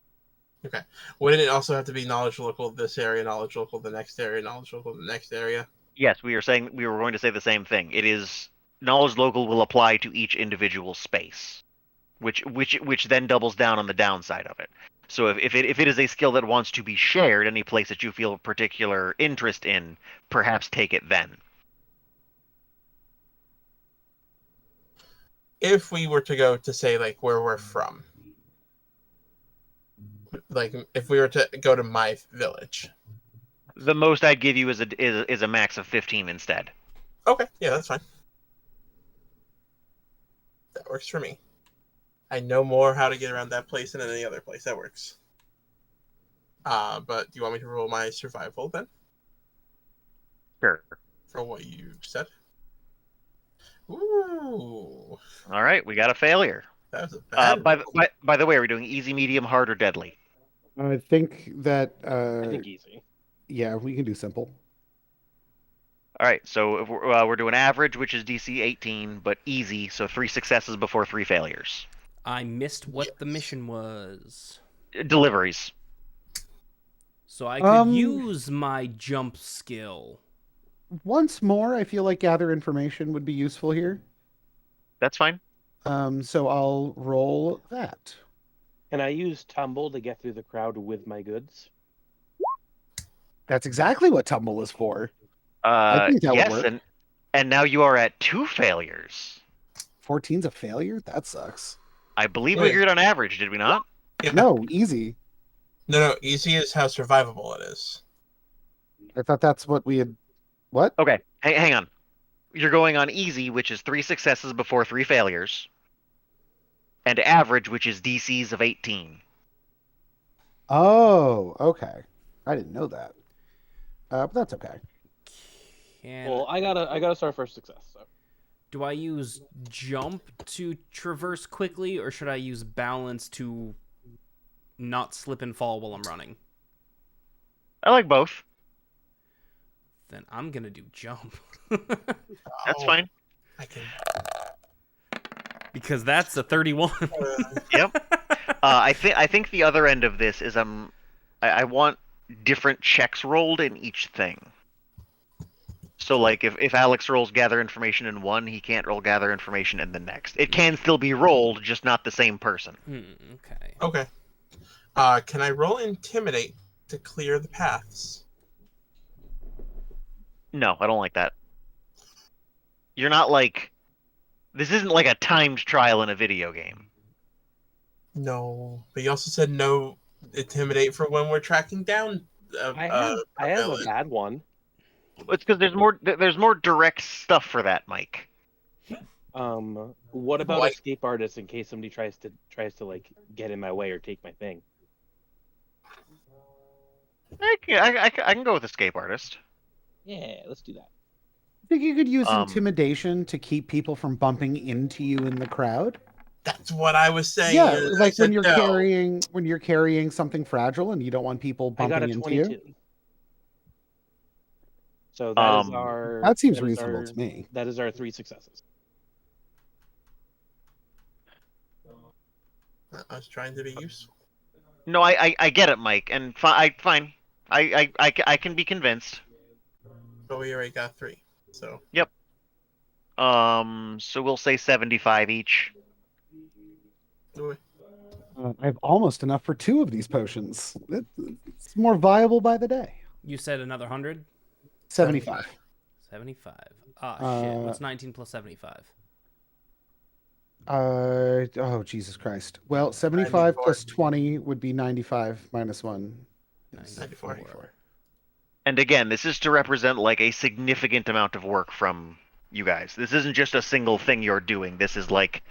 S3: wouldn't it also have to be knowledge local this area, knowledge local the next area, knowledge local the next area?
S1: yes, we were going to say the same thing. It is knowledge local will apply to each individual space, which then doubles down on the downside of it. So if it is a skill that wants to be shared any place that you feel a particular interest in, perhaps take it then.
S3: If we were to go to say like where we're from, like if we were to go to my village.
S1: The most I'd give you is a max of 15 instead.
S3: Okay, yeah, that's fine. That works for me. I know more how to get around that place than any other place. That works. But do you want me to roll my survival then
S1: Sure.
S3: for what you said? Ooh,
S1: All right, we got a failure.
S3: that was a bad.
S1: By the way, are we doing easy, medium, hard, or deadly?
S6: I think that
S4: I think easy.
S6: yeah, we can do simple.
S1: All right, so if we're doing average, which is DC 18, but easy, so 3 successes before 3 failures.
S2: I missed what the
S3: Yes.
S2: mission was.
S1: Deliveries.
S2: So I could use my jump skill.
S6: Once more, I feel like gather information would be useful here.
S1: That's fine.
S6: So I'll roll that.
S4: Can I use tumble to get through the crowd with my goods?
S6: That's exactly what tumble is for. I think that would
S1: yes,
S6: work.
S1: and now you are at 2 failures.
S6: 14's a failure? That sucks.
S1: I believe we
S3: Wait.
S1: agreed on average, did we not?
S3: Yeah.
S6: No, easy.
S3: No, easy is how survivable it is.
S6: I thought that's what we had. What?
S1: Okay, hang on. You're going on easy, which is 3 successes before 3 failures, and average, which is DCs of 18.
S6: Oh, okay. I didn't know that. But that's okay.
S4: Well, I gotta start first success. So
S2: Do I use jump to traverse quickly, or should I use balance to not slip and fall while I'm running?
S1: I like both.
S2: Then I'm gonna do jump.
S1: That's
S3: Oh,
S1: fine.
S3: I can.
S2: Because that's a 31.
S1: Yep. I think the other end of this is I want different checks rolled in each thing. So like if Alex rolls gather information in one, he can't roll gather information in the next. It can still be rolled, just not the same person.
S2: Okay.
S3: Okay. Can I roll intimidate to clear the paths?
S1: No, I don't like that. You're not like this isn't like a timed trial in a video game.
S3: No, but you also said no intimidate for when we're tracking down.
S4: I have a
S3: villain.
S4: bad one.
S1: It's because there's more direct stuff for that, Mike.
S4: What about
S3: What?
S4: escape artist in case somebody tries to like get in my way or take my thing?
S1: I can go with escape artist.
S4: Yeah, let's do that.
S6: I think you could use
S1: Um,
S6: intimidation to keep people from bumping into you in the crowd.
S3: That's what I was saying.
S6: Yeah,
S3: and I
S6: like
S3: said
S6: when
S3: no.
S6: you're carrying something fragile and you don't want people
S4: I got
S6: bumping
S4: a
S6: into
S4: 22.
S6: you.
S4: So that is
S1: Um,
S4: our.
S6: That seems
S4: that is
S6: reasonable
S4: our-
S6: to me.
S4: That is our 3 successes.
S3: I was trying to be useful.
S1: No, I get it, Mike, and fine. I can be convinced.
S3: But we already got 3. So
S1: So we'll say 75 each.
S6: I have almost enough for 2 of these potions. It's more viable by the day.
S2: You said another 100?
S6: 75.
S2: 75. Ah, shit.
S6: Uh,
S2: What's 19 plus 75?
S6: Oh, Jesus Christ. Well, 75
S3: 94.
S6: plus 20 would be 95 minus 1.
S3: 94.
S1: And again, this is to represent like a significant amount of work from you guys. This isn't just a single thing you're doing. This is like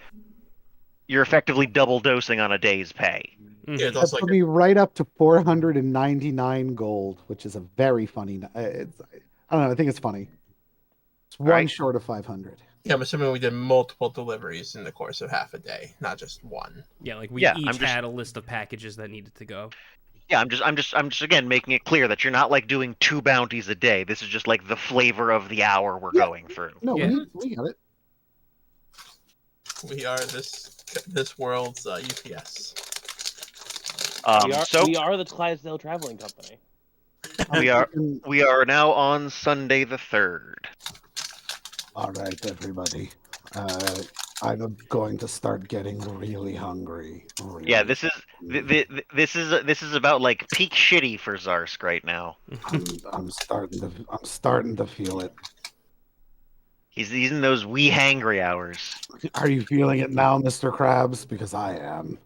S1: you're effectively double dosing on a day's pay.
S3: Yeah, it's
S2: Mhm.
S6: That
S3: also
S6: put
S3: like
S6: me right up to 499 gold, which is a very funny. I don't know. I think it's funny. It's one
S1: right.
S6: short of 500.
S3: I'm assuming we did multiple deliveries in the course of half a day, not just one.
S2: Yeah, like we
S1: Yeah,
S2: each
S1: I'm just-
S2: had a list of packages that needed to go.
S1: Yeah, I'm just again making it clear that you're not like doing 2 bounties a day. This is just like the flavor of the hour we're
S6: Yeah.
S1: going through.
S6: No,
S2: Yeah.
S6: we got it.
S3: We are this world's UPS.
S4: We are the Clydesdale Traveling Company.
S1: We are-
S6: And-
S1: we are now on Sunday the 3rd.
S5: All right, everybody. I'm going to start getting really hungry.
S1: Yeah, this is this is about like peak shitty for Zarsk right now.
S5: I'm starting to feel it.
S1: He's in those wee hangry hours.
S5: Are you feeling it now, Mr. Krabs? Because I am.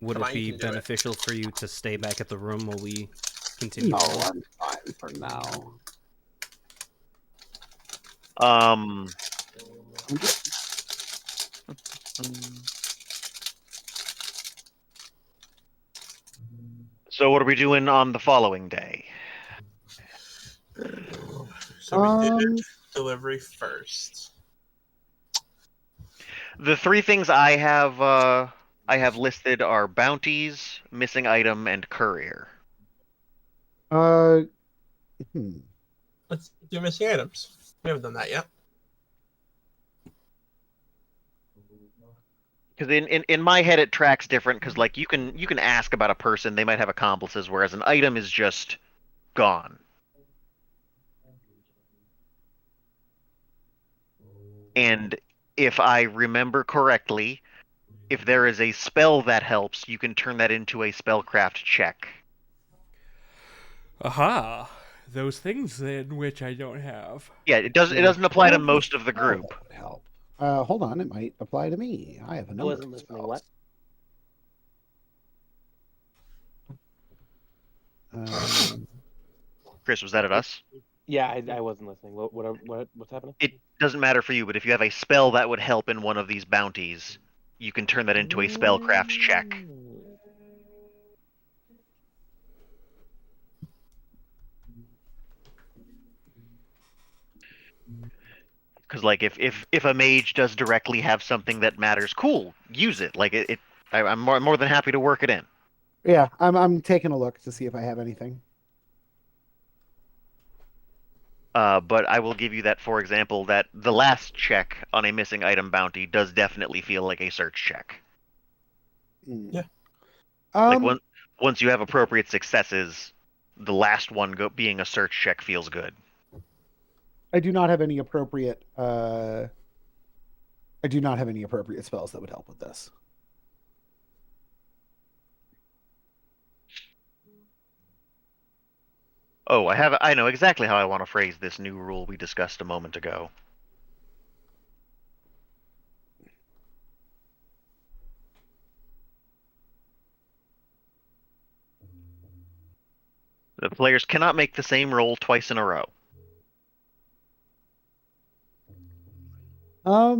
S2: Would
S3: Come
S2: it
S3: on,
S2: be
S3: you can do it.
S2: beneficial for you to stay back at the room while we continue?
S5: No, I'm fine for now.
S1: So what are we doing on the following day?
S3: So we did
S6: Um,
S3: delivery first.
S1: The three things I have listed are bounties, missing item, and courier.
S6: uh, hmm.
S3: Let's do missing items. We haven't done that yet.
S1: Because in my head it tracks different. Because like you can ask about a person, they might have accomplices, whereas an item is just gone. And if I remember correctly, if there is a spell that helps, you can turn that into a spellcraft check.
S2: Aha! Those things then which I don't have.
S1: Yeah, it doesn't apply to most of the group.
S5: That would help.
S6: Hold on, it might apply to me. I have a
S4: I
S6: number
S4: wasn't
S6: of
S4: listening.
S6: spells.
S4: What?
S1: Chris, was that at us?
S4: Yeah, I wasn't listening. What's happening?
S1: It doesn't matter for you, but if you have a spell that would help in one of these bounties, you can turn that into a spellcraft check. Because like if a mage does directly have something that matters, cool, use it. Like I'm more than happy to work it in.
S6: Yeah, I'm taking a look to see if I have anything.
S1: But I will give you that, for example, that the last check on a missing item bounty does definitely feel like a search check.
S3: Yeah.
S1: Like once you have appropriate successes, the last one being a search check feels good.
S6: I do not have any appropriate. I do not have any appropriate spells that would help with this.
S1: Oh, I know exactly how I want to phrase this new rule we discussed a moment ago. The players cannot make the same roll twice in a row.
S6: All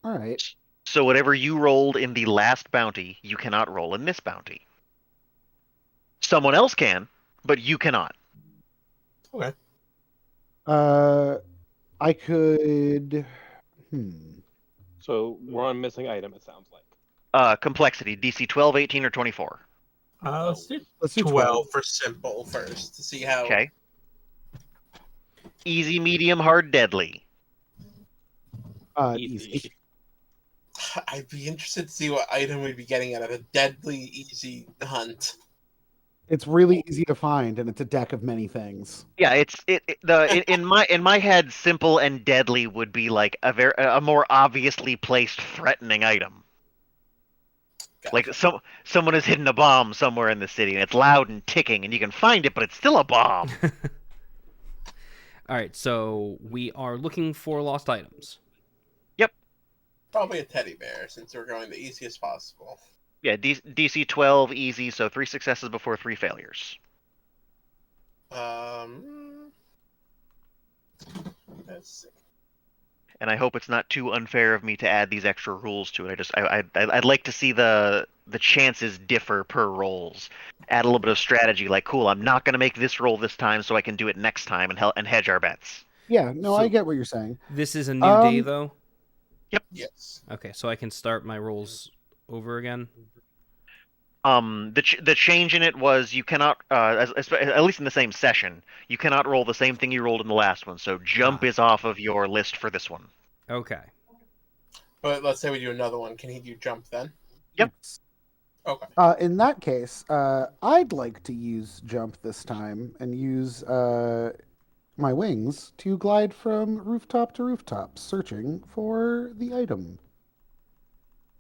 S6: right.
S1: So whatever you rolled in the last bounty, you cannot roll in this bounty. Someone else can, but you cannot.
S3: Okay.
S6: I could. Hmm.
S4: So we're on missing item. It sounds like.
S1: Complexity, DC 12, 18, or 24.
S3: Let's do
S6: Let's do
S3: 12 for simple first to see how.
S1: Okay. Easy, medium, hard, deadly.
S6: Easy.
S3: I'd be interested to see what item we'd be getting out of a deadly easy hunt.
S6: It's really easy to find, and it's a deck of many things.
S1: Yeah, in my head, simple and deadly would be like a more obviously placed threatening item.
S3: Gotcha.
S1: Like someone has hidden a bomb somewhere in the city, and it's loud and ticking, and you can find it, but it's still a bomb.
S2: All right, so we are looking for lost items.
S3: Probably a teddy bear since we're going the easiest possible.
S1: Yeah, DC 12, easy, so 3 successes before 3 failures.
S3: Let's see.
S1: And I hope it's not too unfair of me to add these extra rules to it. I'd like to see the chances differ per rolls. Add a little bit of strategy, like cool, I'm not going to make this roll this time, so I can do it next time and hedge our bets.
S6: Yeah, no,
S2: So-
S6: I get what you're saying.
S2: This is a new day, though.
S3: Yes.
S2: Okay, so I can start my rolls over again.
S1: The change in it was you cannot, at least in the same session, you cannot roll the same thing you rolled in the last one. So jump is off of your list for this one.
S2: Okay.
S3: But let's say we do another one. Can he do jump then?
S1: Yep.
S3: Okay.
S6: In that case, I'd like to use jump this time and use my wings to glide from rooftop to rooftop, searching for the item.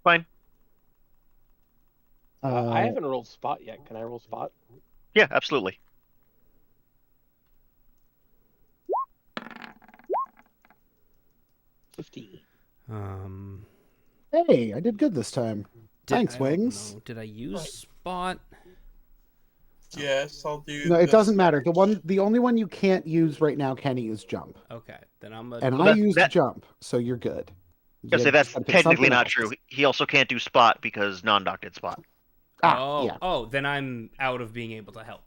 S1: Fine.
S4: I haven't rolled spot yet. Can I roll spot?
S1: Yeah, absolutely.
S6: Hey, I did good this time. Thanks,
S2: I don't
S6: Wings.
S2: know. Did I use spot?
S3: Yes, I'll do.
S6: No, it
S3: the
S6: doesn't matter.
S3: search.
S6: The only one you can't use right now, Kenny, is jump.
S2: Okay, then I'm a.
S6: And
S1: Well,
S6: I used
S1: that-
S6: jump, so you're good.
S1: I say that's
S6: gotta pick
S1: technically
S6: something
S1: not
S6: else.
S1: true. He also can't do spot because non-doc did spot.
S2: Then I'm out of being able to help.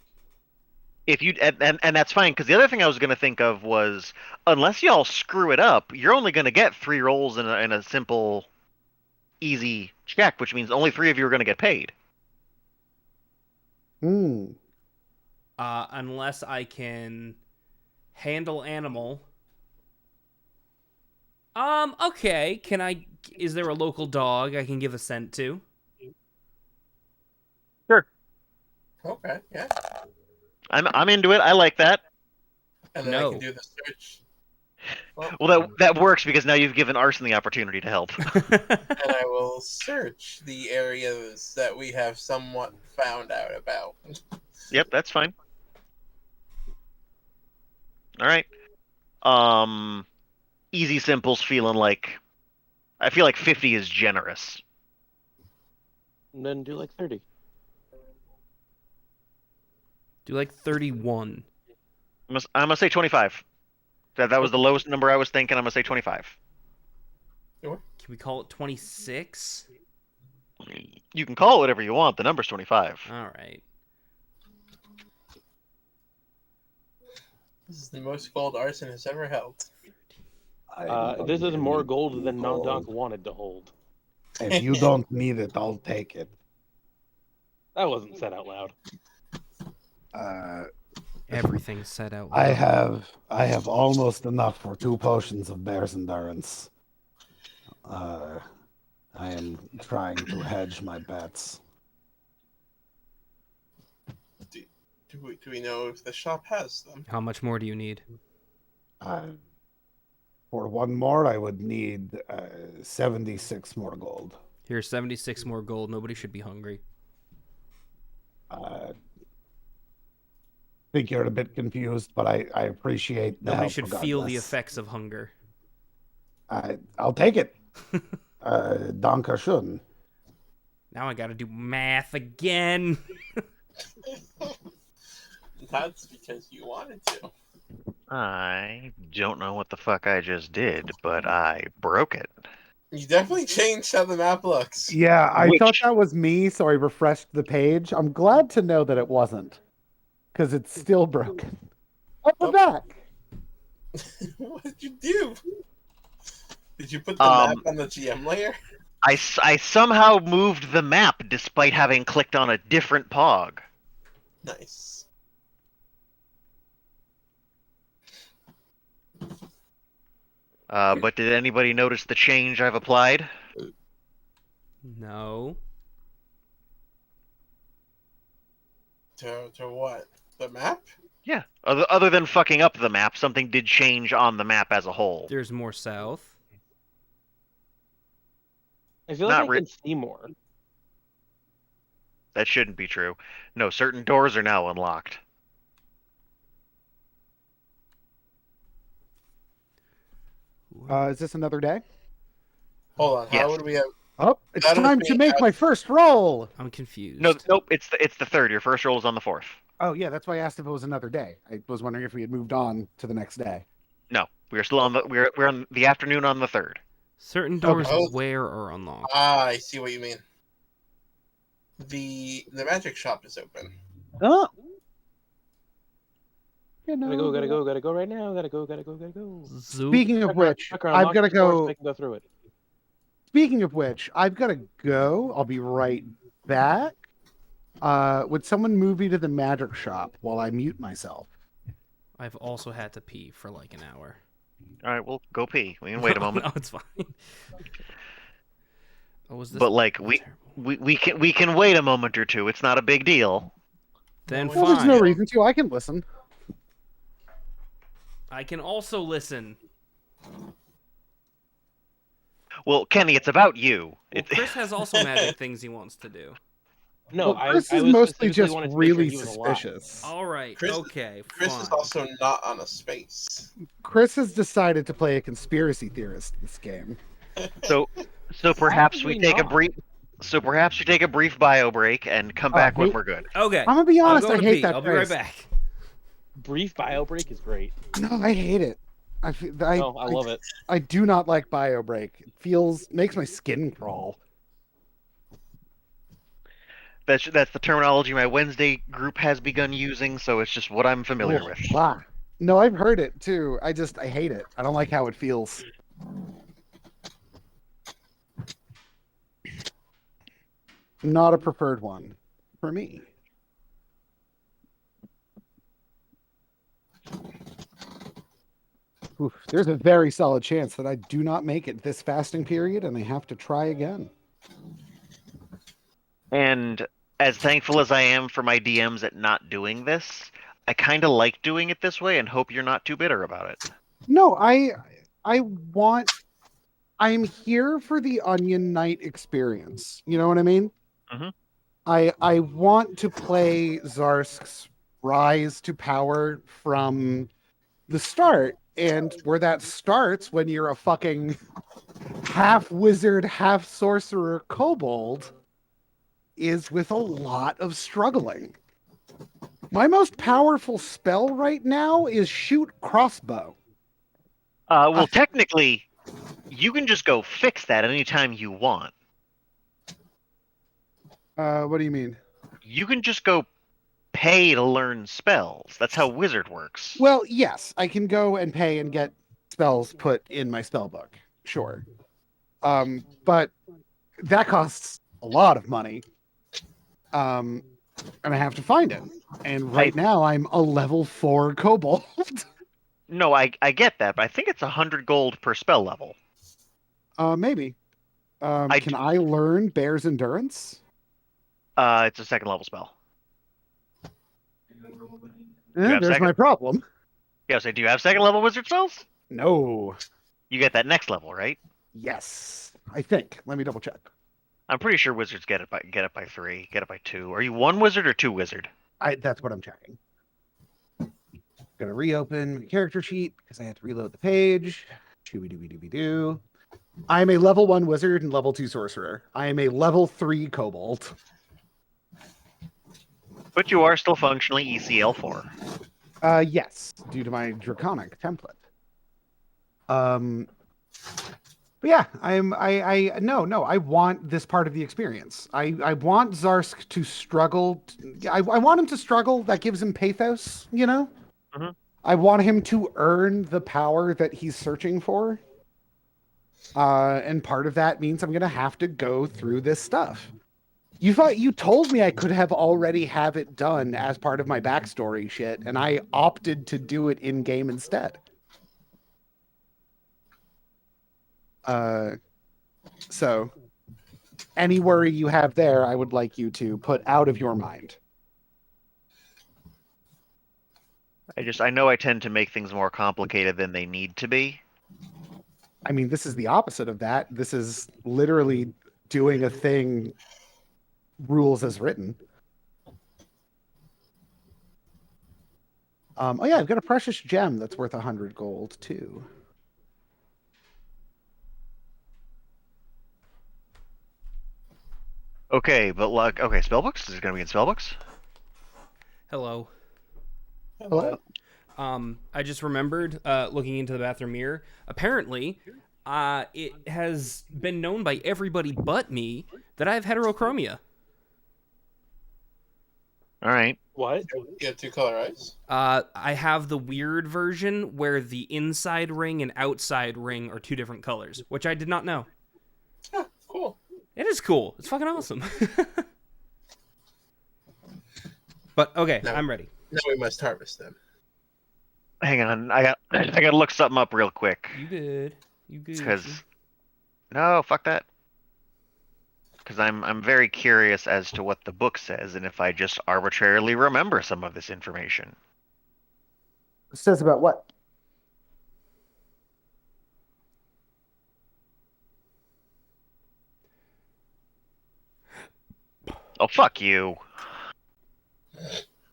S1: If you and that's fine because the other thing I was gonna think of was unless y'all screw it up, you're only gonna get 3 rolls in a simple, easy check, which means only 3 of you are gonna get paid.
S6: Hmm.
S2: Unless I can handle animal. Okay. Is there a local dog I can give a scent to?
S3: Okay, yeah.
S1: I'm into it. I like that.
S3: And then I
S2: No.
S3: can do the search.
S1: Well, that works because now you've given Arson the opportunity to help.
S3: And I will search the areas that we have somewhat found out about.
S1: Yep, that's fine. All right. Easy simple's feeling like I feel like 50 is generous.
S4: And then do like 30.
S2: Do like 31.
S1: I'm gonna say 25. That was the lowest number I was thinking. I'm gonna say 25.
S2: Can we call it 26?
S1: You can call it whatever you want. The number's 25.
S2: All right.
S3: This is the most gold Arson has ever held.
S4: This is more gold than Non-Doc wanted to hold.
S5: If you don't need it, I'll take it.
S4: That wasn't said out loud.
S2: Everything's said out loud.
S5: I have almost enough for 2 potions of Bear's Endurance. I am trying to hedge my bets.
S3: Do we know if the shop has them?
S2: How much more do you need?
S5: For 1 more, I would need 76 more gold.
S2: Here's 76 more gold. Nobody should be hungry.
S5: I think you're a bit confused, but I appreciate the
S2: Nobody
S5: help
S2: should feel the
S5: regardless.
S2: effects of hunger.
S5: I'll take it. Danke schön.
S2: Now I gotta do math again.
S3: That's because you wanted to.
S1: I don't know what the fuck I just did, but I broke it.
S3: You definitely changed how the map looks.
S6: Yeah, I
S1: Which-
S6: thought that was me, so I refreshed the page. I'm glad to know that it wasn't, because it's still broken. Oh, we're back.
S3: What did you do? Did you put the map on the GM layer?
S1: I somehow moved the map despite having clicked on a different pog.
S3: Nice.
S1: But did anybody notice the change I've applied?
S2: No.
S3: To what? The map?
S1: Yeah. Other than fucking up the map, something did change on the map as a whole.
S2: There's more south.
S4: I feel
S1: Not
S4: like I can see more.
S1: That shouldn't be true. No, certain doors are now unlocked.
S6: Is this another day?
S3: Hold on. How
S1: Yes.
S3: would we have?
S6: Oh, it's
S3: That'll
S6: time
S3: be
S6: to make
S3: out-
S6: my first roll.
S2: I'm confused.
S1: No, nope. It's the third. Your first roll is on the 4th.
S6: Oh, yeah, that's why I asked if it was another day. I was wondering if we had moved on to the next day.
S1: No, we're still on the we're on the afternoon on the 3rd.
S2: Certain doors
S3: Oh.
S2: where are unlocked.
S3: Ah, I see what you mean. The magic shop is open.
S6: Oh. You
S4: Gotta
S6: know,
S4: gotta go right now. Gotta go.
S2: Zoop.
S6: Speaking of which, I've got to go.
S4: I can go through it.
S6: Speaking of which, I've got to go. I'll be right back. Would someone move me to the magic shop while I mute myself?
S2: I've also had to pee for like an hour.
S1: All right, well, go pee. We can wait a moment.
S2: No, it's fine. Oh, was this?
S1: But like
S2: terrible?
S1: we can wait a moment or two. It's not a big deal.
S2: Then
S6: Well, there's
S2: fine.
S6: no reason to. I can listen.
S2: I can also listen.
S1: Well, Kenny, it's about you.
S2: Well,
S1: It,
S2: Chris has also magic things he wants to do.
S4: No,
S6: Well, Chris is
S4: was
S6: mostly
S4: specifically
S6: just
S4: wanted to make sure
S6: really
S4: he was alive.
S6: suspicious.
S2: All right.
S3: Chris-
S2: okay.
S3: Chris
S2: fine.
S3: is also not on a space.
S6: Chris has decided to play a conspiracy theorist this game.
S1: so perhaps we
S4: Probably
S1: take a
S4: not.
S1: brief. So perhaps we take a brief bio break and come back when
S6: wait.
S1: we're good.
S2: Okay.
S6: I'm gonna be honest.
S2: I'll
S6: I
S2: go to
S6: hate
S2: pee.
S6: that.
S2: I'll be right
S6: phrase.
S2: back.
S4: Brief bio break is great.
S6: No, I hate it.
S4: No, I love it.
S6: I do not like BioBreak. It makes my skin crawl.
S1: That's the terminology my Wednesday group has begun using, so it's just what I'm familiar
S6: Oh,
S1: with.
S6: blah. No, I've heard it too. I hate it. I don't like how it feels. Not a preferred one for me. Oof, there's a very solid chance that I do not make it this fasting period and I have to try again.
S1: And as thankful as I am for my DMs at not doing this, I kind of like doing it this way and hope you're not too bitter about it.
S6: No, I'm here for the Onion Knight experience. You know what I mean?
S1: Mhm.
S6: I want to play Zarsk's rise to power from the start, and where that starts when you're a fucking half wizard, half sorcerer kobold is with a lot of struggling. My most powerful spell right now is shoot crossbow.
S1: Well, technically, you can just go fix that anytime you want.
S6: What do you mean?
S1: You can just go pay to learn spells. That's how wizard works.
S6: Well, yes, I can go and pay and get spells put in my spell book. Sure. But that costs a lot of money. And I have to find it. And right now I'm a level 4 kobold.
S1: No, I get that, but I think it's 100 gold per spell level.
S6: Maybe.
S1: I
S6: Can
S1: d-
S6: I learn Bear's Endurance?
S1: It's a second level spell. have
S6: There's
S1: second?
S6: my problem.
S1: Yeah, so do you have second level wizard spells?
S6: No.
S1: You get that next level, right?
S6: Yes. I think. Let me double check.
S1: I'm pretty sure wizards get it by 3, get it by 2. Are you 1 wizard or 2 wizard?
S6: That's what I'm checking. Gonna reopen my character sheet because I had to reload the page. Shooby-dooby-dooby-doo. I am a level 1 wizard and level 2 sorcerer. I am a level 3 kobold.
S1: But you are still functionally ECL 4.
S6: Yes, due to my draconic template. But yeah, I want this part of the experience. I want Zarsk to struggle. I want him to struggle. That gives him pathos, you know?
S1: Mhm.
S6: I want him to earn the power that he's searching for. And part of that means I'm gonna have to go through this stuff. You told me I could have already have it done as part of my backstory shit, and I opted to do it in game instead. So any worry you have there, I would like you to put out of your mind.
S1: I know I tend to make things more complicated than they need to be.
S6: I mean, this is the opposite of that. This is literally doing a thing rules as written. Oh yeah, I've got a precious gem that's worth 100 gold too.
S1: Okay, but okay, spellbooks? Is it gonna be in spellbooks?
S2: Hello.
S6: Hello?
S2: I just remembered, looking into the bathroom mirror, apparently, it has been known by everybody but me that I have heterochromia.
S1: All right.
S3: What? You have 2 color eyes?
S2: I have the weird version where the inside ring and outside ring are 2 different colors, which I did not know.
S3: Ah, cool.
S2: It is cool. It's fucking awesome. But okay,
S3: No.
S2: I'm ready.
S3: Now we must harvest them.
S1: Hang on, I gotta look something up real quick.
S2: You good? You good?
S1: Because no, fuck that. Because I'm very curious as to what the book says, and if I just arbitrarily remember some of this information.
S6: It says about what?
S1: Oh, fuck you.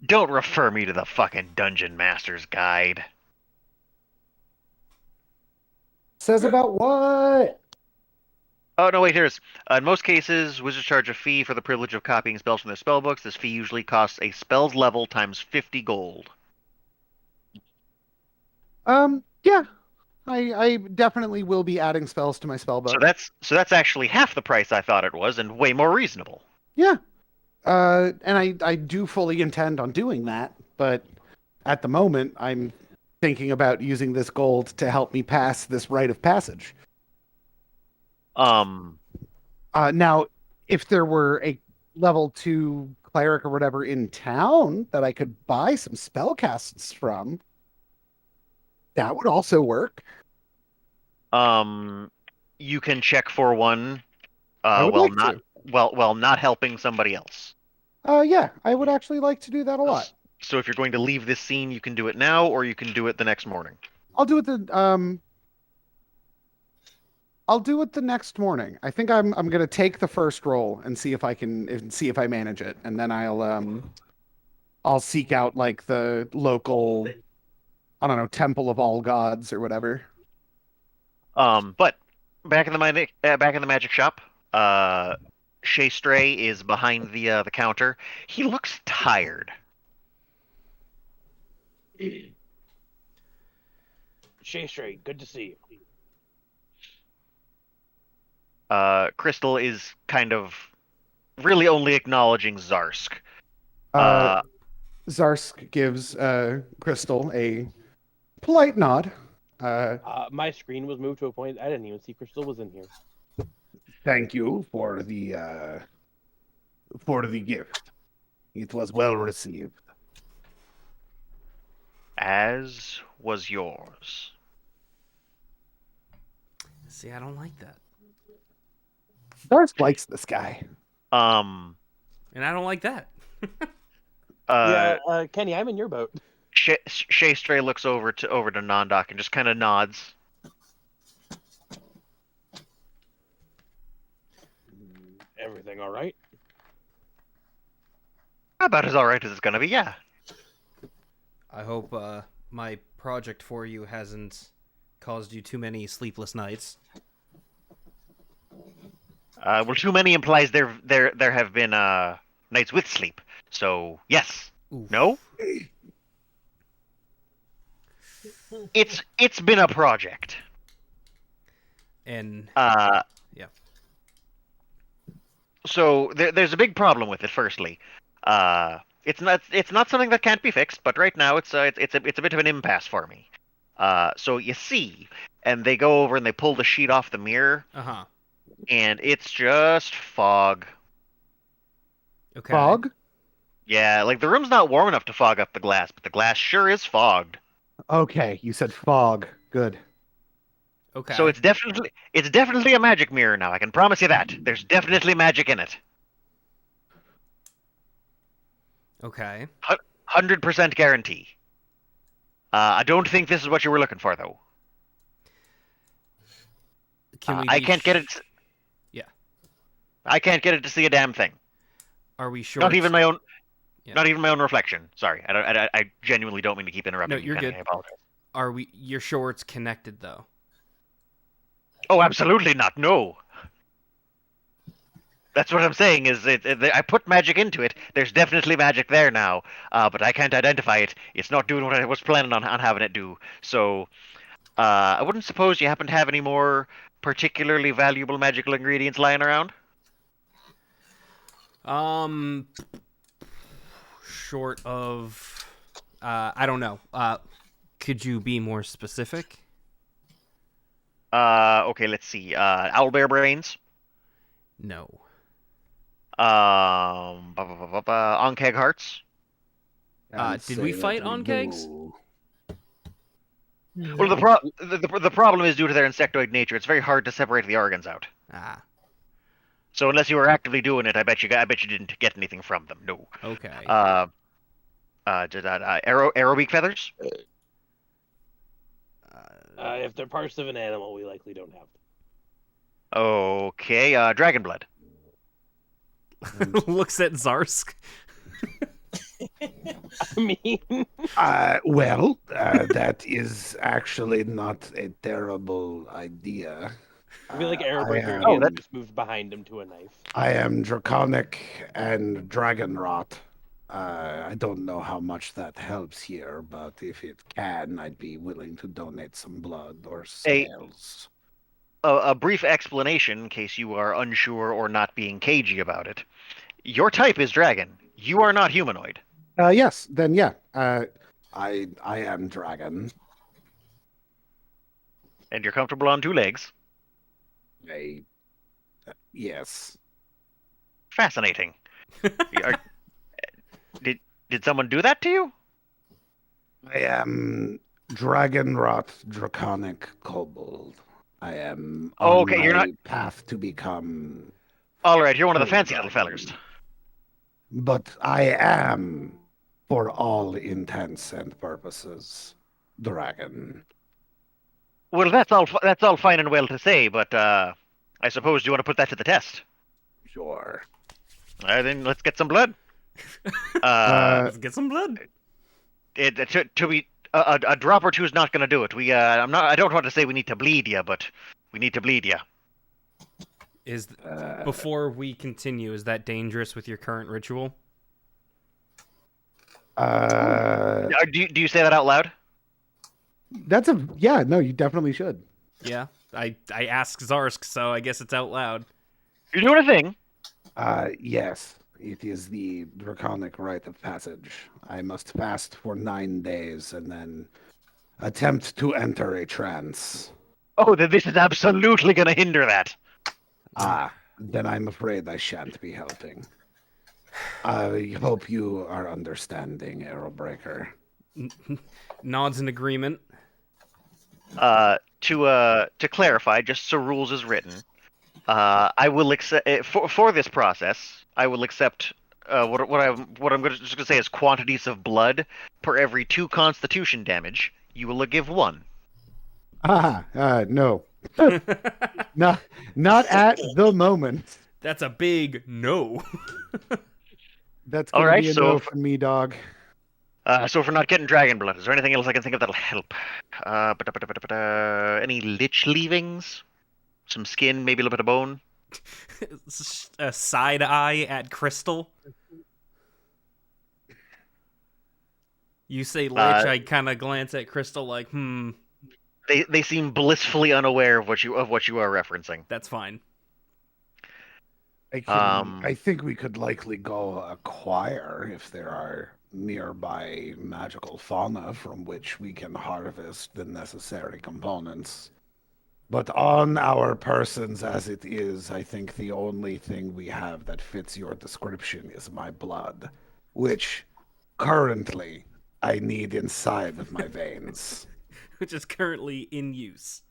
S1: Don't refer me to the fucking Dungeon Master's Guide.
S6: Says about what?
S1: Oh, no, wait, here's. In most cases, wizards charge a fee for the privilege of copying spells from their spellbooks. This fee usually costs a spell's level times 50 gold.
S6: Yeah. I definitely will be adding spells to my spell book.
S1: So that's actually half the price I thought it was, and way more reasonable.
S6: Yeah. And I do fully intend on doing that, but at the moment, I'm thinking about using this gold to help me pass this rite of passage. Now, if there were a level 2 cleric or whatever in town that I could buy some spellcasts from, that would also work.
S1: You can check for one.
S6: I would
S1: Well,
S6: like
S1: not not helping somebody else.
S6: Yeah, I would actually like to do that a lot.
S1: So if you're going to leave this scene, you can do it now, or you can do it the next morning.
S6: I'll do it the next morning. I think I'm gonna take the first roll and see if I manage it, and then I'll seek out like the local, I don't know, Temple of All Gods or whatever.
S1: But back in the magic shop, Shay Stray is behind the counter. He looks tired.
S4: Shay Stray, good to see you.
S1: Crystal is kind of really only acknowledging Zarsk.
S6: Zarsk gives Crystal a polite nod.
S4: My screen was moved to a point I didn't even see Crystal was in here.
S5: Thank you for the gift. It was well received.
S1: As was yours.
S2: See, I don't like that.
S6: Zarsk likes this guy.
S2: And I don't like that.
S4: Kenny, I'm in your boat.
S1: Shay Stray looks over to Nondok and just kind of nods.
S4: Everything all right?
S1: About as all right as it's gonna be, yeah.
S2: I hope my project for you hasn't caused you too many sleepless nights.
S1: Well, too many implies there have been nights with sleep. So yes,
S2: Oof.
S1: no. It's been a project.
S2: And
S1: yeah.
S2: So
S1: there's a big problem with it. Firstly, it's not something that can't be fixed, but right now it's a bit of an impasse for me. So you see, and they go over and they pull the sheet off the mirror. And it's just fog.
S2: Okay.
S6: Fog?
S1: Yeah, like the room's not warm enough to fog up the glass, but the glass sure is fogged.
S6: Okay, you said fog. Good.
S2: Okay.
S1: So it's definitely a magic mirror now. I can promise you that. There's definitely magic in it.
S2: Okay.
S1: 100% guarantee. I don't think this is what you were looking for, though. I can't get it.
S2: Yeah.
S1: I can't get it to see a damn thing.
S2: Are we sure?
S1: Not even my own. Yeah. Not even my own reflection. Sorry, I genuinely don't mean to keep interrupting.
S2: No, you're good.
S1: I apologize.
S2: You're sure it's connected though?
S1: Oh, absolutely not. No. That's what I'm saying. Is I put magic into it. There's definitely magic there now, but I can't identify it. It's not doing what I was planning on having it do. So, I wouldn't suppose you happen to have any more particularly valuable magical ingredients lying around.
S2: Short of, I don't know. Could you be more specific?
S1: Okay, let's see. Owlbear brains.
S2: No.
S1: Onkeg hearts.
S2: Did we fight Onkegs?
S1: Well, the problem is due to their insectoid nature. It's very hard to separate the organs out. So unless you were actively doing it, I bet you didn't get anything from them. No.
S2: Okay.
S1: Arrowbeak feathers.
S4: If they're parts of an animal, we likely don't have them.
S1: Okay. Dragon blood.
S2: Looks at Zarsk.
S4: I mean,
S5: well, that is actually not a terrible idea.
S4: I feel like Arrowbreaker just moved behind him to a knife.
S5: I am draconic and dragon rot. I don't know how much that helps here, but if it can, I'd be willing to donate some blood or
S1: A
S5: scales.
S1: a brief explanation in case you are unsure or not being cagey about it. Your type is dragon. You are not humanoid.
S5: Yes, then yeah. I am dragon.
S1: And you're comfortable on two legs.
S5: I yes.
S1: Fascinating. Are, did someone do that to you?
S5: I am Dragonrot Draconic Kobold. I am
S1: Oh,
S5: on
S1: okay,
S5: my
S1: you're not.
S5: path to become
S1: All right, you're one of the
S5: full
S1: fancy little
S5: dragon.
S1: fellers.
S5: But I am, for all intents and purposes, dragon.
S1: Well, that's all fine and well to say, but I suppose you want to put that to the test.
S5: Sure.
S1: Then let's get some blood.
S2: Let's get some blood.
S1: To be a drop or two is not going to do it. I don't want to say we need to bleed you, but we need to bleed you.
S2: Is
S5: Uh,
S2: before we continue, is that dangerous with your current ritual?
S1: Do you say that out loud?
S6: Yeah, no, you definitely should.
S2: Yeah. I asked Zarsk, so I guess it's out loud.
S1: You're doing a thing.
S5: yes, it is the draconic rite of passage. I must fast for 9 days and then attempt to enter a trance.
S1: Oh, then this is absolutely going to hinder that.
S5: Then I'm afraid I shan't be helping. I hope you are understanding, Arrowbreaker.
S2: Nods in agreement.
S1: To clarify, just so rules is written, I will accept for this process. I will accept what I'm just gonna say is quantities of blood per every 2 Constitution damage. You will give 1.
S6: No. Not at the moment.
S2: That's a big no.
S6: That's
S1: All
S6: gonna
S1: right,
S6: be a
S1: so
S6: no
S1: if-
S6: from me, dog.
S1: So if we're not getting dragon blood, is there anything else I can think of that'll help? Any lich leavings? Some skin, maybe a little bit of bone?
S2: A side eye at Crystal. You say lich, I kind of glance at Crystal like,
S1: They seem blissfully unaware of what you are referencing.
S2: that's fine.
S5: I think we could likely go acquire if there are nearby magical fauna from which we can harvest the necessary components. But on our persons as it is, I think the only thing we have that fits your description is my blood, which currently I need inside of my veins.
S2: Which is currently in use.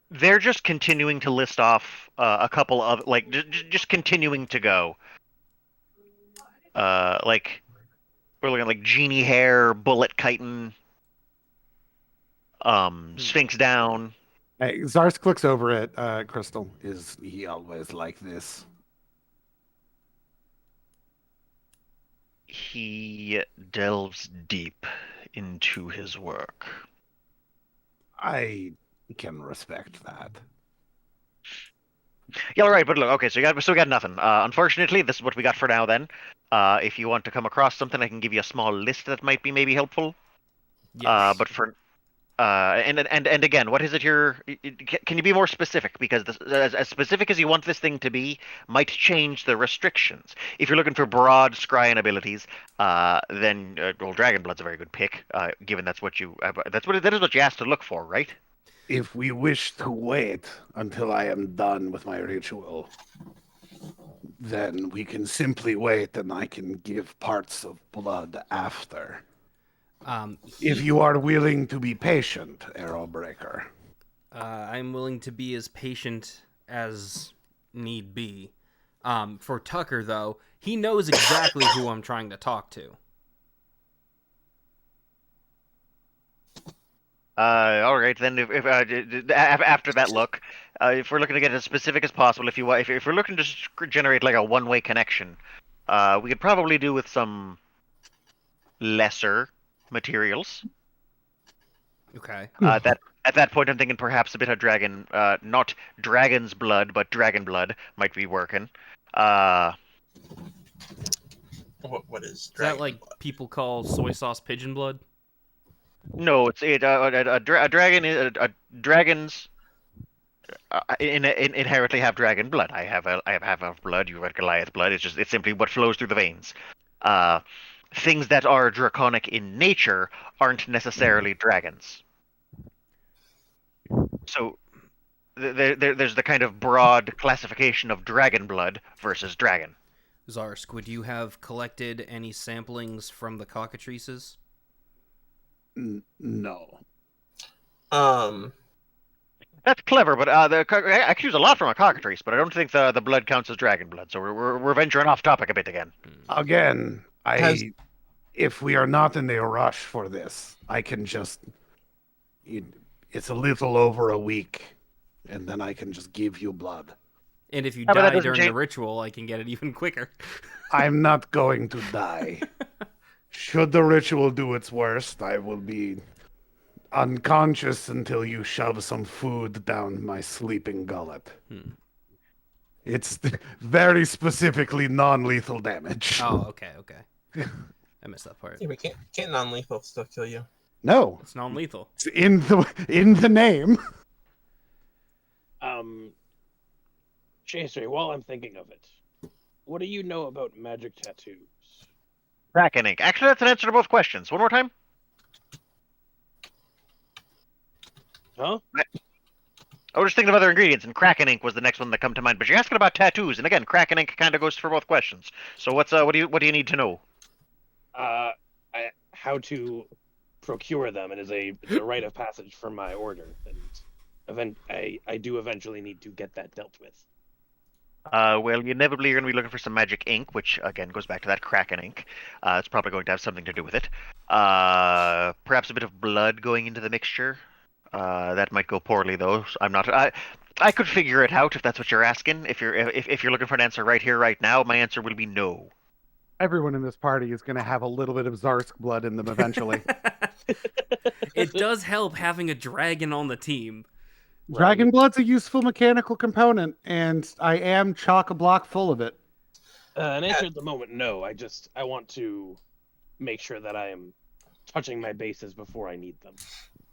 S1: They're just continuing to list off a couple of just continuing to go. Like we're looking at like genie hair, bullet chitin, sphinx down.
S6: Hey, Zarsk looks over at Crystal.
S5: Is he always like this?
S1: He delves deep into his work.
S5: I can respect that.
S1: Yeah, all right, but look, okay, so we got nothing. Unfortunately, this is what we got for now. Then, if you want to come across something, I can give you a small list that might be maybe helpful.
S2: Yes.
S1: But for and again, what is it can you be more specific? Because as specific as you want this thing to be might change the restrictions. If you're looking for broad scryan abilities, then well, Dragonblood's a very good pick. Given that is what you asked to look for, right?
S5: If we wish to wait until I am done with my ritual, then we can simply wait and I can give parts of blood after. If you are willing to be patient, Arrowbreaker.
S2: I'm willing to be as patient as need be. For Tucker, though, he knows exactly who I'm trying to talk to.
S1: All right, then. If after that look, if we're looking to get as specific as possible, if we're looking to generate like a one-way connection, we could probably do with some lesser materials.
S2: Okay.
S1: That at that point, I'm thinking perhaps a bit of dragon, not dragon's blood, but dragon blood might be working.
S3: What is
S2: Is that
S3: dragon
S2: like
S3: blood?
S2: people call soy sauce pigeon blood?
S1: No, it's a dragon. Dragons inherently have dragon blood. I have half of blood. You have Goliath blood. It's simply what flows through the veins. Uh, Things that are draconic in nature aren't necessarily dragons. So there's the kind of broad classification of dragon blood versus dragon.
S2: Zarsk, would you have collected any samplings from the cockatrices?
S5: No.
S3: Um,
S1: That's clever, but I could use a lot from a cockatrice, but I don't think the blood counts as dragon blood. So we're venturing off topic a bit again.
S5: Again,
S3: Has-
S5: if we are not in a rush for this, I can just. It's a little over a week, and then I can just give you blood.
S2: And if you
S1: but that
S2: die
S1: doesn't
S2: during the
S1: change-
S2: ritual, I can get it even quicker.
S5: I'm not going to die. Should the ritual do its worst, I will be unconscious until you shove some food down my sleeping gullet. It's very specifically non-lethal damage.
S2: Oh, okay. I missed that part.
S3: yeah, we can't non-lethal still kill you.
S5: No,
S2: It's non-lethal.
S5: it's in the name.
S4: Chaser, while I'm thinking of it, what do you know about magic tattoos?
S1: Kraken ink. Actually, that's an answer to both questions. One more time.
S4: Huh?
S1: I was just thinking of other ingredients, and Kraken ink was the next one that come to mind. But you're asking about tattoos, and again, Kraken ink kind of goes for both questions. So what do you need to know?
S4: How to procure them. It's a rite of passage for my order, and I do eventually need to get that dealt with.
S1: Well, inevitably you're going to be looking for some magic ink, which again goes back to that Kraken ink. It's probably going to have something to do with it. Perhaps a bit of blood going into the mixture. That might go poorly though. I'm not. I could figure it out if that's what you're asking. If you're looking for an answer right here, right now, my answer will be no.
S6: Everyone in this party is going to have a little bit of Zarsk blood in them eventually.
S2: It does help having a dragon on the team.
S6: Dragon blood's a useful mechanical component, and I am chock-a-block full of it.
S4: An answer at the moment, no. I want to make sure that I am touching my bases before I need them.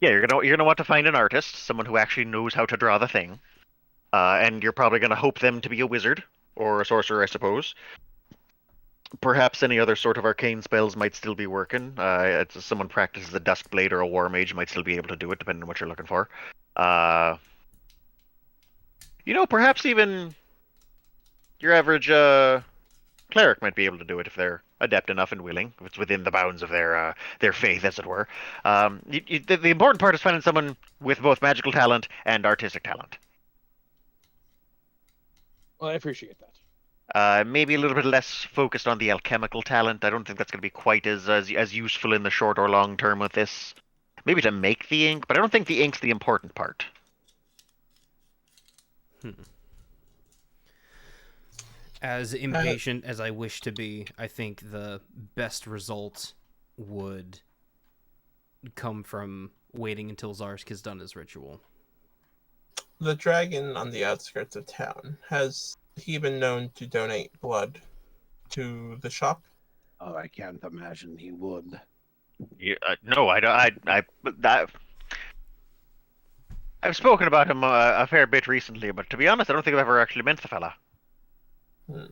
S1: Yeah, you're gonna want to find an artist, someone who actually knows how to draw the thing, and you're probably gonna hope them to be a wizard or a sorcerer, I suppose. Perhaps any other sort of arcane spells might still be working. Someone practices a Duskblade or a War Mage might still be able to do it, depending on what you're looking for. Perhaps even your average cleric might be able to do it if they're adept enough and willing, if it's within the bounds of their faith, as it were. The important part is finding someone with both magical talent and artistic talent.
S4: Well, I appreciate that.
S1: Maybe a little bit less focused on the alchemical talent. I don't think that's going to be quite as useful in the short or long term with this. Maybe to make the ink, but I don't think the ink's the important part.
S2: As impatient as I wish to be, I think the best result would come from waiting until Zarsk has done his ritual.
S3: The dragon on the outskirts of town, has he been known to donate blood to the shop?
S5: Oh, I can't imagine he would.
S1: No, I've spoken about him a fair bit recently, but to be honest, I don't think I've ever actually met the fella.
S3: I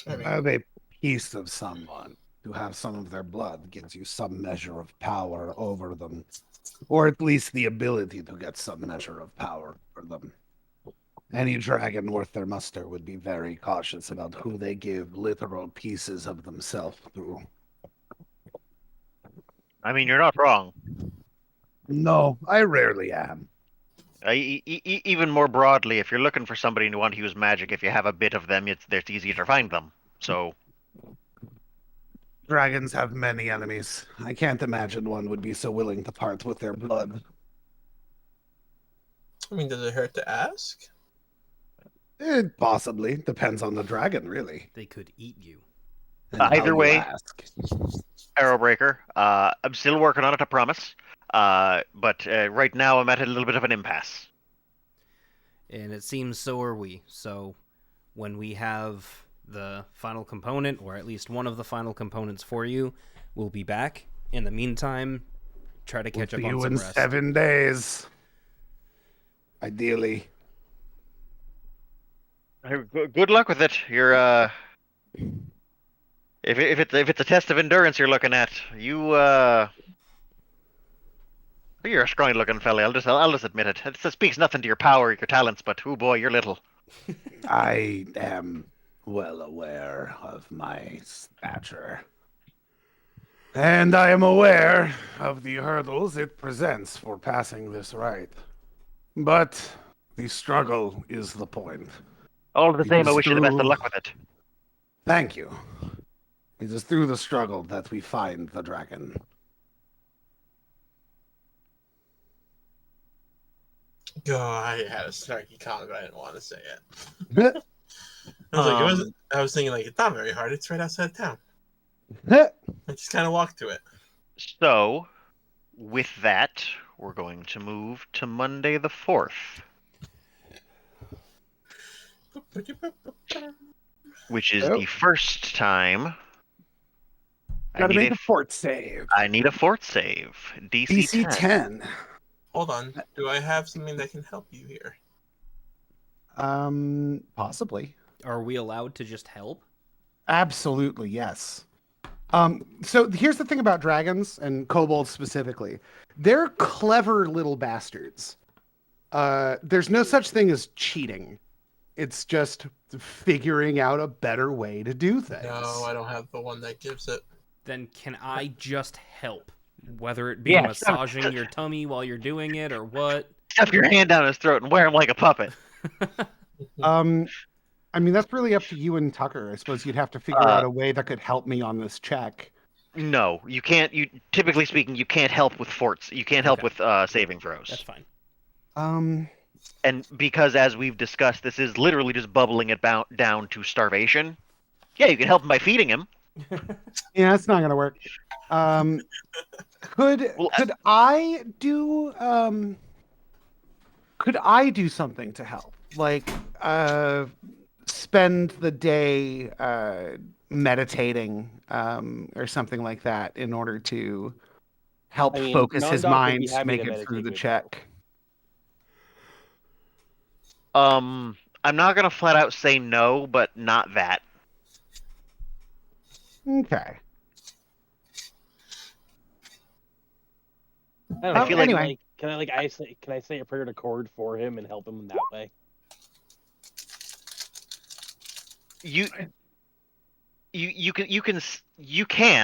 S3: mean,
S5: Have a piece of someone to have some of their blood gives you some measure of power over them, or at least the ability to get some measure of power over them. Any dragon worth their muster would be very cautious about who they give literal pieces of themselves to.
S1: I mean, you're not wrong.
S5: No, I rarely am.
S1: Even more broadly, if you're looking for somebody who want to use magic, if you have a bit of them, it's easier to find them. So,
S5: Dragons have many enemies. I can't imagine one would be so willing to part with their blood.
S3: I mean, does it hurt to ask?
S5: It possibly depends on the dragon, really.
S2: They could eat you.
S5: And how
S1: Either
S5: you
S1: way-
S5: ask.
S1: Arrowbreaker, I'm still working on it, I promise. But right now I'm at a little bit of an impasse.
S2: And it seems so are we. So when we have the final component, or at least one of the final components for you. We'll be back. In the meantime, try to catch
S5: We'll
S2: up
S5: see
S2: on
S5: you
S2: some
S5: in
S2: rest.
S5: 7 days. Ideally.
S1: Good luck with it. You're if it's a test of endurance you're looking at, you're a scrawny looking fella. I'll just admit it. It speaks nothing to your power, your talents, but oh boy, you're little.
S5: I am well aware of my stature. And I am aware of the hurdles it presents for passing this rite. But the struggle is the point.
S1: All the
S5: It
S1: same, I
S5: is
S1: wish you the best of
S5: through-
S1: luck with it.
S5: Thank you. It is through the struggle that we find the dragon.
S3: Oh, I had a snarky comment, but I didn't want to say it. I was like, it wasn't. I was thinking like it's not very hard. It's right outside town. I just kind of walked to it.
S1: So, with that, we're going to move to Monday the 4th, which is
S5: Oh.
S1: the first time
S5: Gotta make a fort save.
S1: I need a fort save. DC,
S5: DC
S1: 10.
S5: 10.
S3: Hold on. Do I have something that can help you here?
S5: Possibly.
S2: Are we allowed to just help?
S5: Absolutely, yes. So here's the thing about dragons and kobolds specifically. They're clever little bastards. There's no such thing as cheating. It's just figuring out a better way to do things.
S3: No, I don't have the one that gives it.
S2: Then can I just help? Whether it be
S1: Yeah,
S2: massaging your tummy while you're doing it or what?
S1: Stuff your hand down his throat and wear him like a puppet.
S6: I mean, that's really up to you and Tucker. I suppose you'd have to figure out a way that could help me on this check.
S1: No, you can't. You typically speaking, you can't help with forts. You can't help with saving throws.
S2: That's fine.
S1: And because, as we've discussed, this is literally just bubbling it down to starvation. Yeah, you can help him by feeding him.
S6: Yeah, it's not gonna work. Could I do something to help? Like spend the day meditating or something like that in order to help focus his
S4: Non-Doc would
S6: mind
S4: be
S6: to
S4: happy
S6: make
S4: to
S6: it through
S4: meditate
S6: the
S4: with
S6: check.
S1: I'm not gonna flat out say no, but not that.
S6: Okay.
S4: I don't know.
S1: I feel like-
S6: Anyway.
S4: Can I say a prayer to Cord for him and help him in that way?
S1: You can.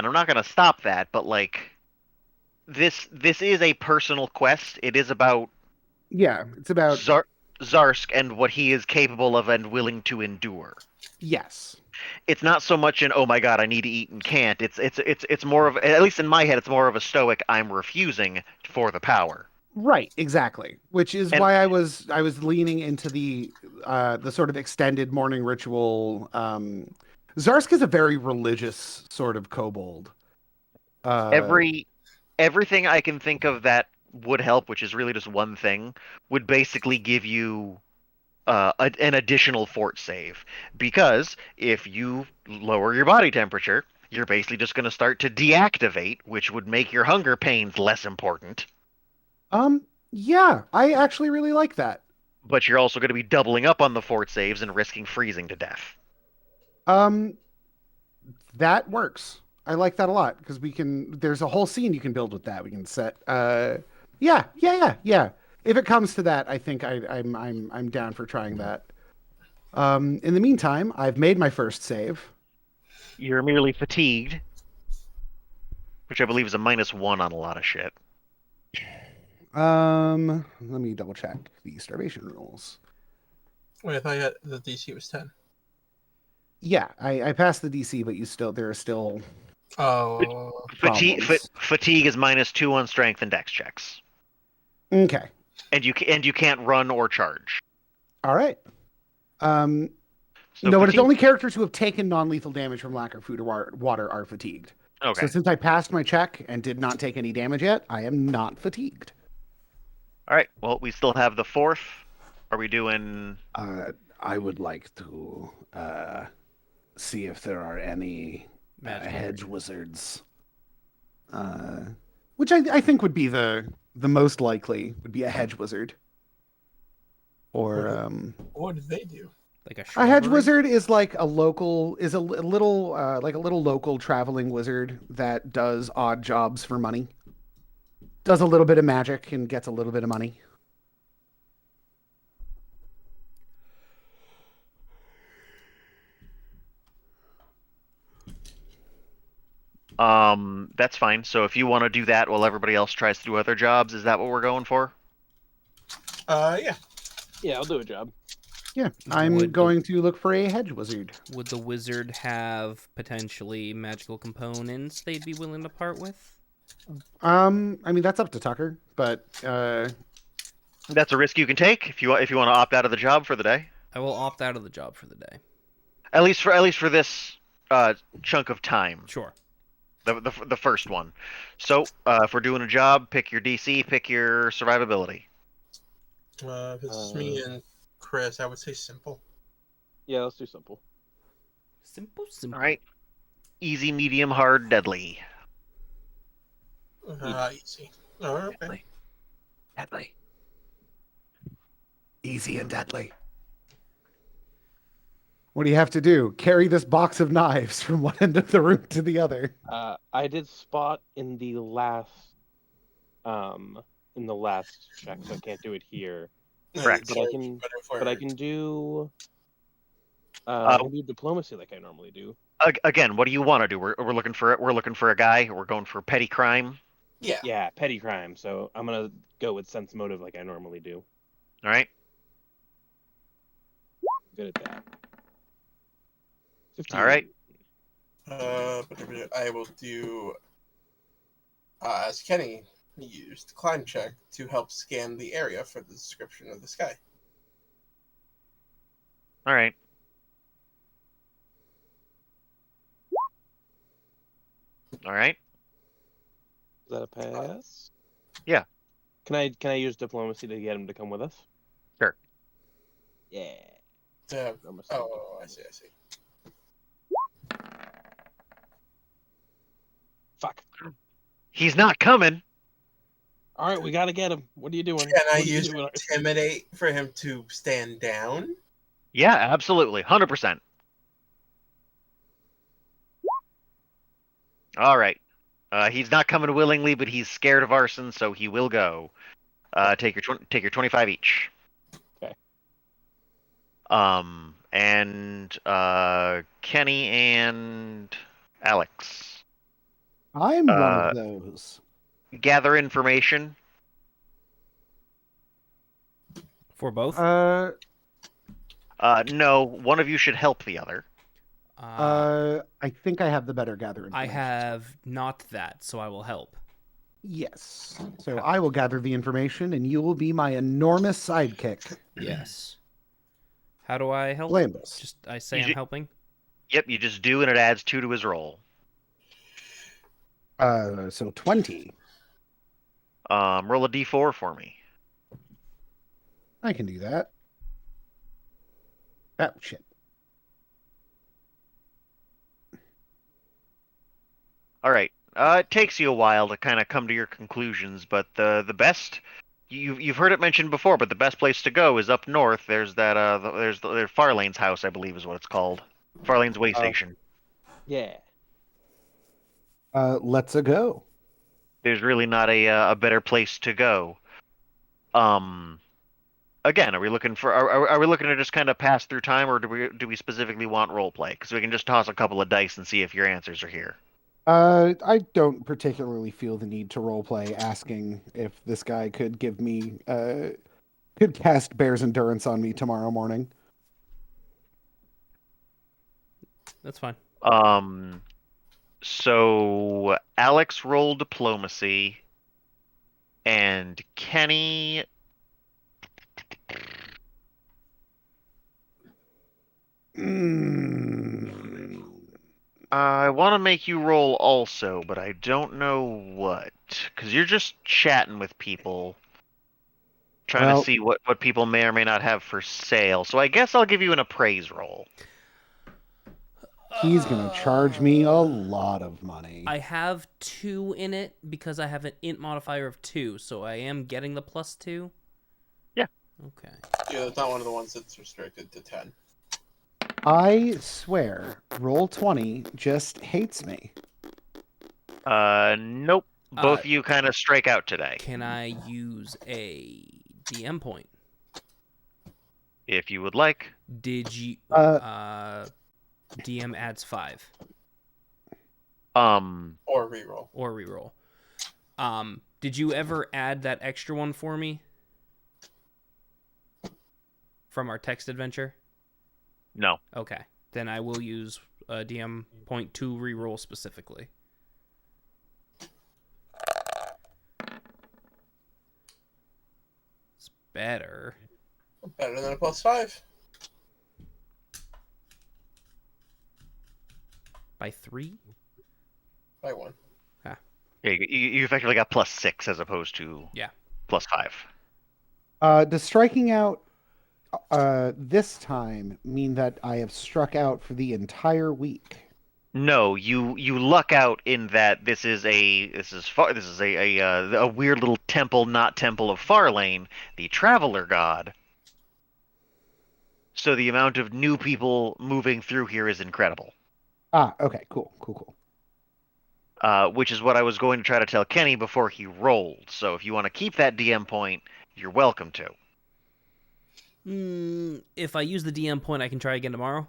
S1: I'm not gonna stop that, but like, this is a personal quest. It is about
S6: Yeah, it's about
S1: Zarsk and what he is capable of and willing to endure.
S6: yes.
S1: It's not so much an oh my god I need to eat and can't. It's more of, at least in my head, it's more of a stoic I'm refusing for the power.
S6: Right, exactly. Which is why I was leaning into the sort of extended morning ritual. Zarsk is a very religious sort of kobold.
S1: Everything I can think of that would help, which is really just one thing, would basically give you an additional fort save. Because if you lower your body temperature, you're basically just going to start to deactivate, which would make your hunger pains less important.
S6: Yeah, I actually really like that.
S1: But you're also going to be doubling up on the fort saves and risking freezing to death.
S6: That works. I like that a lot because there's a whole scene you can build with that. We can set yeah. If it comes to that, I think I'm down for trying that. In the meantime, I've made my first save.
S1: You're merely fatigued, which I believe is a -1 on a lot of shit.
S6: Let me double check the starvation rules.
S3: Wait, I thought the DC was 10.
S6: Yeah, I passed the DC, but there are still
S1: Fatigue is -2 on strength and dex checks.
S6: Okay.
S1: And you can't run or charge.
S6: All right.
S1: So
S6: but it's only characters who have taken non-lethal damage from lack of food or water are fatigued.
S1: Okay.
S6: So since I passed my check and did not take any damage yet, I am not fatigued.
S1: All right. Well, we still have the 4th. Are we doing?
S5: I would like to see if there are any
S2: Magical
S5: hedge wizards. Which I think would be the most likely would be a hedge wizard. Or
S3: What did they do?
S2: like a
S6: A hedge
S2: shrubbery?
S6: wizard is like a local, is a little, like a little local traveling wizard that does odd jobs for money. Does a little bit of magic and gets a little bit of money.
S1: That's fine. So if you want to do that while everybody else tries to do other jobs, is that what we're going for?
S3: Yeah.
S4: Yeah, I'll do a job.
S6: Yeah, I'm
S2: Would the-
S6: going to look for a hedge wizard.
S2: Would the wizard have potentially magical components they'd be willing to part with?
S6: I mean that's up to Tucker, but
S1: That's a risk you can take if you want to opt out of the job for the day.
S2: I will opt out of the job for the day.
S1: At least for this chunk of time.
S2: Sure.
S1: The first one. So if we're doing a job, pick your DC, pick your survivability.
S3: If it's me and Chris, I would say simple.
S4: Yeah, let's do simple.
S2: Simple.
S1: All right. Easy, medium, hard, deadly.
S3: Easy. All right. Okay.
S5: Deadly. Easy and deadly.
S6: what do you have to do? Carry this box of knives from one end of the room to the other.
S4: I did spot in the last check, so I can't do it here.
S1: Correct.
S4: But I can do I can do diplomacy like I normally do.
S1: Again, what do you want to do? We're looking for a guy. We're going for petty crime.
S3: Yeah.
S4: Yeah, petty crime. So I'm gonna go with sense motive like I normally do.
S1: All right.
S4: Good at that. 15.
S1: All right.
S3: I will do as Kenny used climb check to help scan the area for the description of the sky.
S1: All right. All right.
S4: Is that a pass?
S1: Yeah.
S4: Can I use diplomacy to get him to come with us?
S1: Sure.
S4: Yeah.
S3: Oh, I see.
S4: Fuck.
S1: He's not coming.
S4: All right, we gotta get him. What are you doing?
S3: Can I
S4: What are you
S3: use
S4: doing?
S3: intimidate for him to stand down?
S1: Yeah, absolutely, 100%. All right. He's not coming willingly, but he's scared of arson, so he will go. Take your 25 each.
S4: Okay.
S1: And Kenny and Alex
S6: I'm one of those.
S1: gather information.
S2: For both?
S1: No, one of you should help the other.
S6: I think I have the better gather
S2: I
S6: information.
S2: have not that, so I will help.
S6: Yes. So I will gather the information, and you will be my enormous sidekick.
S2: Yes. How do I help?
S6: Blameless.
S2: Just I say
S1: You
S2: I'm
S1: ju-
S2: helping.
S1: Yep, you just do, and it adds 2 to his roll.
S6: So 20.
S1: Roll a d4 for me.
S6: I can do that. Oh, shit.
S1: All right. It takes you a while to kind of come to your conclusions, but the best you've heard it mentioned before, but the best place to go is up north. There's that there's Farlane's house, I believe is what it's called. Farlane's way station.
S4: Yeah.
S6: Let's a go.
S1: There's really not a better place to go. Again, are we looking to just kind of pass through time, or do we specifically want role play? Because we can just toss a couple of dice and see if your answers are here.
S6: I don't particularly feel the need to roleplay asking if this guy could give me could cast Bear's Endurance on me tomorrow morning.
S2: That's fine.
S1: So Alex rolled diplomacy, and Kenny. I want to make you roll also, but I don't know what. Because you're just chatting with people, trying
S6: Well-
S1: to see what people may or may not have for sale. So I guess I'll give you an appraise roll.
S6: He's gonna charge me a lot of money.
S2: I have 2 in it because I have an int modifier of 2, so I am getting the +2.
S1: Yeah.
S2: Okay.
S3: Yeah, that's not one of the ones that's restricted to 10.
S6: I swear, roll 20 just hates me.
S1: Nope. Both of you kind of strike out today.
S2: Can I use a DM point?
S1: If you would like.
S2: Did you DM adds 5
S3: Or reroll.
S2: or reroll. Did you ever add that extra one for me from our text adventure?
S1: No.
S2: Okay. Then I will use a DM point to reroll specifically. It's better.
S3: Better than a +5.
S2: By 3?
S3: By 1.
S1: Yeah, you effectively got +6 as opposed to +5.
S6: Does striking out this time mean that I have struck out for the entire week?
S1: No, you luck out in that this is a weird little temple, not temple of Farlane, the Traveler God. So the amount of new people moving through here is incredible.
S6: Ah, okay, cool.
S1: Which is what I was going to try to tell Kenny before he rolled. So if you want to keep that DM point, you're welcome to.
S2: If I use the DM point, I can try again tomorrow?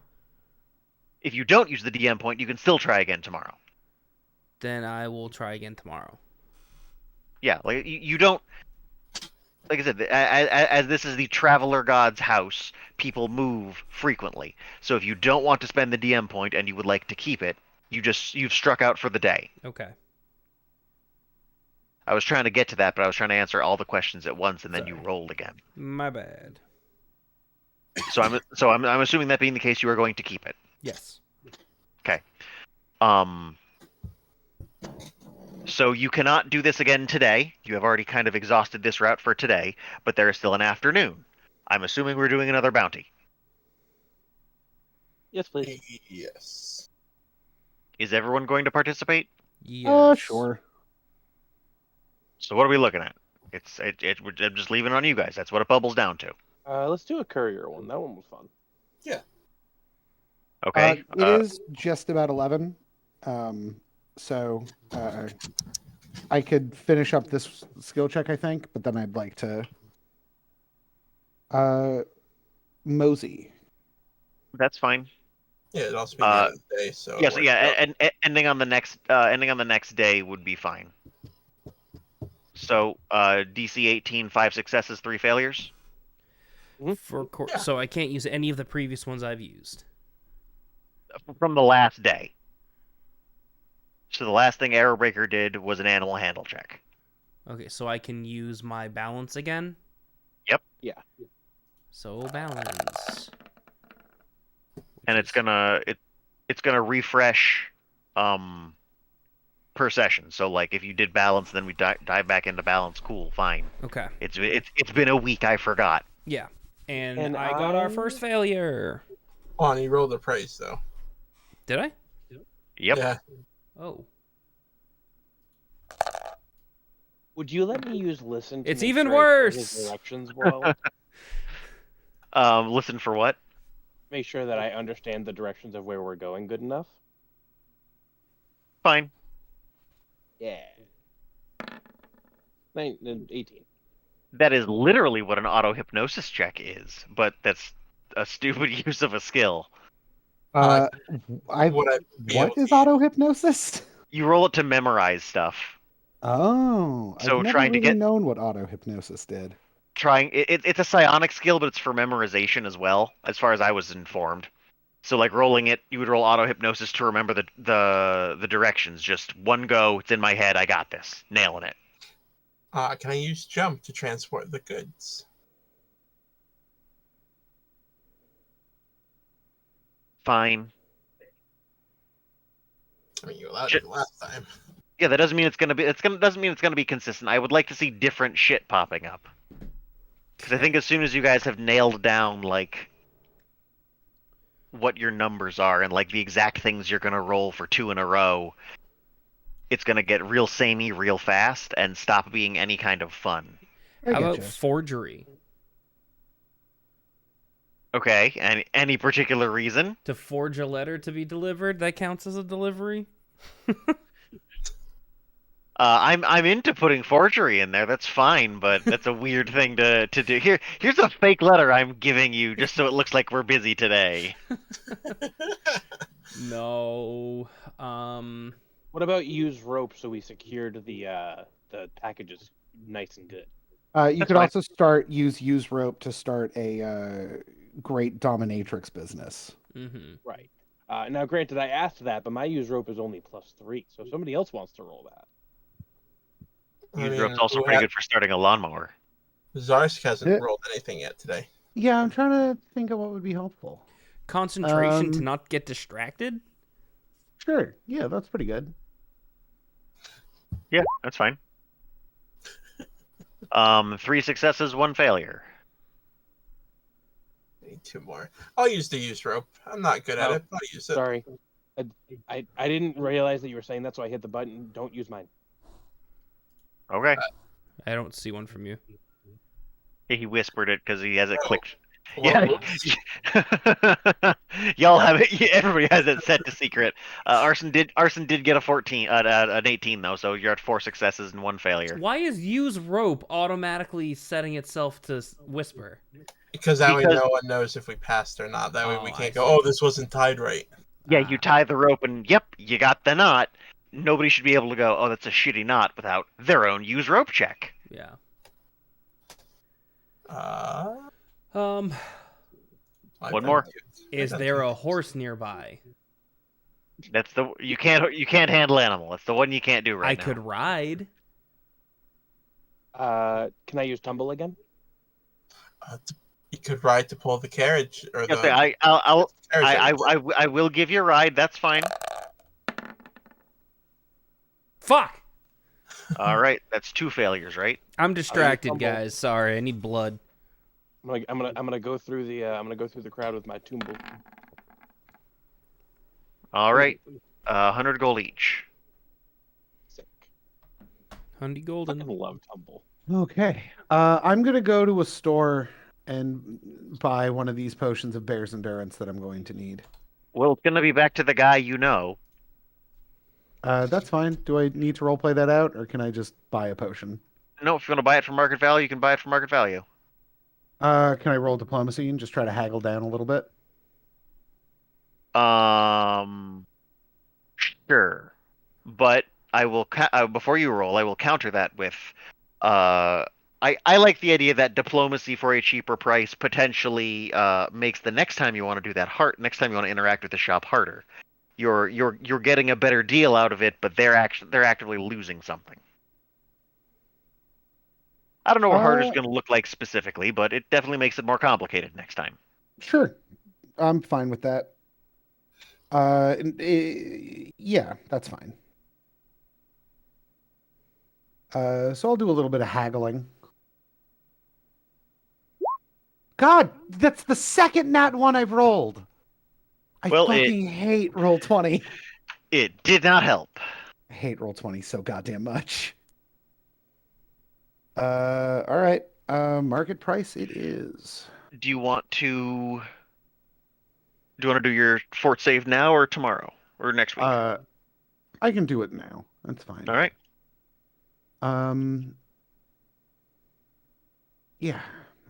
S1: If you don't use the DM point, you can still try again tomorrow.
S2: Then I will try again tomorrow.
S1: Yeah, like you don't. Like I said, as this is the Traveler God's house, people move frequently. So if you don't want to spend the DM point and you would like to keep it, you've struck out for the day.
S2: Okay.
S1: I was trying to get to that, but I was trying to answer all the questions at once, and then you rolled again.
S2: My bad.
S1: So I'm assuming that being the case, you are going to keep it.
S2: Yes.
S1: Okay. So you cannot do this again today. You have already kind of exhausted this route for today, but there is still an afternoon. I'm assuming we're doing another bounty.
S4: Yes, please.
S3: Yes.
S1: Is everyone going to participate?
S2: Yes.
S6: Sure.
S1: So what are we looking at? I'm just leaving it on you guys. That's what it bubbles down to.
S4: Let's do a courier one. That one was fun.
S1: Okay.
S6: It is just about 11. So I could finish up this skill check, I think, but then I'd like to mosey.
S1: That's fine.
S3: Yeah, it'd also be the end of the day, so
S1: Yes, and ending on the next day would be fine. So DC 18, 5 successes, 3 failures.
S2: So I can't use any of the previous ones I've used.
S1: From the last day. So the last thing Arrowbreaker did was an animal handle check.
S2: Okay, so I can use my balance again?
S1: Yep.
S4: Yeah.
S2: So balance.
S1: And it's gonna refresh per session. So like if you did balance, then we dive back into balance. Cool, fine.
S2: Okay.
S1: It's been a week. I forgot.
S2: Yeah. And I got our first failure.
S3: On, you rolled the price though.
S2: Did I?
S1: Yep.
S3: Yeah.
S2: Oh.
S4: Would you let me use listen? To
S2: It's
S4: make
S2: even
S4: sure I get
S2: worse!
S4: his directions well.
S1: Listen for what?
S4: Make sure that I understand the directions of where we're going good enough.
S1: Fine.
S4: Yeah. 18.
S1: That is literally what an auto hypnosis check is, but that's a stupid use of a skill.
S3: Would I be able
S6: What
S3: to
S6: is auto hypnosis?
S1: You roll it to memorize stuff.
S6: Oh,
S1: So
S6: I've never
S1: trying to
S6: really
S1: get-
S6: known what auto hypnosis did.
S1: It's a psionic skill, but it's for memorization as well, as far as I was informed. So like rolling it, you would roll auto hypnosis to remember the directions. Just one go, it's in my head, I got this. Nailing it.
S3: Can I use jump to transport the goods?
S1: Fine.
S3: I mean, you allowed
S1: Shit.
S3: it last time.
S1: Yeah, that doesn't mean doesn't mean it's gonna be consistent. I would like to see different shit popping up. Because I think as soon as you guys have nailed down like what your numbers are and like the exact things you're gonna roll for 2 in a row, it's gonna get real samey real fast and stop being any kind of fun.
S6: I
S2: How about
S6: getcha.
S2: forgery?
S1: Okay, and any particular reason?
S2: To forge a letter to be delivered, that counts as a delivery?
S1: I'm into putting forgery in there. That's fine, but that's a weird thing to do. Here's a fake letter I'm giving you just so it looks like we're busy today.
S2: No.
S4: What about use rope so we secured the packages nice and good?
S6: You
S1: That's
S6: could
S1: fine.
S6: also use rope to start a great dominatrix business.
S2: Mm-hmm.
S4: Right. Now, granted, I asked that, but my use rope is only +3. So if somebody else wants to roll that,
S3: I
S1: Use rope's
S3: mean,
S1: also pretty good for starting a lawnmower.
S3: Zarsk hasn't
S6: Yeah.
S3: rolled anything yet today.
S6: Yeah, I'm trying to think of what would be helpful.
S2: Concentration to not get distracted?
S6: Sure. Yeah, that's pretty good.
S1: Yeah, that's fine. 3 successes, 1 failure.
S3: Need 2 more. I'll use the use rope. I'm not good at
S4: Oh,
S3: it, but I'll use it.
S4: sorry. I didn't realize that you were saying that, so I hit the button. Don't use mine.
S1: Okay.
S2: I don't see one from you.
S1: He whispered it because he has it clicked.
S3: Well,
S1: Yeah. Y'all have it. Everybody has it set to secret. Arson did get a 14, an 18 though, so you're at 4 successes and 1 failure.
S2: Why is use rope automatically setting itself to whisper?
S3: because that way
S1: Because-
S3: no one knows if we passed or not. That way we
S2: Oh,
S3: can't
S2: I
S3: go,
S2: see.
S3: oh, this wasn't tied right.
S1: Yeah, you tie the rope and yep, you got the knot. Nobody should be able to go, oh, that's a shitty knot without their own use rope check.
S2: Yeah.
S3: I've
S1: One
S3: done
S1: more.
S2: Is
S3: done
S2: there
S3: two.
S2: a horse nearby?
S1: That's you can't handle animal. That's the one you can't do right
S2: I
S1: now.
S2: could ride.
S4: Can I use tumble again?
S3: You could ride to pull the carriage or
S1: Yes,
S3: the
S1: I'll
S3: carriage.
S1: I will give you a ride. That's fine.
S2: Fuck!
S1: All right, that's 2 failures, right?
S2: I'm distracted,
S4: tumble.
S2: guys. Sorry, I need blood.
S4: I'm gonna go through the crowd with my tumble.
S1: All right, 100 gold each.
S4: Sick.
S2: Hundy
S4: I
S2: Golden.
S4: love tumble.
S6: Okay. I'm gonna go to a store and buy one of these potions of bear's endurance that I'm going to need.
S1: Well, it's gonna be back to the guy you know.
S6: That's fine. Do I need to roleplay that out, or can I just buy a potion?
S1: No, if you want to buy it for market value, you can buy it for market value.
S6: Can I roll diplomacy and just try to haggle down a little bit?
S1: Sure, but I will before you roll, I will counter that with, I like the idea that diplomacy for a cheaper price potentially makes the next time you want to do that next time you want to interact with the shop harder. You're getting a better deal out of it, but they're actively losing something. I don't know what harder's going to look like specifically, but it definitely makes it more complicated next time.
S6: Sure. I'm fine with that. Yeah, that's fine. So I'll do a little bit of haggling. God, that's the second nat one I've rolled. I
S1: Well,
S6: fucking hate roll 20.
S1: It did not help.
S6: I hate roll 20 so goddamn much. All right. Market price it is.
S1: Do you want to do your fort save now or tomorrow or next week?
S6: I can do it now. That's fine.
S1: All right.
S6: Yeah.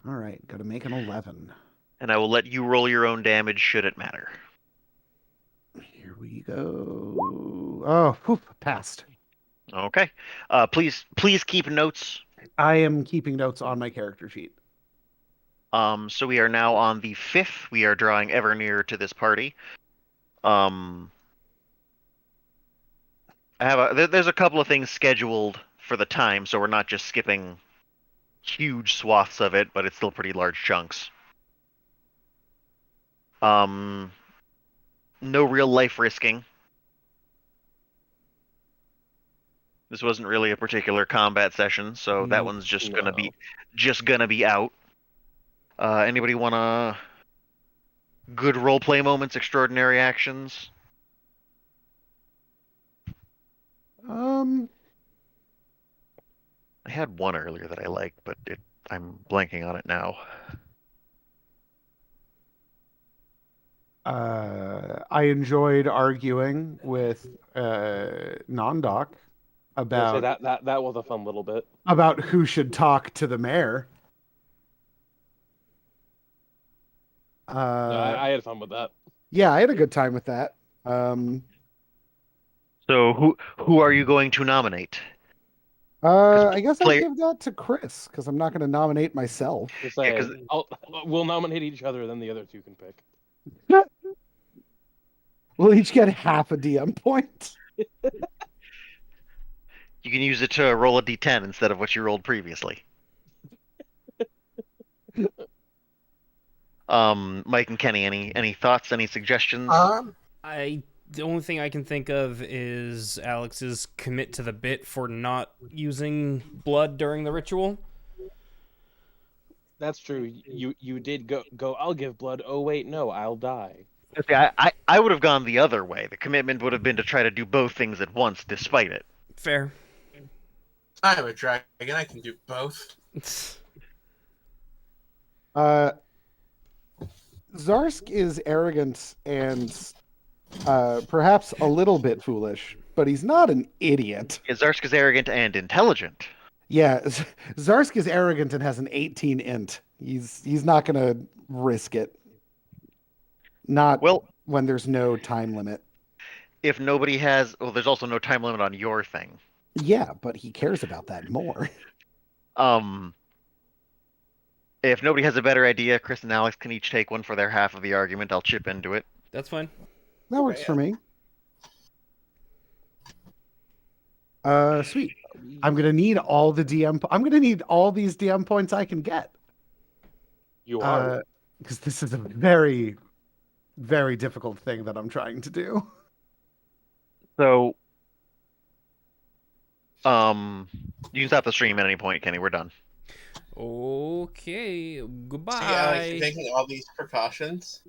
S6: All right. Got to make an 11.
S1: And I will let you roll your own damage should it matter.
S6: Here we go. Oh, whew, passed.
S1: Okay. Please keep notes.
S6: I am keeping notes on my character sheet.
S1: So we are now on the 5th. We are drawing ever nearer to this party. There's a couple of things scheduled for the time, so we're not just skipping huge swaths of it, but it's still pretty large chunks. No real life risking. This wasn't really a particular combat session, so that one's just gonna be out. Anybody wanna Good roleplay moments, extraordinary actions.
S6: Um,
S1: I had one earlier that I liked, but I'm blanking on it now.
S6: I enjoyed arguing with Nondoc
S4: I was gonna say
S6: about
S4: that was a fun little bit.
S6: who should talk to the mayor.
S4: No,
S6: Uh,
S4: I had fun with that.
S6: yeah, I had a good time with that. Um,
S1: So who are you going to nominate?
S6: I guess I'll
S1: Player,
S6: give that to Chris because I'm not going to nominate myself.
S4: To
S1: yeah,
S4: say,
S1: 'cause
S4: we'll nominate each other, then the other two can pick.
S6: We'll each get half a DM point.
S1: you can use it to roll a d10 instead of what you rolled previously. Mike and Kenny, any thoughts, any suggestions?
S2: The only thing I can think of is Alex's commit to the bit for not using blood during the ritual.
S4: That's true. You did go. I'll give blood. Oh wait, no, I'll die.
S1: See, I would have gone the other way. The commitment would have been to try to do both things at once, despite it.
S2: Fair.
S3: I'm a dragon. I can do both.
S6: Zarsk is arrogant and perhaps a little bit foolish, but he's not an idiot.
S1: Zarsk is arrogant and intelligent.
S6: Yeah, Zarsk is arrogant and has an 18 int. He's not gonna risk it. Not
S1: Well,
S6: when there's no time limit.
S1: if nobody has, well, there's also no time limit on your thing.
S6: Yeah, but he cares about that more.
S1: If nobody has a better idea, Chris and Alex can each take one for their half of the argument. I'll chip into it.
S2: That's fine.
S6: That works for me. Sweet. I'm gonna need all the DM. I'm gonna need all these DM points I can get.
S4: You are.
S6: Because this is a very, very difficult thing that I'm trying to do.
S1: So, you can stop the stream at any point, Kenny. We're done.
S2: Okay.
S3: So yeah,
S2: Goodbye.
S3: taking all these precautions.